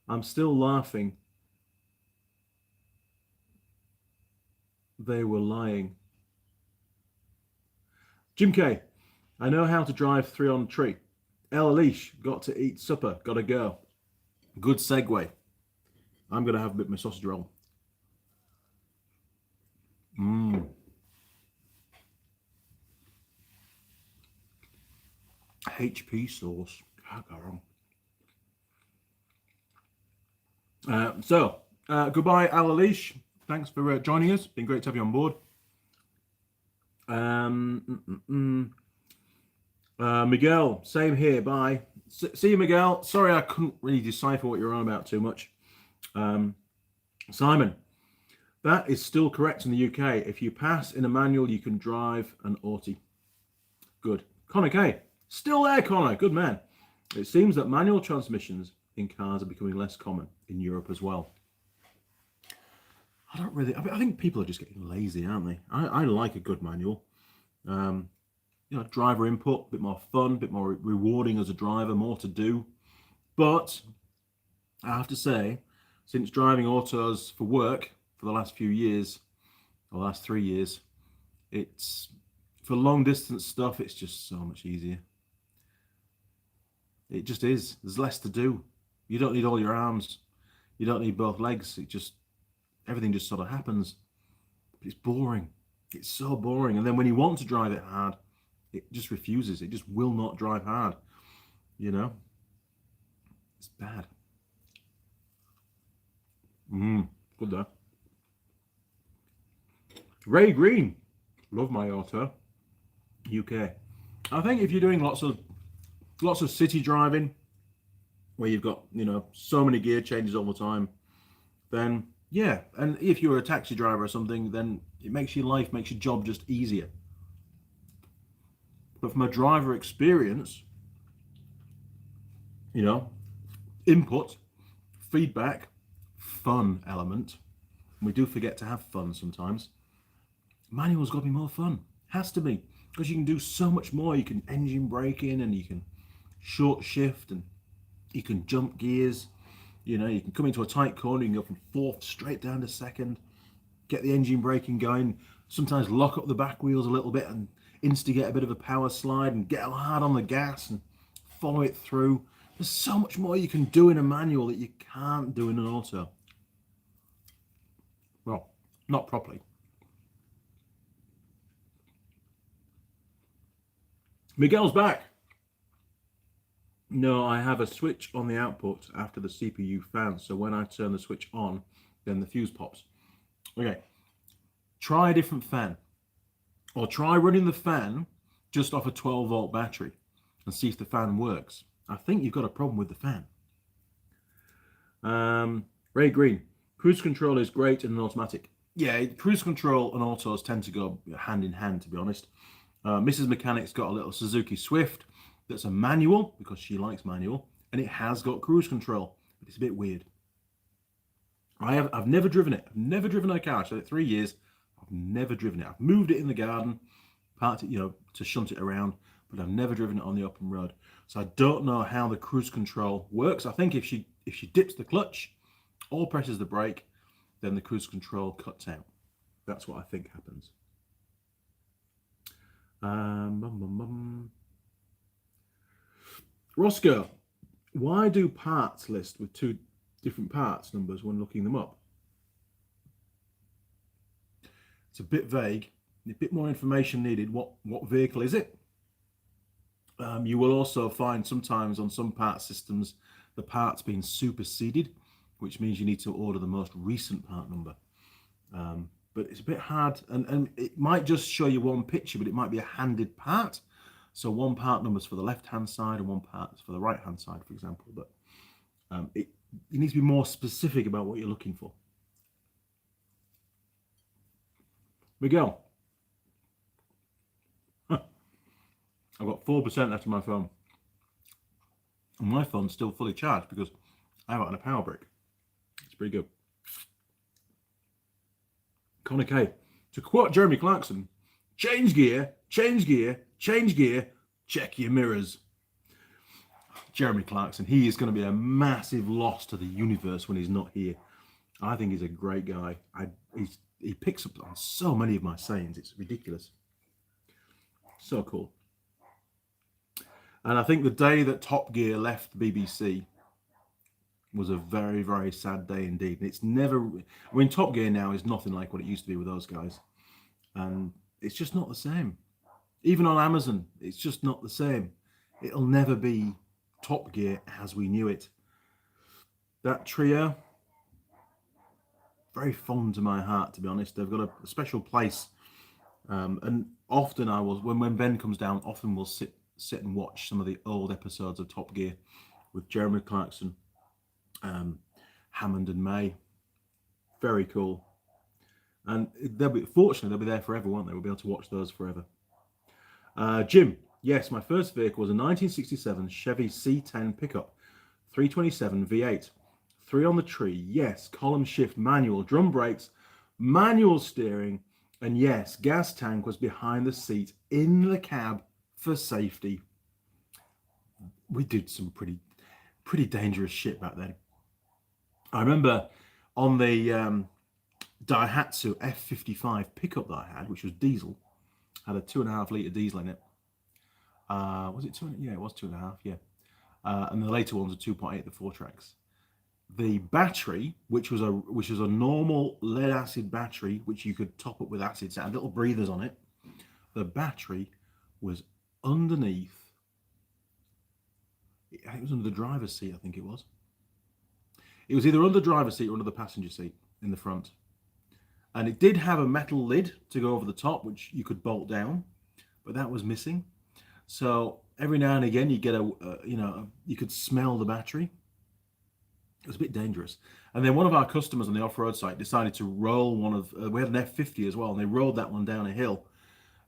Speaker 1: I'm still laughing. They were lying. Jim K, I know how to drive 3 on tree. El Leash, got to eat supper, gotta go. Good segue. I'm gonna have a bit of my sausage roll. HP sauce. Can't go wrong. Goodbye, Alalish. Thanks for joining us. Been great to have you on board. Miguel, same here. Bye. See you, Miguel. Sorry, I couldn't really decipher what you're on about too much. Simon, that is still correct in the UK. If you pass in a manual, you can drive an Auto. Good. Connor K, still there, Connor. Good man. It seems that manual transmissions in cars are becoming less common in Europe as well. I think people are just getting lazy, aren't they? I like a good manual. Driver input, a bit more fun, a bit more rewarding as a driver, more to do. But I have to say, since driving autos for work for the last few years, or last 3 years, it's for long distance stuff, it's just so much easier. It just is. There's less to do. You don't need all your arms. You don't need both legs. Everything just sort of happens. It's boring. It's so boring. And then when you want to drive it hard, it just refuses. It just will not drive hard. It's bad. Good though. Ray Green, love my auto. UK. I think if you're doing lots of city driving, where you've got so many gear changes all the time, then yeah. And if you're a taxi driver or something, then it makes your job just easier. But from a driver experience, input, feedback, fun element, and we do forget to have fun sometimes. Manual's got to be more fun. Has to be, because you can do so much more. You can engine brake in, and you can short shift, and you can jump gears. You can come into a tight corner, you can go from fourth straight down to second, get the engine braking going, sometimes lock up the back wheels a little bit and instigate a bit of a power slide and get hard on the gas and follow it through. There's so much more you can do in a manual that you can't do in an auto. Well, not properly. Miguel's back. No, I have a switch on the output after the CPU fan, so when I turn the switch on, then the fuse pops. Okay, try a different fan, or try running the fan just off a 12-volt battery and see if the fan works. I think you've got a problem with the fan. Ray Green, cruise control is great in an automatic. Yeah, cruise control and autos tend to go hand in hand, to be honest. Mrs. Mechanic's got a little Suzuki Swift that's a manual, because she likes manual, and it has got cruise control, but it's a bit weird. I've never driven it. I've never driven a car. I've had it 3 years. I've never driven it. I've moved it in the garden, parked it, to shunt it around, but I've never driven it on the open road. So I don't know how the cruise control works. I think if she dips the clutch or presses the brake, then the cruise control cuts out. That's what I think happens. Roscoe, why do parts list with 2 different parts numbers when looking them up? It's a bit vague, a bit more information needed. What vehicle is it? You will also find sometimes on some part systems the parts being superseded, which means you need to order the most recent part number. But it's a bit hard, and it might just show you one picture, but it might be a handed part. So one part number's for the left-hand side and one part's for the right-hand side, for example. But you need to be more specific about what you're looking for. Miguel. I've got 4% left of my phone. And my phone's still fully charged because I haven't had a power brick. It's pretty good. Connor K. To quote Jeremy Clarkson, change gear, change gear, change gear, check your mirrors. Jeremy Clarkson, he is going to be a massive loss to the universe when he's not here. I think he's a great guy. He picks up on so many of my sayings. It's ridiculous. So cool. And I think the day that Top Gear left the BBC was a very, very sad day indeed. And it's never, Top Gear now is nothing like what it used to be with those guys. And it's just not the same. Even on Amazon, it's just not the same. It'll never be Top Gear as we knew it. That trio, very fond to my heart, to be honest. They've got a special place. And often I will, when Ben comes down, often we'll sit and watch some of the old episodes of Top Gear with Jeremy Clarkson, Hammond and May. Very cool. And fortunately, they'll be there forever, won't they? We'll be able to watch those forever. Jim, yes, my first vehicle was a 1967 Chevy C10 pickup, 327 V8. 3 on the tree, yes, column shift manual, drum brakes, manual steering, and yes, gas tank was behind the seat in the cab for safety. We did some pretty dangerous shit back then. I remember on the Daihatsu F55 pickup that I had, which was diesel, had a 2.5 litre diesel in it. Was it 2? Yeah, it was 2.5. Yeah, and the later ones are 2.8, the 4 tracks. The battery, which was a normal lead acid battery, which you could top up with acids, had little breathers on it. The battery was underneath. It was under the driver's seat, I think it was. It was either under the driver's seat or under the passenger seat in the front. And it did have a metal lid to go over the top, which you could bolt down, but that was missing. So every now and again, you get you could smell the battery. It was a bit dangerous. And then one of our customers on the off-road site decided to roll one of, we had an F50 as well, and they rolled that one down a hill,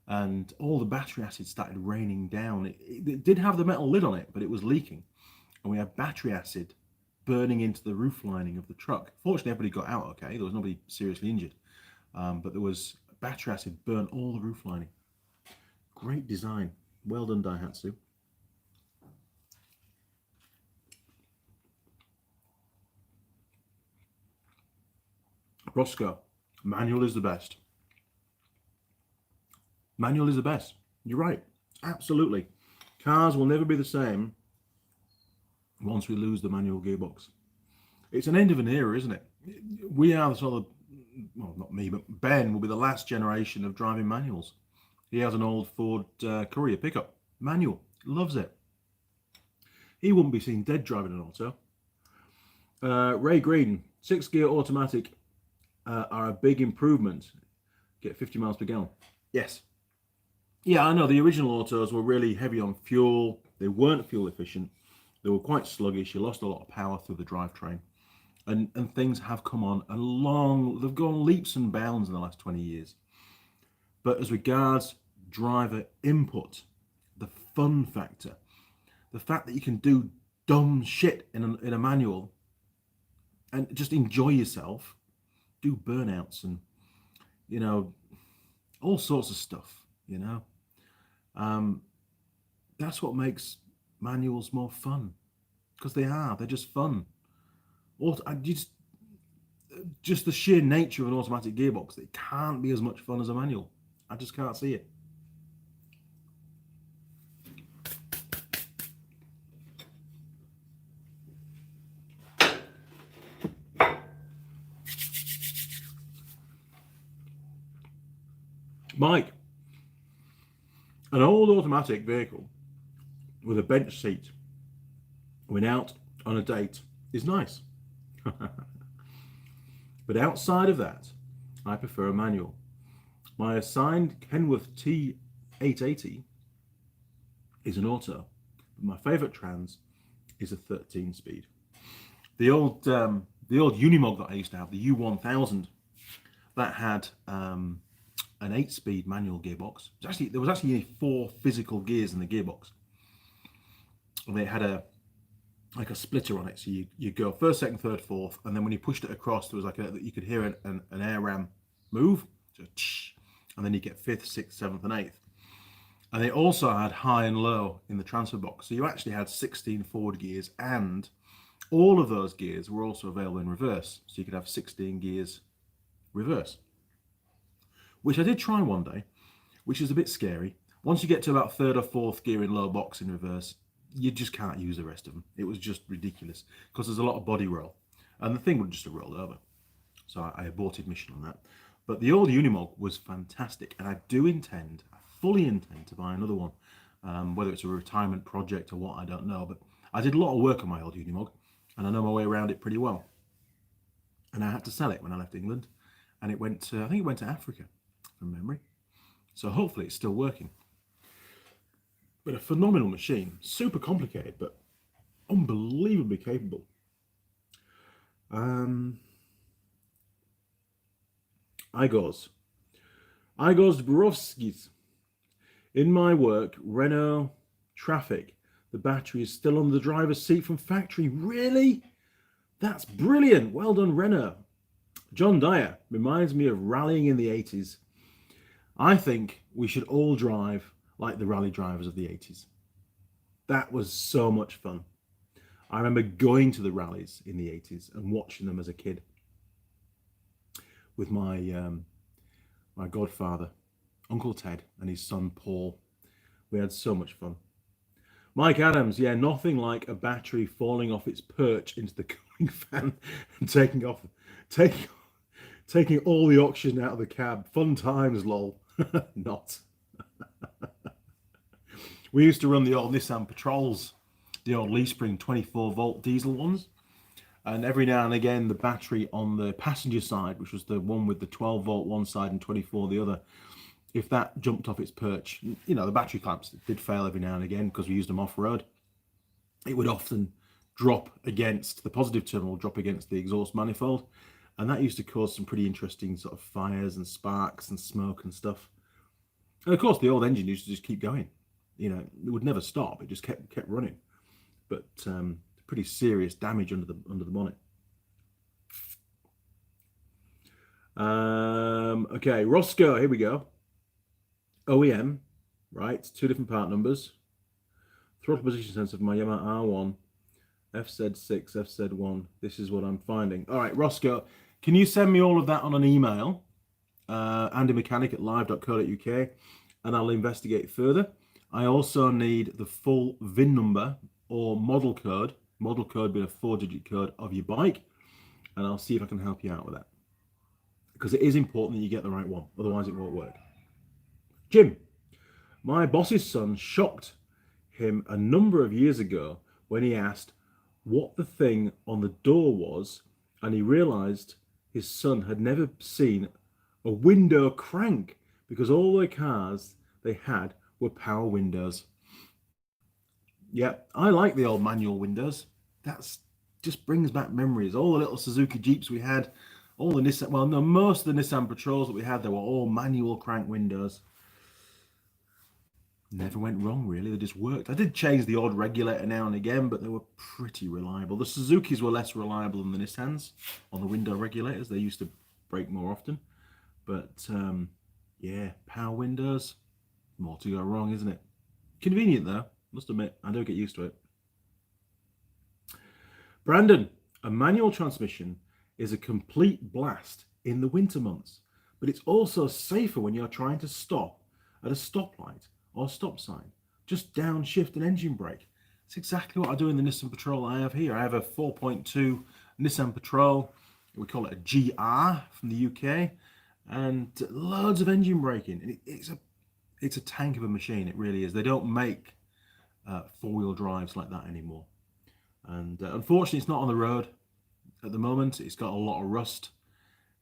Speaker 1: and all the battery acid started raining down. It did have the metal lid on it, but it was leaking. And we had battery acid burning into the roof lining of the truck. Fortunately, everybody got out okay. There was nobody seriously injured. But there was battery acid burnt all the roof lining. Great design. Well done, Daihatsu. Roscoe, manual is the best. Manual is the best. You're right. Absolutely. Cars will never be the same once we lose the manual gearbox. It's an end of an era, isn't it? We are the sort of, well, not me, but Ben will be the last generation of driving manuals. He has an old Ford Courier pickup. Manual. Loves it. He wouldn't be seen dead driving an auto. Ray Green, 6-gear automatic are a big improvement. Get 50 miles per gallon. Yes. Yeah, I know the original autos were really heavy on fuel. They weren't fuel efficient. They were quite sluggish. You lost a lot of power through the drivetrain. And things have come on they've gone leaps and bounds in the last 20 years. But as regards driver input, the fun factor, the fact that you can do dumb shit in a manual and just enjoy yourself, do burnouts and, all sorts of stuff, that's what makes manuals more fun, because they're just fun. Just the sheer nature of an automatic gearbox, it can't be as much fun as a manual. I just can't see it. Mike, an old automatic vehicle with a bench seat when out on a date is nice. But outside of that, I prefer a manual. My assigned Kenworth T880 is an auto, but my favourite trans is a 13-speed. The old Unimog that I used to have, the U1000, that had an 8-speed manual gearbox. There was actually 4 physical gears in the gearbox, and they had a splitter on it. So you go first, second, third, fourth, and then when you pushed it across, there was you could hear an air ram move, and then you get 5th, 6th, 7th, and 8th. And they also had high and low in the transfer box. So you actually had 16 forward gears, and all of those gears were also available in reverse. So you could have 16 gears reverse, which I did try one day, which is a bit scary. Once you get to about 3rd or 4th gear in low box in reverse, you just can't use the rest of them. It was just ridiculous because there's a lot of body roll, and the thing would just have rolled over. So I aborted mission on that. But the old Unimog was fantastic, and I fully intend to buy another one. whether it's a retirement project or what, I don't know. But I did a lot of work on my old Unimog, and I know my way around it pretty well. And I had to sell it when I left England, and it went to, I think it went to Africa, from memory. So hopefully it's still working. But a phenomenal machine, super complicated, but unbelievably capable. Igors Dborovskis. In my work, Renault Traffic, the battery is still on the driver's seat from factory. Really? That's brilliant. Well done, Renault. John Dyer reminds me of rallying in the 80s. I think we should all drive like the rally drivers of the 80s. That was so much fun. I remember going to the rallies in the 80s and watching them as a kid with my my godfather, Uncle Ted, and his son Paul. We had so much fun. Mike Adams, yeah, nothing like a battery falling off its perch into the cooling fan and taking all the oxygen out of the cab. Fun times, lol. Not. We used to run the old Nissan Patrols, the old Leaf Spring 24-volt diesel ones. And every now and again, the battery on the passenger side, which was the one with the 12-volt one side and 24 the other, if that jumped off its perch, you know, the battery clamps did fail every now and again because we used them off-road. It would often drop against the positive terminal, drop against the exhaust manifold. And that used to cause some pretty interesting sort of fires and sparks and smoke and stuff. And of course, the old engine used to just keep going. You know, it would never stop. It just kept running. But pretty serious damage under the bonnet. Okay, Roscoe, here we go. OEM, right? 2 different part numbers. Throttle position sensor for my Yamaha R1, FZ6, FZ1. This is what I'm finding. All right, Roscoe, can you send me all of that on an email? andymechanic@live.co.uk, and I'll investigate further. I also need the full VIN number or model code being a 4-digit code of your bike, and I'll see if I can help you out with that, because it is important that you get the right one, otherwise it won't work. Jim, my boss's son shocked him a number of years ago when he asked what the thing on the door was, and he realized his son had never seen a window crank because all the cars they had were power windows. Yeah, I like the old manual windows. That's just brings back memories. All the little Suzuki Jeeps we had, all the Nissan, well, no, most of the Nissan Patrols that we had, they were all manual crank windows. Never went wrong, really. They just worked. I did change the odd regulator now and again, but they were pretty reliable. The Suzukis were less reliable than the Nissans on the window regulators. They used to break more often. But yeah, power windows, more to go wrong, isn't it? Convenient though, must admit, I do get used to it. Brandon, a manual transmission is a complete blast in the winter months, but it's also safer when you're trying to stop at a stoplight or stop sign. Just downshift an engine brake. It's exactly what I do in the Nissan Patrol I have here. I have a 4.2 Nissan Patrol. We call it a GR from the UK, and loads of engine braking. And it's a tank of a machine. It really is. They don't make 4-wheel drives like that anymore. And unfortunately, it's not on the road at the moment. It's got a lot of rust.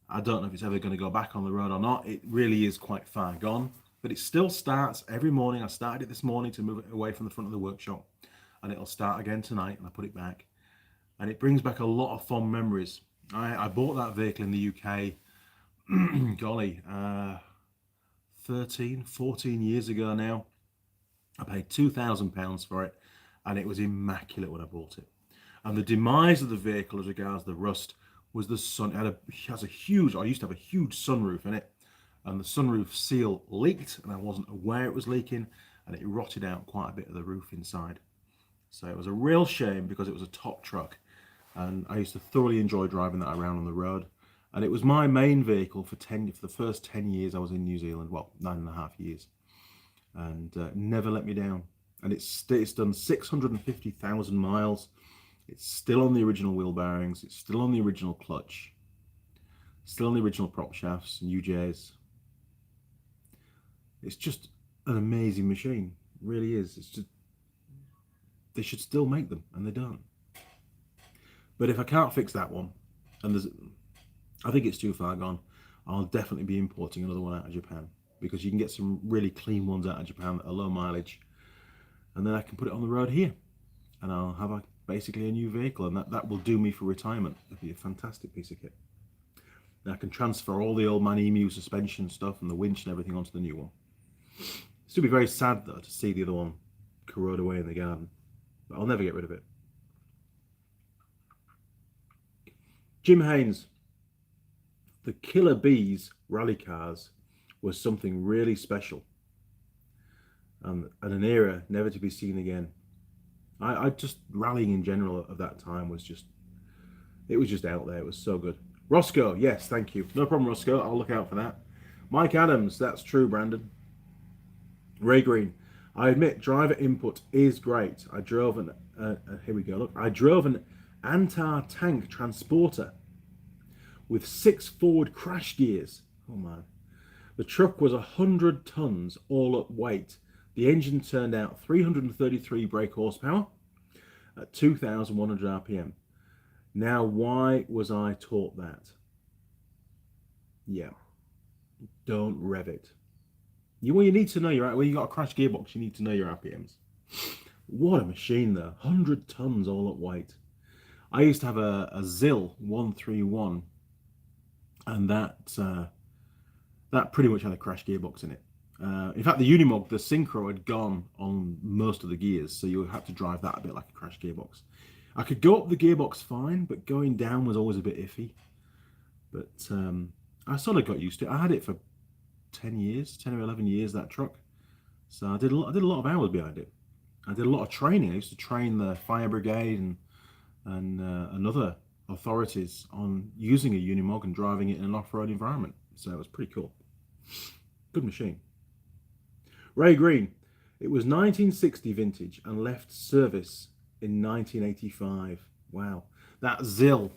Speaker 1: I don't know if it's ever going to go back on the road or not. It really is quite far gone. But it still starts every morning. I started it this morning to move it away from the front of the workshop. And it'll start again tonight, and I put it back. And it brings back a lot of fond memories. I bought that vehicle in the UK, golly, 13, 14 years ago now. I paid £2,000 for it, and it was immaculate when I bought it. And the demise of the vehicle as regards the rust was the sun. I used to have a huge sunroof in it, and the sunroof seal leaked, and I wasn't aware it was leaking, and it rotted out quite a bit of the roof inside. So it was a real shame because it was a top truck, and I used to thoroughly enjoy driving that around on the road. And it was my main vehicle for the first 10 years I was in New Zealand, well, 9.5 years, and never let me down. And it's done 650,000 miles. It's still on the original wheel bearings. It's still on the original clutch. Still on the original prop shafts and UJs. It's just an amazing machine. really is. It's just, they should still make them, and they don't. But if I can't fix that one, and I think it's too far gone, I'll definitely be importing another one out of Japan, because you can get some really clean ones out of Japan that are low mileage, and then I can put it on the road here, and I'll have basically a new vehicle, and that will do me for retirement. It'll be a fantastic piece of kit. And I can transfer all the old man emu suspension stuff and the winch and everything onto the new one. Still be very sad though to see the other one corrode away in the garden, but I'll never get rid of it. Jim Haynes, the Killer Bees rally cars was something really special, and an era never to be seen again. I just, rallying in general of that time was just, it was just out there. It was so good. Roscoe, yes, thank you. No problem, Roscoe. I'll look out for that. Mike Adams, that's true, Brandon. Ray Green, I admit driver input is great. I drove here we go. Look, I drove an Antar tank transporter with 6 forward crash gears. Oh man. The truck was 100 tons all up weight. The engine turned out 333 brake horsepower at 2,100 RPM. Now, why was I taught that? Yeah, don't rev it. You need to know when you got a crash gearbox, you need to know your RPMs. What a machine though, 100 tons all up weight. I used to have a ZIL 131, and that pretty much had a crash gearbox in it. In fact, the Unimog, the synchro had gone on most of the gears, so you had to drive that a bit like a crash gearbox. I could go up the gearbox fine, but going down was always a bit iffy. But I sort of got used to it. I had it for 10 or 11 years, that truck. So I did a lot of hours behind it. I did a lot of training. I used to train the fire brigade and other authorities on using a Unimog and driving it in an off-road environment. So it was pretty cool. Good machine. Ray Green, it was 1960 vintage and left service in 1985. Wow. That ZIL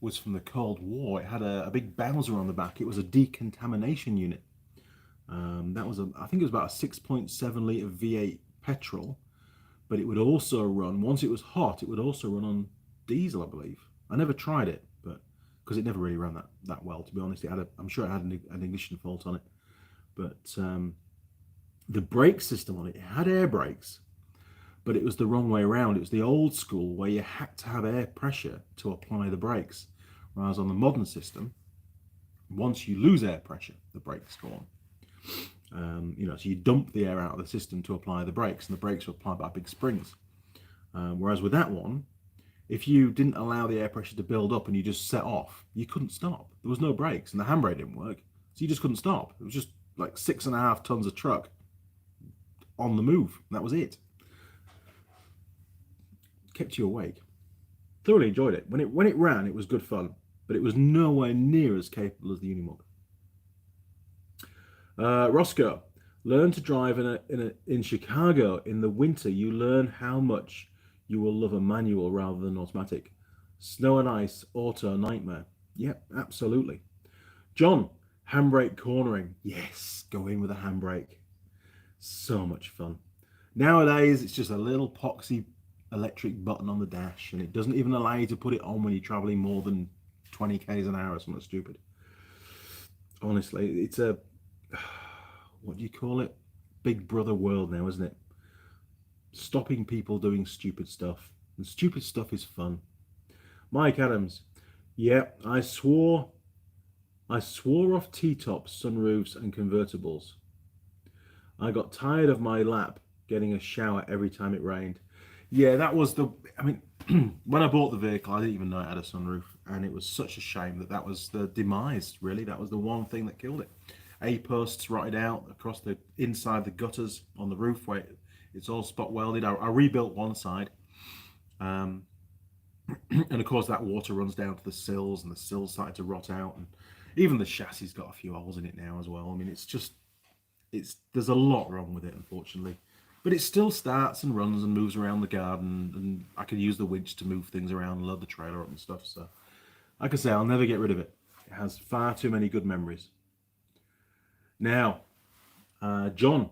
Speaker 1: was from the Cold War. It had a big Bowser on the back. It was a decontamination unit. That was I think it was about a 6.7 litre V8 petrol, but it would also run, once it was hot, it would also run on diesel, I believe. I never tried it, but because it never really ran that well, to be honest. I'm sure it had an ignition fault on it, but the brake system on it had air brakes, but it was the wrong way around. It was the old school where you had to have air pressure to apply the brakes, whereas on the modern system, once you lose air pressure, the brakes go on. So you dump the air out of the system to apply the brakes, and the brakes are applied by big springs. Whereas with that one, if you didn't allow the air pressure to build up and you just set off, you couldn't stop. There was no brakes, and the handbrake didn't work, so you just couldn't stop. It was just like 6.5 tons of truck on the move. That was it. Kept you awake. Thoroughly enjoyed it. When it ran, it was good fun, but it was nowhere near as capable as the Unimog. Roscoe, learn to drive in Chicago in the winter. You learn how much you will love a manual rather than automatic. Snow and ice, auto, nightmare. Yep, absolutely. John, handbrake cornering. Yes, go in with a handbrake. So much fun. Nowadays, it's just a little poxy electric button on the dash, and it doesn't even allow you to put it on when you're traveling more than 20 k's an hour or something stupid. Honestly, it's a, what do you call it? Big brother world now, isn't it? Stopping people doing stupid stuff. And stupid stuff is fun. Mike Adams, yeah, I swore off T-tops, sunroofs and convertibles. I got tired of my lap getting a shower every time it rained. Yeah, that was when I bought the vehicle, I didn't even know it had a sunroof, and it was such a shame that was the demise, really. That was the one thing that killed it. A-posts rotted out across the inside the gutters on the roof where it's all spot welded. I rebuilt one side, and of course that water runs down to the sills, and the sills started to rot out, and even the chassis got a few holes in it now as well. I mean, there's a lot wrong with it, unfortunately. But it still starts and runs and moves around the garden, and I can use the winch to move things around and load the trailer up and stuff. So, like I say, I'll never get rid of it. It has far too many good memories. Now, John,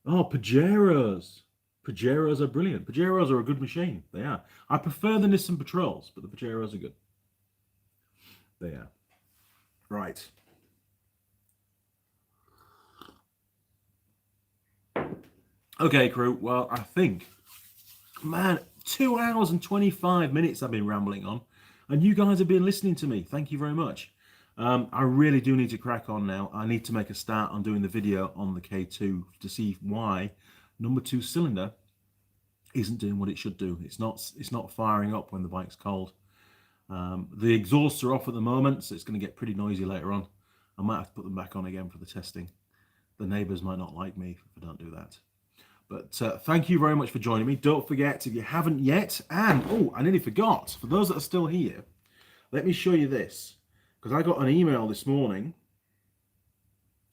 Speaker 1: Oh, Pajeros. Pajeros are brilliant. Pajeros are a good machine. They are. I prefer the Nissan Patrols, but the Pajeros are good. They are. Right. Okay, crew. Well, I think, man, 2 hours and 25 minutes I've been rambling on, and you guys have been listening to me. Thank you very much. I really do need to crack on now. I need to make a start on doing the video on the K2 to see why number 2 cylinder isn't doing what it should do. It's not firing up when the bike's cold. The exhausts are off at the moment, so it's going to get pretty noisy later on. I might have to put them back on again for the testing. The neighbours might not like me if I don't do that. But thank you very much for joining me. Don't forget, if you haven't yet, and oh, I nearly forgot, for those that are still here, let me show you this. Because I got an email this morning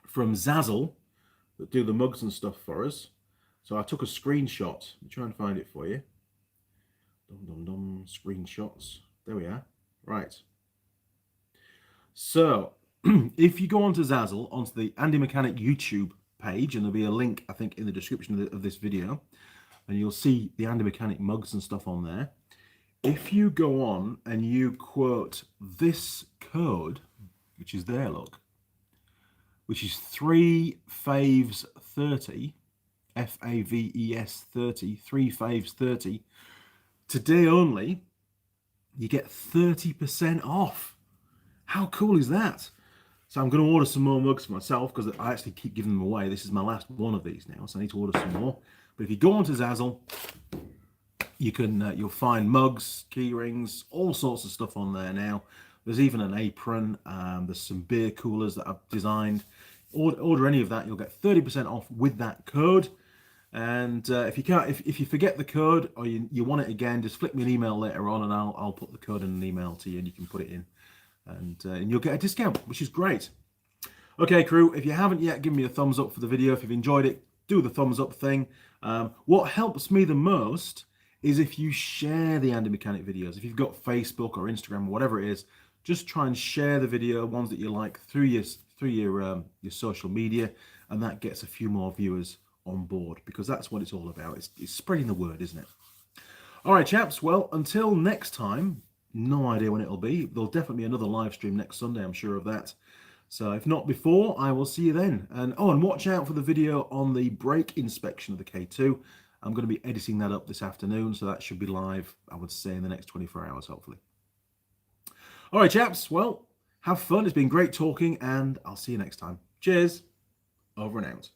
Speaker 1: from Zazzle that do the mugs and stuff for us. So I took a screenshot. Let me try and find it for you. Screenshots. There we are. Right. So if you go onto Zazzle, onto the Andy Mechanic YouTube page, and there'll be a link, I think, in the description of this video, and you'll see the Andy Mechanic mugs and stuff on there. If you go on and you quote this code, which is there, look, which is 3 faves 30, Faves 30, 3 faves 30, today only, you get 30% off. How cool is that? So I'm going to order some more mugs for myself because I actually keep giving them away. This is my last one of these now, so I need to order some more. But if you go onto Zazzle, you can you'll find mugs, key rings, all sorts of stuff on there now. There's even an apron. There's some beer coolers that I've designed. Order any of that, you'll get 30% off with that code. And if you forget the code or you want it again, just flick me an email later on, and I'll put the code in an email to you, and you can put it in, and you'll get a discount, which is great. Okay, crew, if you haven't yet, give me a thumbs up for the video. If you've enjoyed it, do the thumbs up thing. What helps me the most is if you share the Andy Mechanic videos. If you've got Facebook or Instagram or whatever it is, just try and share the video, ones that you like, through your social media, and that gets a few more viewers on board, because that's what it's all about. It's spreading the word, isn't it? All right, chaps. Well, until next time, no idea when it'll be. There'll definitely be another live stream next Sunday, I'm sure of that. So if not before, I will see you then. And watch out for the video on the brake inspection of the K2. I'm going to be editing that up this afternoon, so that should be live, I would say, in the next 24 hours, hopefully. All right, chaps. Well, have fun. It's been great talking, and I'll see you next time. Cheers. Over and out.